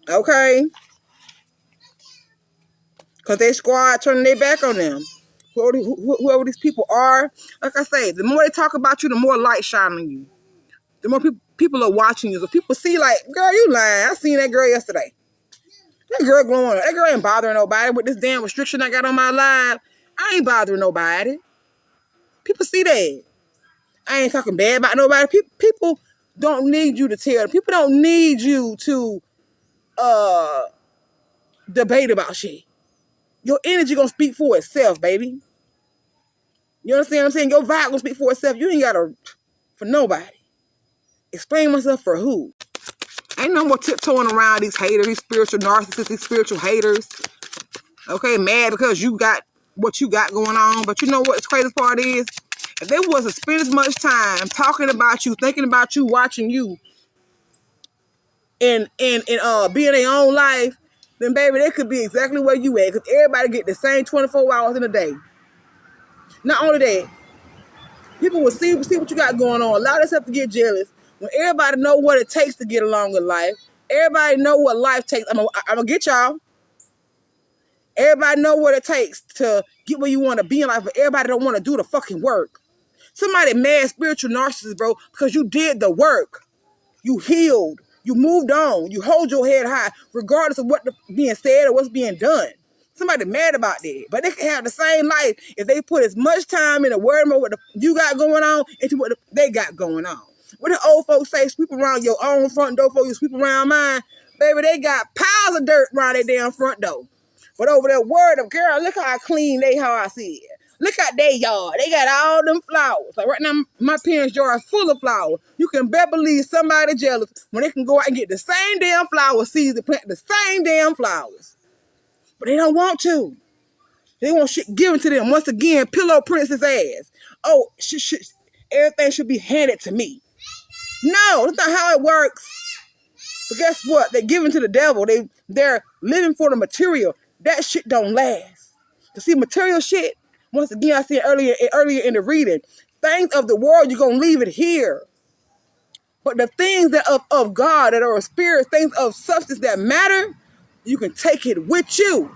Okay? Because they squad turning their back on them. Whoever these people are, like I say, the more they talk about you, the more light shine on you. The more people are watching you. So people see like, girl, you lying. I seen that girl yesterday. That girl glowing. That girl ain't bothering nobody with this damn restriction I got on my live. I ain't bothering nobody. People see that. I ain't talking bad about nobody. People don't need you to tell them. People don't need you to debate about shit. Your energy gonna speak for itself, baby. You understand what I'm saying? Your vibe gonna speak for itself. You ain't gotta for nobody. Explain myself for who? Ain't no more tiptoeing around these haters, these spiritual narcissists, these spiritual haters. Okay, mad because you got what you got going on. But you know what the craziest part is? If they was to spend as much time talking about you, thinking about you, watching you, and being their own life, then baby, they could be exactly where you at. Because everybody get the same 24 hours in a day. Not only that, people will see what you got going on. Allow yourself to get jealous. When everybody know what it takes to get along with life, everybody know what life takes. I'm gonna get y'all. Everybody know what it takes to get where you want to be in life, but everybody don't want to do the fucking work. Somebody mad spiritual narcissist, bro, because you did the work. You healed. You moved on. You hold your head high, regardless of what's being said or what's being done. Somebody mad about that. But they can have the same life if they put as much time in a word about what you got going on into what they got going on. What the old folks say, sweep around your own front door before you sweep around mine. Baby, they got piles of dirt around their damn front door. But over there, word of girl, look how clean they house is. Look at their yard. They got all them flowers. Like right now, my parents' yard is full of flowers. You can better believe somebody jealous when they can go out and get the same damn flower seeds and plant the same damn flowers. But they don't want to. They want shit given to them. Once again, pillow princess ass. Oh, everything should be handed to me. No, that's not how it works. But guess what? They're giving to the devil. They're living for the material. That shit don't last. To see material shit, once again, I said earlier in the reading, things of the world, you're going to leave it here. But the things that of God, that are of spirit, things of substance that matter, you can take it with you.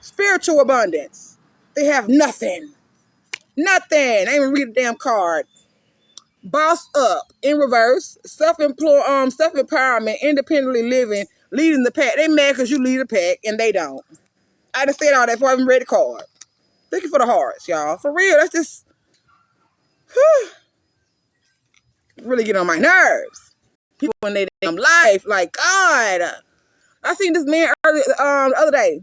Spiritual abundance. They have nothing. Nothing. I ain't even read the damn card. Boss up in reverse. Self-empowerment, independently living, leading the pack. They mad because you lead the pack and they don't. I just said all that before I even read the card. Thank you for the hearts, y'all. For real, that's just really get on my nerves. People in their damn life, like God. I seen this man the other day.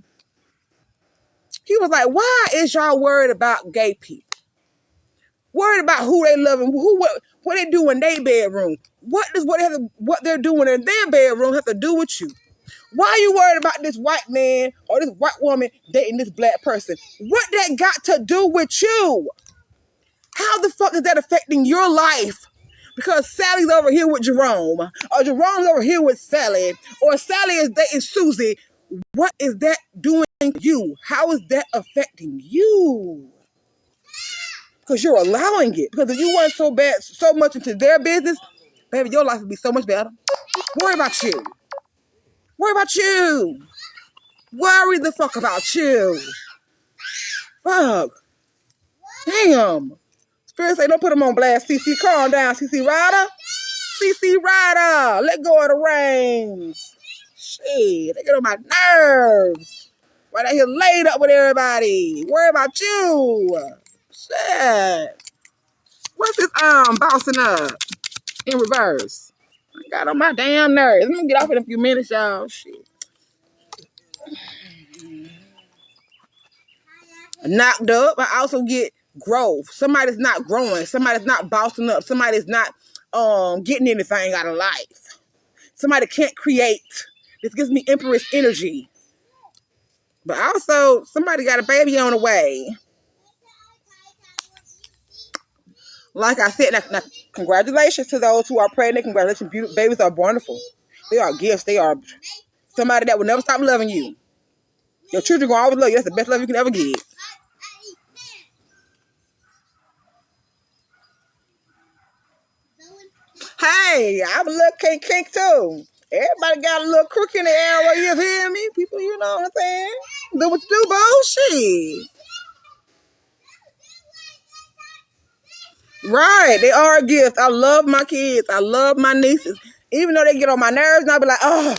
He was like, "Why is y'all worried about gay people? Worried about who they love and what they do in their bedroom? What they're doing in their bedroom have to do with you? Why are you worried about this white man or this white woman dating this black person? What that got to do with you? How the fuck is that affecting your life? Because Sally's over here with Jerome, or Jerome's over here with Sally, or Sally is dating Susie. What is that doing to you? How is that affecting you? Because you're allowing it. Because if you weren't so much into their business, baby, your life would be so much better. Worry about you. Worry about you. Worry the fuck about you. Fuck. Damn. Spirit say, don't put them on blast. CC, calm down. CC Rider. CC Rider. Let go of the reins. Shit. They get on my nerves. Why they here laid up with everybody? Worry about you. Shit. What's this bouncing up in reverse? I got on my damn nerves. Let me get off in a few minutes, y'all. Shit. Knocked up. I also get growth. Somebody's not growing. Somebody's not bossing up. Somebody's not getting anything out of life. Somebody can't create. This gives me Empress energy. But also, somebody got a baby on the way. Like I said, now, congratulations to those who are pregnant. Congratulations, beautiful babies are wonderful. They are gifts. They are somebody that will never stop loving you. Your children will always love you. That's the best love you can ever get. hey, I'm a little cake too. Everybody got a little crook in the area, you hear me? People, you know what I'm saying? Do what you do, bullshit. Right, they are a gift. I love my kids. I love my nieces. Even though they get on my nerves, and I'll be like, oh,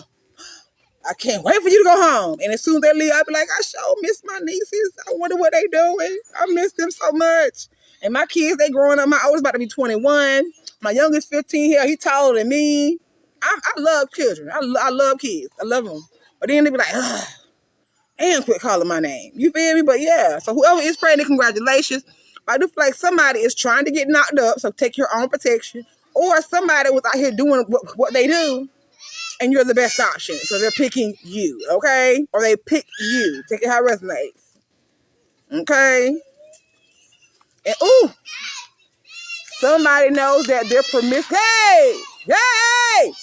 I can't wait for you to go home. And as soon as they leave, I'll be like, I sure miss my nieces. I wonder what they doing. I miss them so much. And my kids, they growing up. My oldest about to be 21. My youngest 15 here. He taller than me. I love children. I love kids. I love them. But then they be like, ugh, and quit calling my name. You feel me? But yeah. So whoever is pregnant, congratulations. I do feel like somebody is trying to get knocked up. So take your own protection. Or somebody was out here doing what they do. And you're the best option. So they're picking you, okay? Or they pick you. Take it how it resonates. Okay? And ooh, somebody knows that they're promiscuous. Hey! Hey!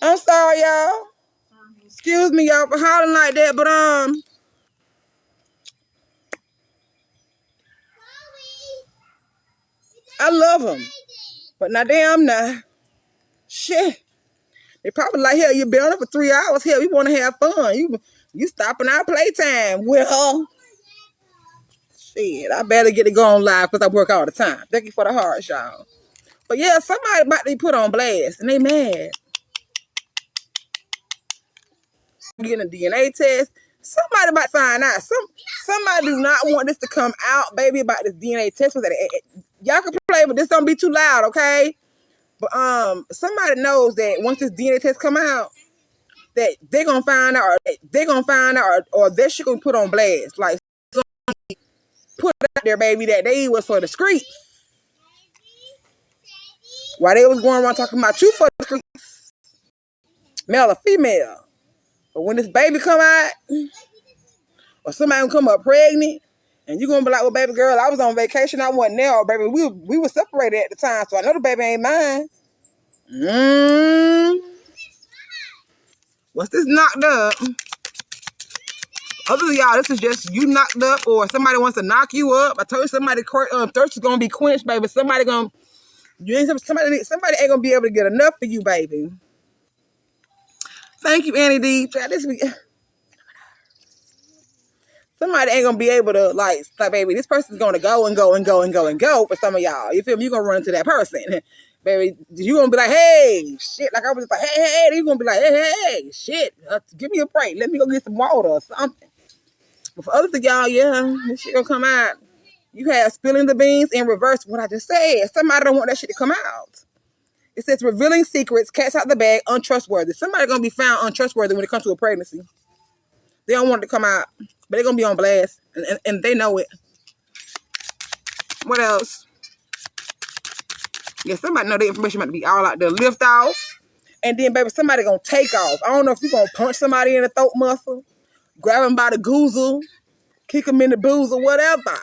I'm sorry, y'all. Excuse me, y'all, for hollering like that, but I love them. But now damn nah. Shit. They probably like, hell, you been on it for 3 hours. Hell, we want to have fun. You stopping our playtime. Well, shit, I better get it going live because I work all the time. Thank you for the hearts, y'all. But yeah, somebody about to be put on blast and they mad. Getting a DNA test. Somebody about to find out. Somebody do not want this to come out, baby, about this DNA test. Y'all can play, but this don't be too loud, okay? But somebody knows that once this DNA test come out, that they're gonna find out, or that shit gonna put on blast. Like put it out there, baby, that they was for the streets. While they was going around talking about you for the streets, male or female. But when this baby come out, or somebody gonna come up pregnant, and you gonna be like, well, baby girl, I was on vacation, I wasn't there, or baby, we were separated at the time, so I know the baby ain't mine. Once this knocked up, other than y'all, this is just you knocked up, or somebody wants to knock you up. I told you somebody thirst is gonna be quenched, baby. Somebody ain't gonna be able to get enough for you, baby. Thank you, Annie D. Somebody ain't gonna be able to like, baby, this person's gonna go and go and go and go and go for some of y'all. You feel me? You gonna run into that person. Baby, you gonna be like, hey, shit. Like I was just like, hey. You gonna be like, hey, shit. Give me a break. Let me go get some water or something. But for others of y'all, yeah, this shit gonna come out. You have spilling the beans in reverse what I just said. Somebody don't want that shit to come out. It says revealing secrets, cats out the bag, untrustworthy. Somebody gonna be found untrustworthy when it comes to a pregnancy. They don't want it to come out, but they're gonna be on blast, and they know it. What else? Yeah, somebody know the information about to be all out there. Lift off, and then baby, somebody gonna take off. I don't know if you're gonna punch somebody in the throat muscle, grab them by the goozle, kick them in the boozle, whatever.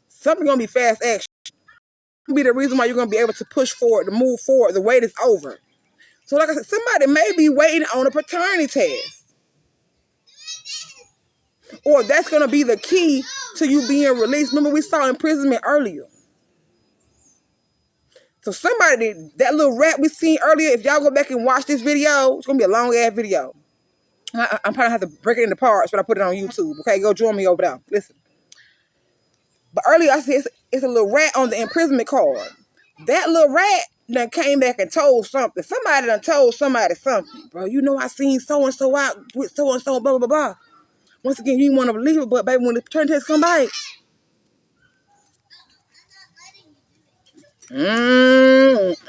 Something gonna be fast action. Be the reason why you're gonna be able to push forward, to move forward. The wait is over. So like I said, somebody may be waiting on a paternity test. Or that's gonna be the key to you being released. Remember, we saw imprisonment earlier. So somebody, that little rat we seen earlier, if y'all go back and watch this video, it's gonna be a long ass video. I'm probably have to break it into parts, but I put it on YouTube. Okay, go join me over there. Listen. But earlier I said it's a little rat on the imprisonment card. That little rat done came back and told something. Somebody done told somebody something. Bro, you know I seen so-and-so out with so-and-so, blah, blah, blah. Once again, you want to believe it, but baby, when the paternity test come back, that's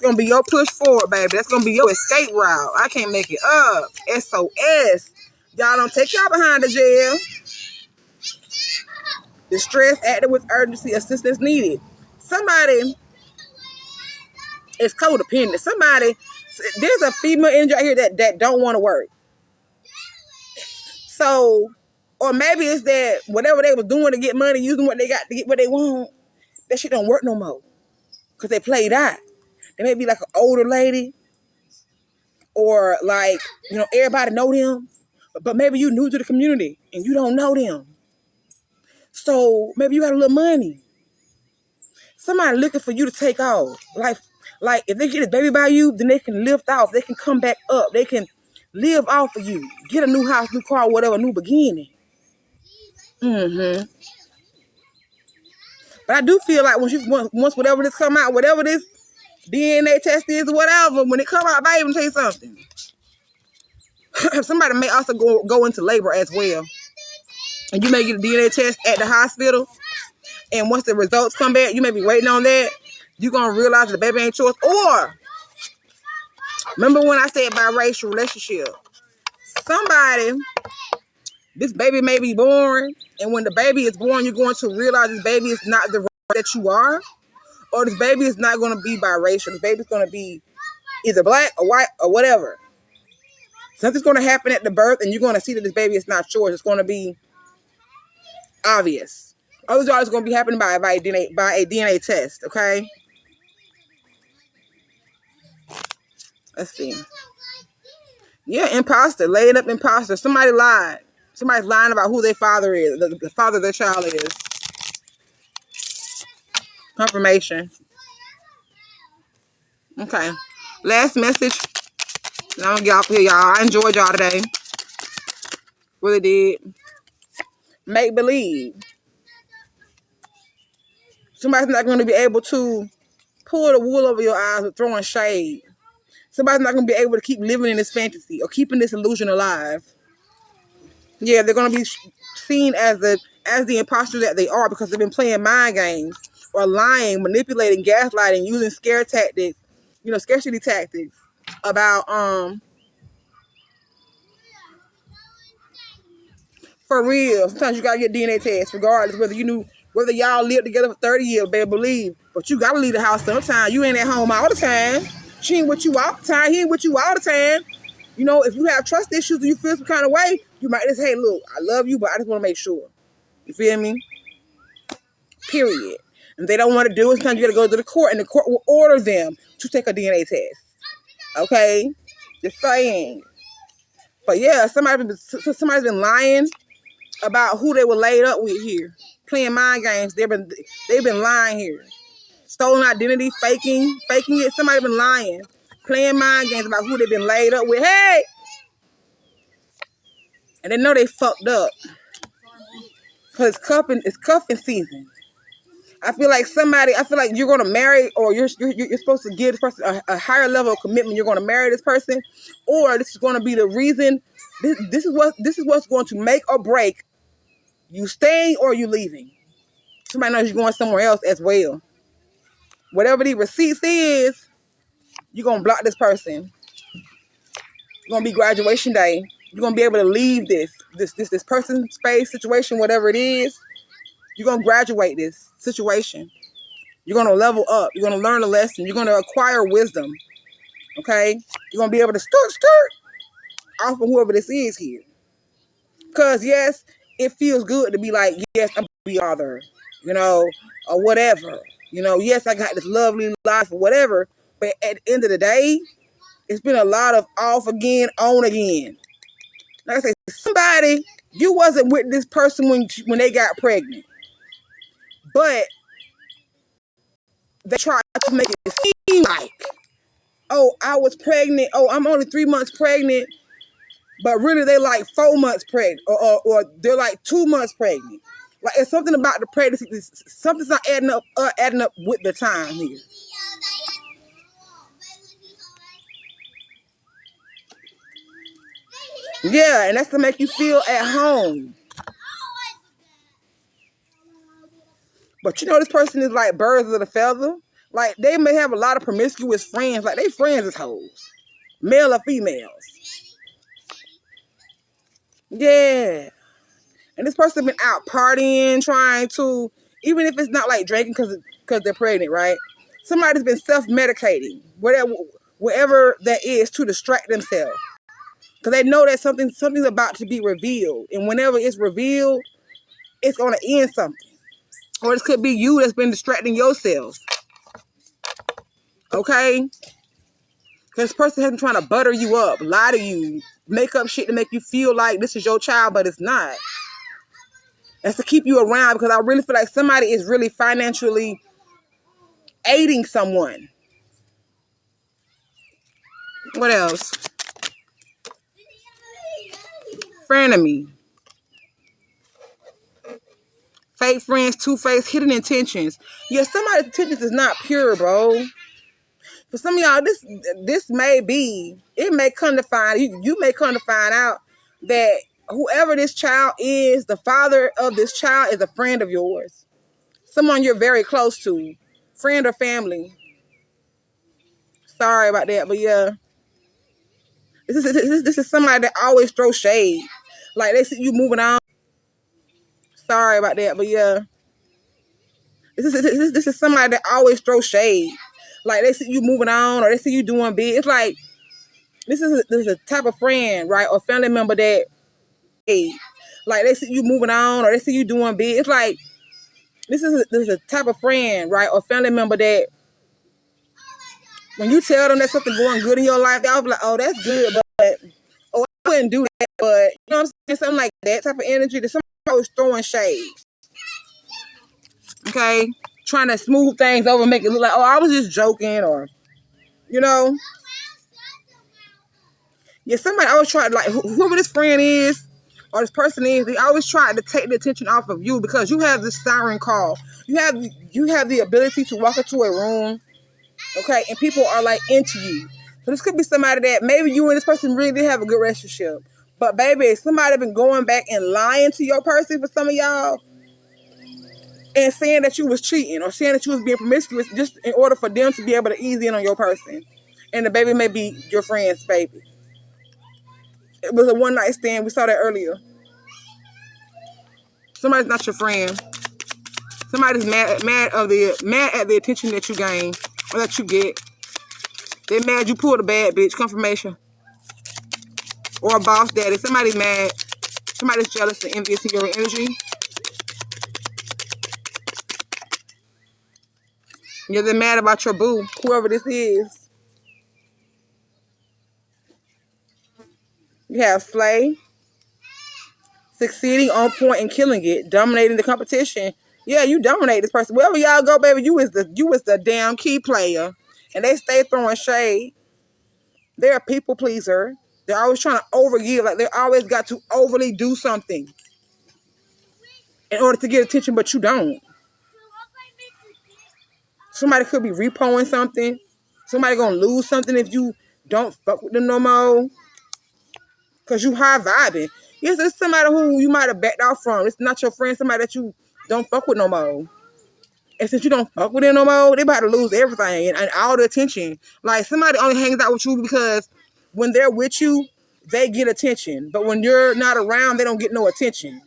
going to be your push forward, baby. That's going to be your escape route. I can't make it up. SOS. Y'all don't take y'all behind the jail. Distress, acting with urgency, assistance needed. Somebody is codependent. There's a female energy out here that don't want to work. So, or maybe it's that whatever they was doing to get money, using what they got to get what they want, that shit don't work no more. Because they played out. They may be like an older lady, or like, everybody know them, But maybe you new to the community and you don't know them. So maybe you got a little money. Somebody looking for you to take off. Like if they get a baby by you, then they can lift off. They can come back up. They can live off of you. Get a new house, new car, whatever, new beginning. But I do feel like once whatever this come out, whatever this DNA test is or whatever, when it come out, baby, I'm tell you something. Somebody may also go into labor as well. And you may get a DNA test at the hospital. And once the results come back, you may be waiting on that. You're going to realize the baby ain't yours. Or, remember when I said biracial relationship? This baby may be born. And when the baby is born, you're going to realize this baby is not the that you are. Or this baby is not going to be biracial. This baby's going to be either black or white or whatever. Something's going to happen at the birth, and you're going to see that this baby is not yours. It's going to be obvious. Otherwise, it's going to be happening by a DNA test, okay? Let's see. Yeah, imposter. Laid up imposter. Somebody lied. Somebody's lying about who their father is, the father of their child is. Confirmation. Okay. Last message. Now I'm going to get off here, y'all. I enjoyed y'all today. Really did. Make believe. Somebody's not going to be able to pull the wool over your eyes with throwing shade. Somebody's not going to be able to keep living in this fantasy or keeping this illusion alive. Yeah, they're going to be seen as the imposters that they are because they've been playing mind games or lying, manipulating, gaslighting, using scare tactics, scarcity tactics about for real. Sometimes you gotta get DNA tests, regardless whether y'all live together for 30 years, baby, believe. But you gotta leave the house sometime. You ain't at home all the time. She ain't with you all the time. He ain't with you all the time. If you have trust issues and you feel some kind of way, you might just, hey, look, I love you, but I just want to make sure. You feel me? Period. And they don't want to do it. Sometimes you got to go to the court, and the court will order them to take a DNA test. Okay? Just saying. But yeah, somebody's been lying about who they were laid up with here. Playing mind games. They've been lying here. Stolen identity, faking it. Somebody's been lying. Playing mind games about who they've been laid up with. Hey! And they know they fucked up. Because it's cuffing season. I feel like you're going to marry, or you're supposed to give this person a higher level of commitment. You're going to marry this person, or this is going to be the reason. This is what's going to make or break you staying or you leaving. Somebody knows you're going somewhere else as well. Whatever the receipts is, you're going to block this person. It's going to be graduation day. You're going to be able to leave this person, space, situation, whatever it is. You're going to graduate this situation. You're going to level up. You're going to learn a lesson. You're going to acquire wisdom. Okay? You're going to be able to skirt off of whoever this is here. Because, yes, it feels good to be like, yes, I'm going to be other, or whatever. Yes, I got this lovely life or whatever. But at the end of the day, it's been a lot of off again, on again. Like I say, somebody, you wasn't with this person when they got pregnant. But they tried to make it seem like, oh, I was pregnant. Oh, I'm only 3 months pregnant. But really, they like 4 months pregnant. Or they're like 2 months pregnant. Like, it's something about the pregnancy. Something's not adding up with the time here. Yeah, and that's to make you feel at home. But this person is like birds of a feather. Like, they may have a lot of promiscuous friends. Like, they friends is hoes. Male or females. Yeah. And this person been out partying, trying to, even if it's not like drinking because they're pregnant, right? Somebody's been self-medicating, whatever that is, to distract themselves. Because they know that something's about to be revealed. And whenever it's revealed, it's going to end something. Or this could be you that's been distracting yourself. Okay? Because this person has been trying to butter you up, lie to you, make up shit to make you feel like this is your child, but it's not. That's to keep you around, because I really feel like somebody is really financially aiding someone. What else? Frenemy. Fake friends, two-faced, hidden intentions. Yeah, somebody's intentions is not pure, bro. For some of y'all, this may be, it may come to find, you may come to find out that whoever this child is, the father of this child is a friend of yours. Someone you're very close to. Friend or family. Sorry about that, but yeah. This is somebody that always throws shade. Like, they see you moving on. Sorry about that, but yeah. This is somebody that always throws shade. Like, they see you moving on, or they see you doing big. It's like, this is a type of friend, right, or family member that, hey, like, they see you moving on, or they see you doing big. It's like, this is a type of friend, right, or family member that when you tell them that something going good in your life, they'll be like, oh, that's good, but oh, I wouldn't do that. But you know what I'm saying? Something like that type of energy that somebody was throwing shade. Okay? Trying to smooth things over, make it look like, oh, I was just joking, or, you know. Yeah, somebody always tried, like, whoever this friend is or this person is, they always try to take the attention off of you because you have this siren call. You have the ability to walk into a room, okay, and people are like into you. So this could be somebody that maybe you and this person really did have a good relationship. But baby, somebody been going back and lying to your person for some of y'all and saying that you was cheating or saying that you was being promiscuous just in order for them to be able to ease in on your person. And the baby may be your friend's baby. It was a one night stand. We saw that earlier. Somebody's not your friend. Somebody's mad at the attention that you gain or that you get. They're mad you pulled a bad bitch. Confirmation. Or a boss daddy. Somebody's mad. Somebody's jealous and envious of your energy. Yeah, they're mad about your boo, whoever this is. You have Slay. Succeeding, on point, and killing it. Dominating the competition. Yeah, you dominate this person. Wherever y'all go, baby, you is the damn key player. And they stay throwing shade. They're a people pleaser. They're always trying to overgive. Like, they always got to overly do something in order to get attention, but you don't. Somebody could be repoing something. Somebody gonna lose something if you don't fuck with them no more. Because you high vibing. Yes, it's somebody who you might have backed off from. It's not your friend, somebody that you don't fuck with no more. And since you don't fuck with them no more, they about to lose everything and all the attention. Like, somebody only hangs out with you because when they're with you, they get attention. But when you're not around, they don't get no attention.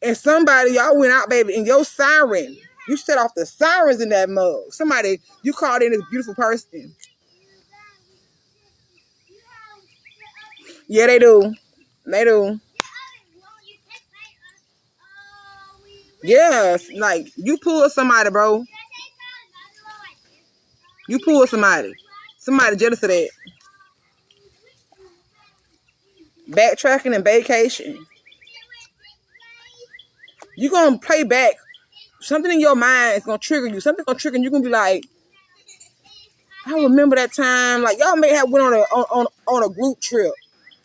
And somebody, y'all went out, baby, and your siren, you set off the sirens in that mug. Somebody, you called in this beautiful person. Yeah, they do. They do. Yeah, like, you pull somebody, bro. You pull somebody. Somebody jealous of that. Backtracking and vacation. You gonna play back. Something in your mind is gonna trigger you. Something's gonna trigger you. You're gonna be like, I remember that time. Like, y'all may have went on a group trip,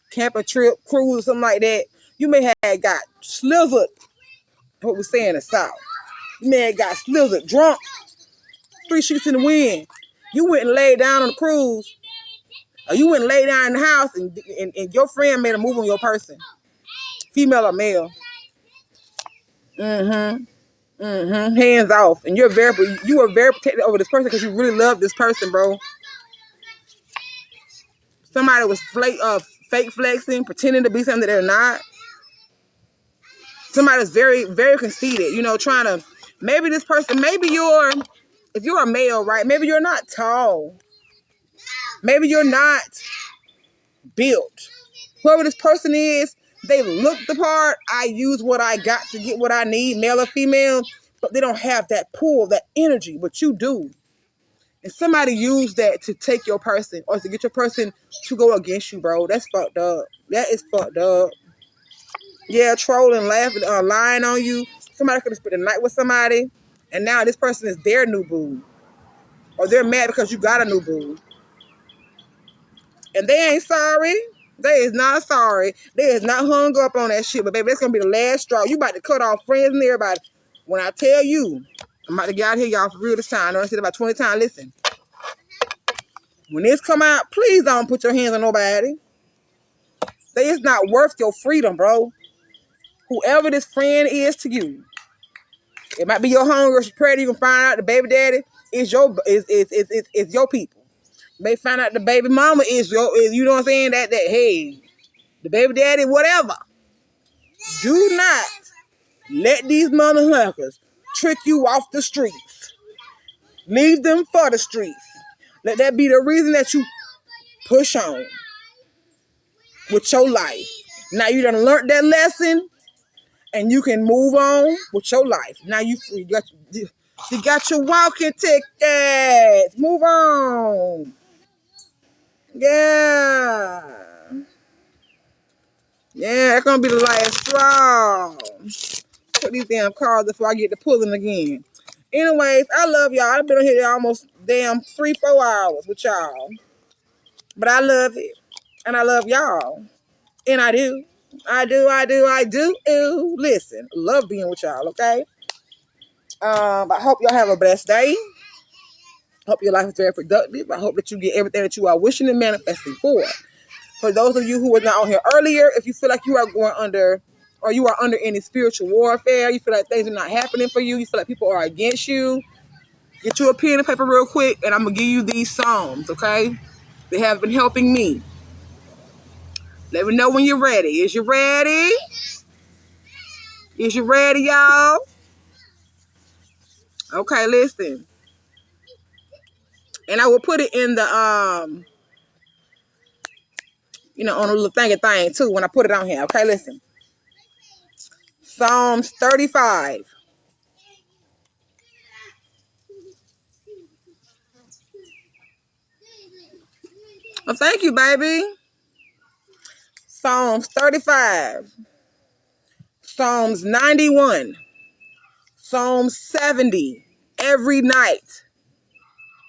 camping trip, cruise, or something like that. You may have got slizzard. What we say in the South. You may have got slizzard, drunk, 3 sheets in the wind. You went and laid down on the cruise. Or you went and laid down in the house and your friend made a move on your person. Female or male. Hands off. And you were very protected over this person because you really love this person, bro. Somebody was fake flexing, pretending to be something that they're not. Somebody's very, very conceited, you know, trying to, maybe this person, if you're a male, right? Maybe you're not tall. Maybe you're not built. Whoever this person is, they look the part. I use what I got to get what I need, male or female, but they don't have that pull, that energy, but you do. And somebody used that to take your person or to get your person to go against you, bro. That's fucked up. That is fucked up. Yeah, trolling, laughing, lying on you. Somebody could have spent the night with somebody, and now this person is their new boo. Or they're mad because you got a new boo. And they ain't sorry. They is not sorry. They is not hung up on that shit. But baby, that's gonna be the last straw. You about to cut off friends and everybody. When I tell you, I'm about to get out here, y'all, for real this time. I know I said about 20 times. Listen. When this come out, please don't put your hands on nobody. It's not worth your freedom, bro. Whoever this friend is to you, it might be your homegirl. She pray you can find out the baby daddy is your people. You may find out the baby mama is you know what I'm saying? That hey, the baby daddy, whatever. Do not let these motherfuckers trick you off the streets. Leave them for the streets. Let that be the reason that you push on with your life. Now you done learned that lesson, and you can move on with your life. Now you free. You got your walking tickets. Move on. Yeah. Yeah, that's gonna be the last straw. Put these damn cards before I get to pulling again. Anyways, I love y'all. I've been on here almost damn 3-4 hours with y'all. But I love it. And I love y'all. And I do. I do. Ew. Listen, love being with y'all, okay? I hope y'all have a blessed day. Hope your life is very productive. I hope that you get everything that you are wishing and manifesting for. For those of you who were not on here earlier, if you feel like you are going under or you are under any spiritual warfare, you feel like things are not happening for you, you feel like people are against you, get you a pen and paper real quick, and I'm going to give you these Psalms, okay? They have been helping me. Let me know when you're ready. Is you ready? Is you ready, y'all? Okay, listen. And I will put it in the, on a little thing too when I put it on here. Okay, listen. Psalms 35. Well, thank you, baby. Psalms 35. Psalms 91. Psalms 70. Every night.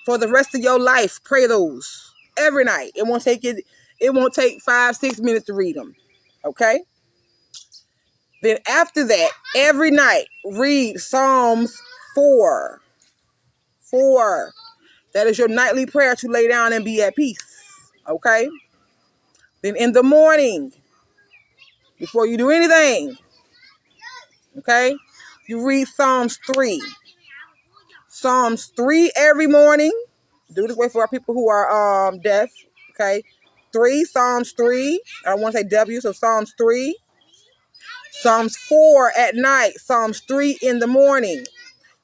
For the rest of your life, pray those. Every night. It won't take 5-6 minutes to read them. Okay? Then after that, every night, read Psalms 4. 4. That is your nightly prayer to lay down and be at peace. Okay? Then in the morning, before you do anything, okay, you read Psalms 3. Psalms 3 every morning. Do this way for our people who are deaf. Okay? Psalms 3. I don't want to say W, so Psalms 3. Psalms 4 at night. Psalms 3 in the morning.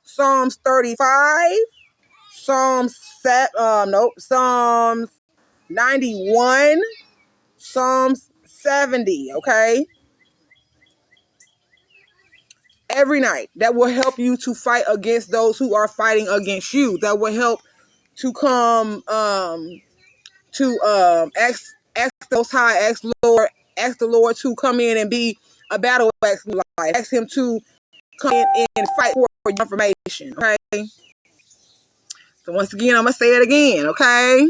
Psalms 35. Psalms 91. Psalms 70, okay? Every night. That will help you to fight against those who are fighting against you. That will help to come ask those high, ask the Lord to come in and be a battle axe in life. Ask him to come in and fight for your information, okay? So once again, I'm gonna say it again, okay?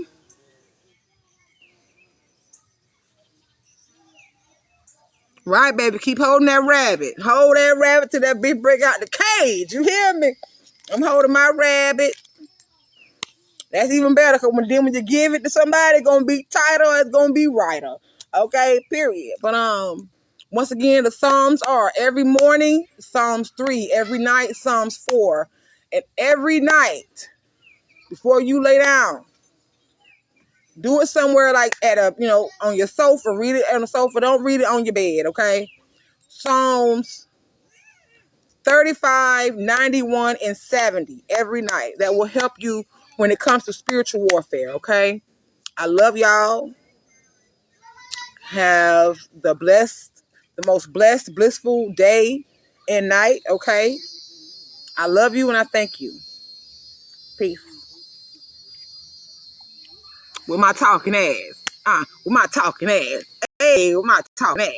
Right, baby. Keep holding that rabbit. Hold that rabbit till that bitch break out the cage. You hear me? I'm holding my rabbit. That's even better because when you give it to somebody, it's gonna be tighter. It's gonna be righter. Okay, period. But once again, the Psalms are every morning, Psalms 3. Every night, Psalms 4. And every night, before you lay down, do it somewhere like on your sofa. Read it on the sofa. Don't read it on your bed, okay? Psalms 35, 91, and 70 every night. That will help you when it comes to spiritual warfare, okay? I love y'all. Have the most blessed, blissful day and night, okay? I love you and I thank you. Peace. with my talking ass. With my talking ass. Hey, with my talking ass.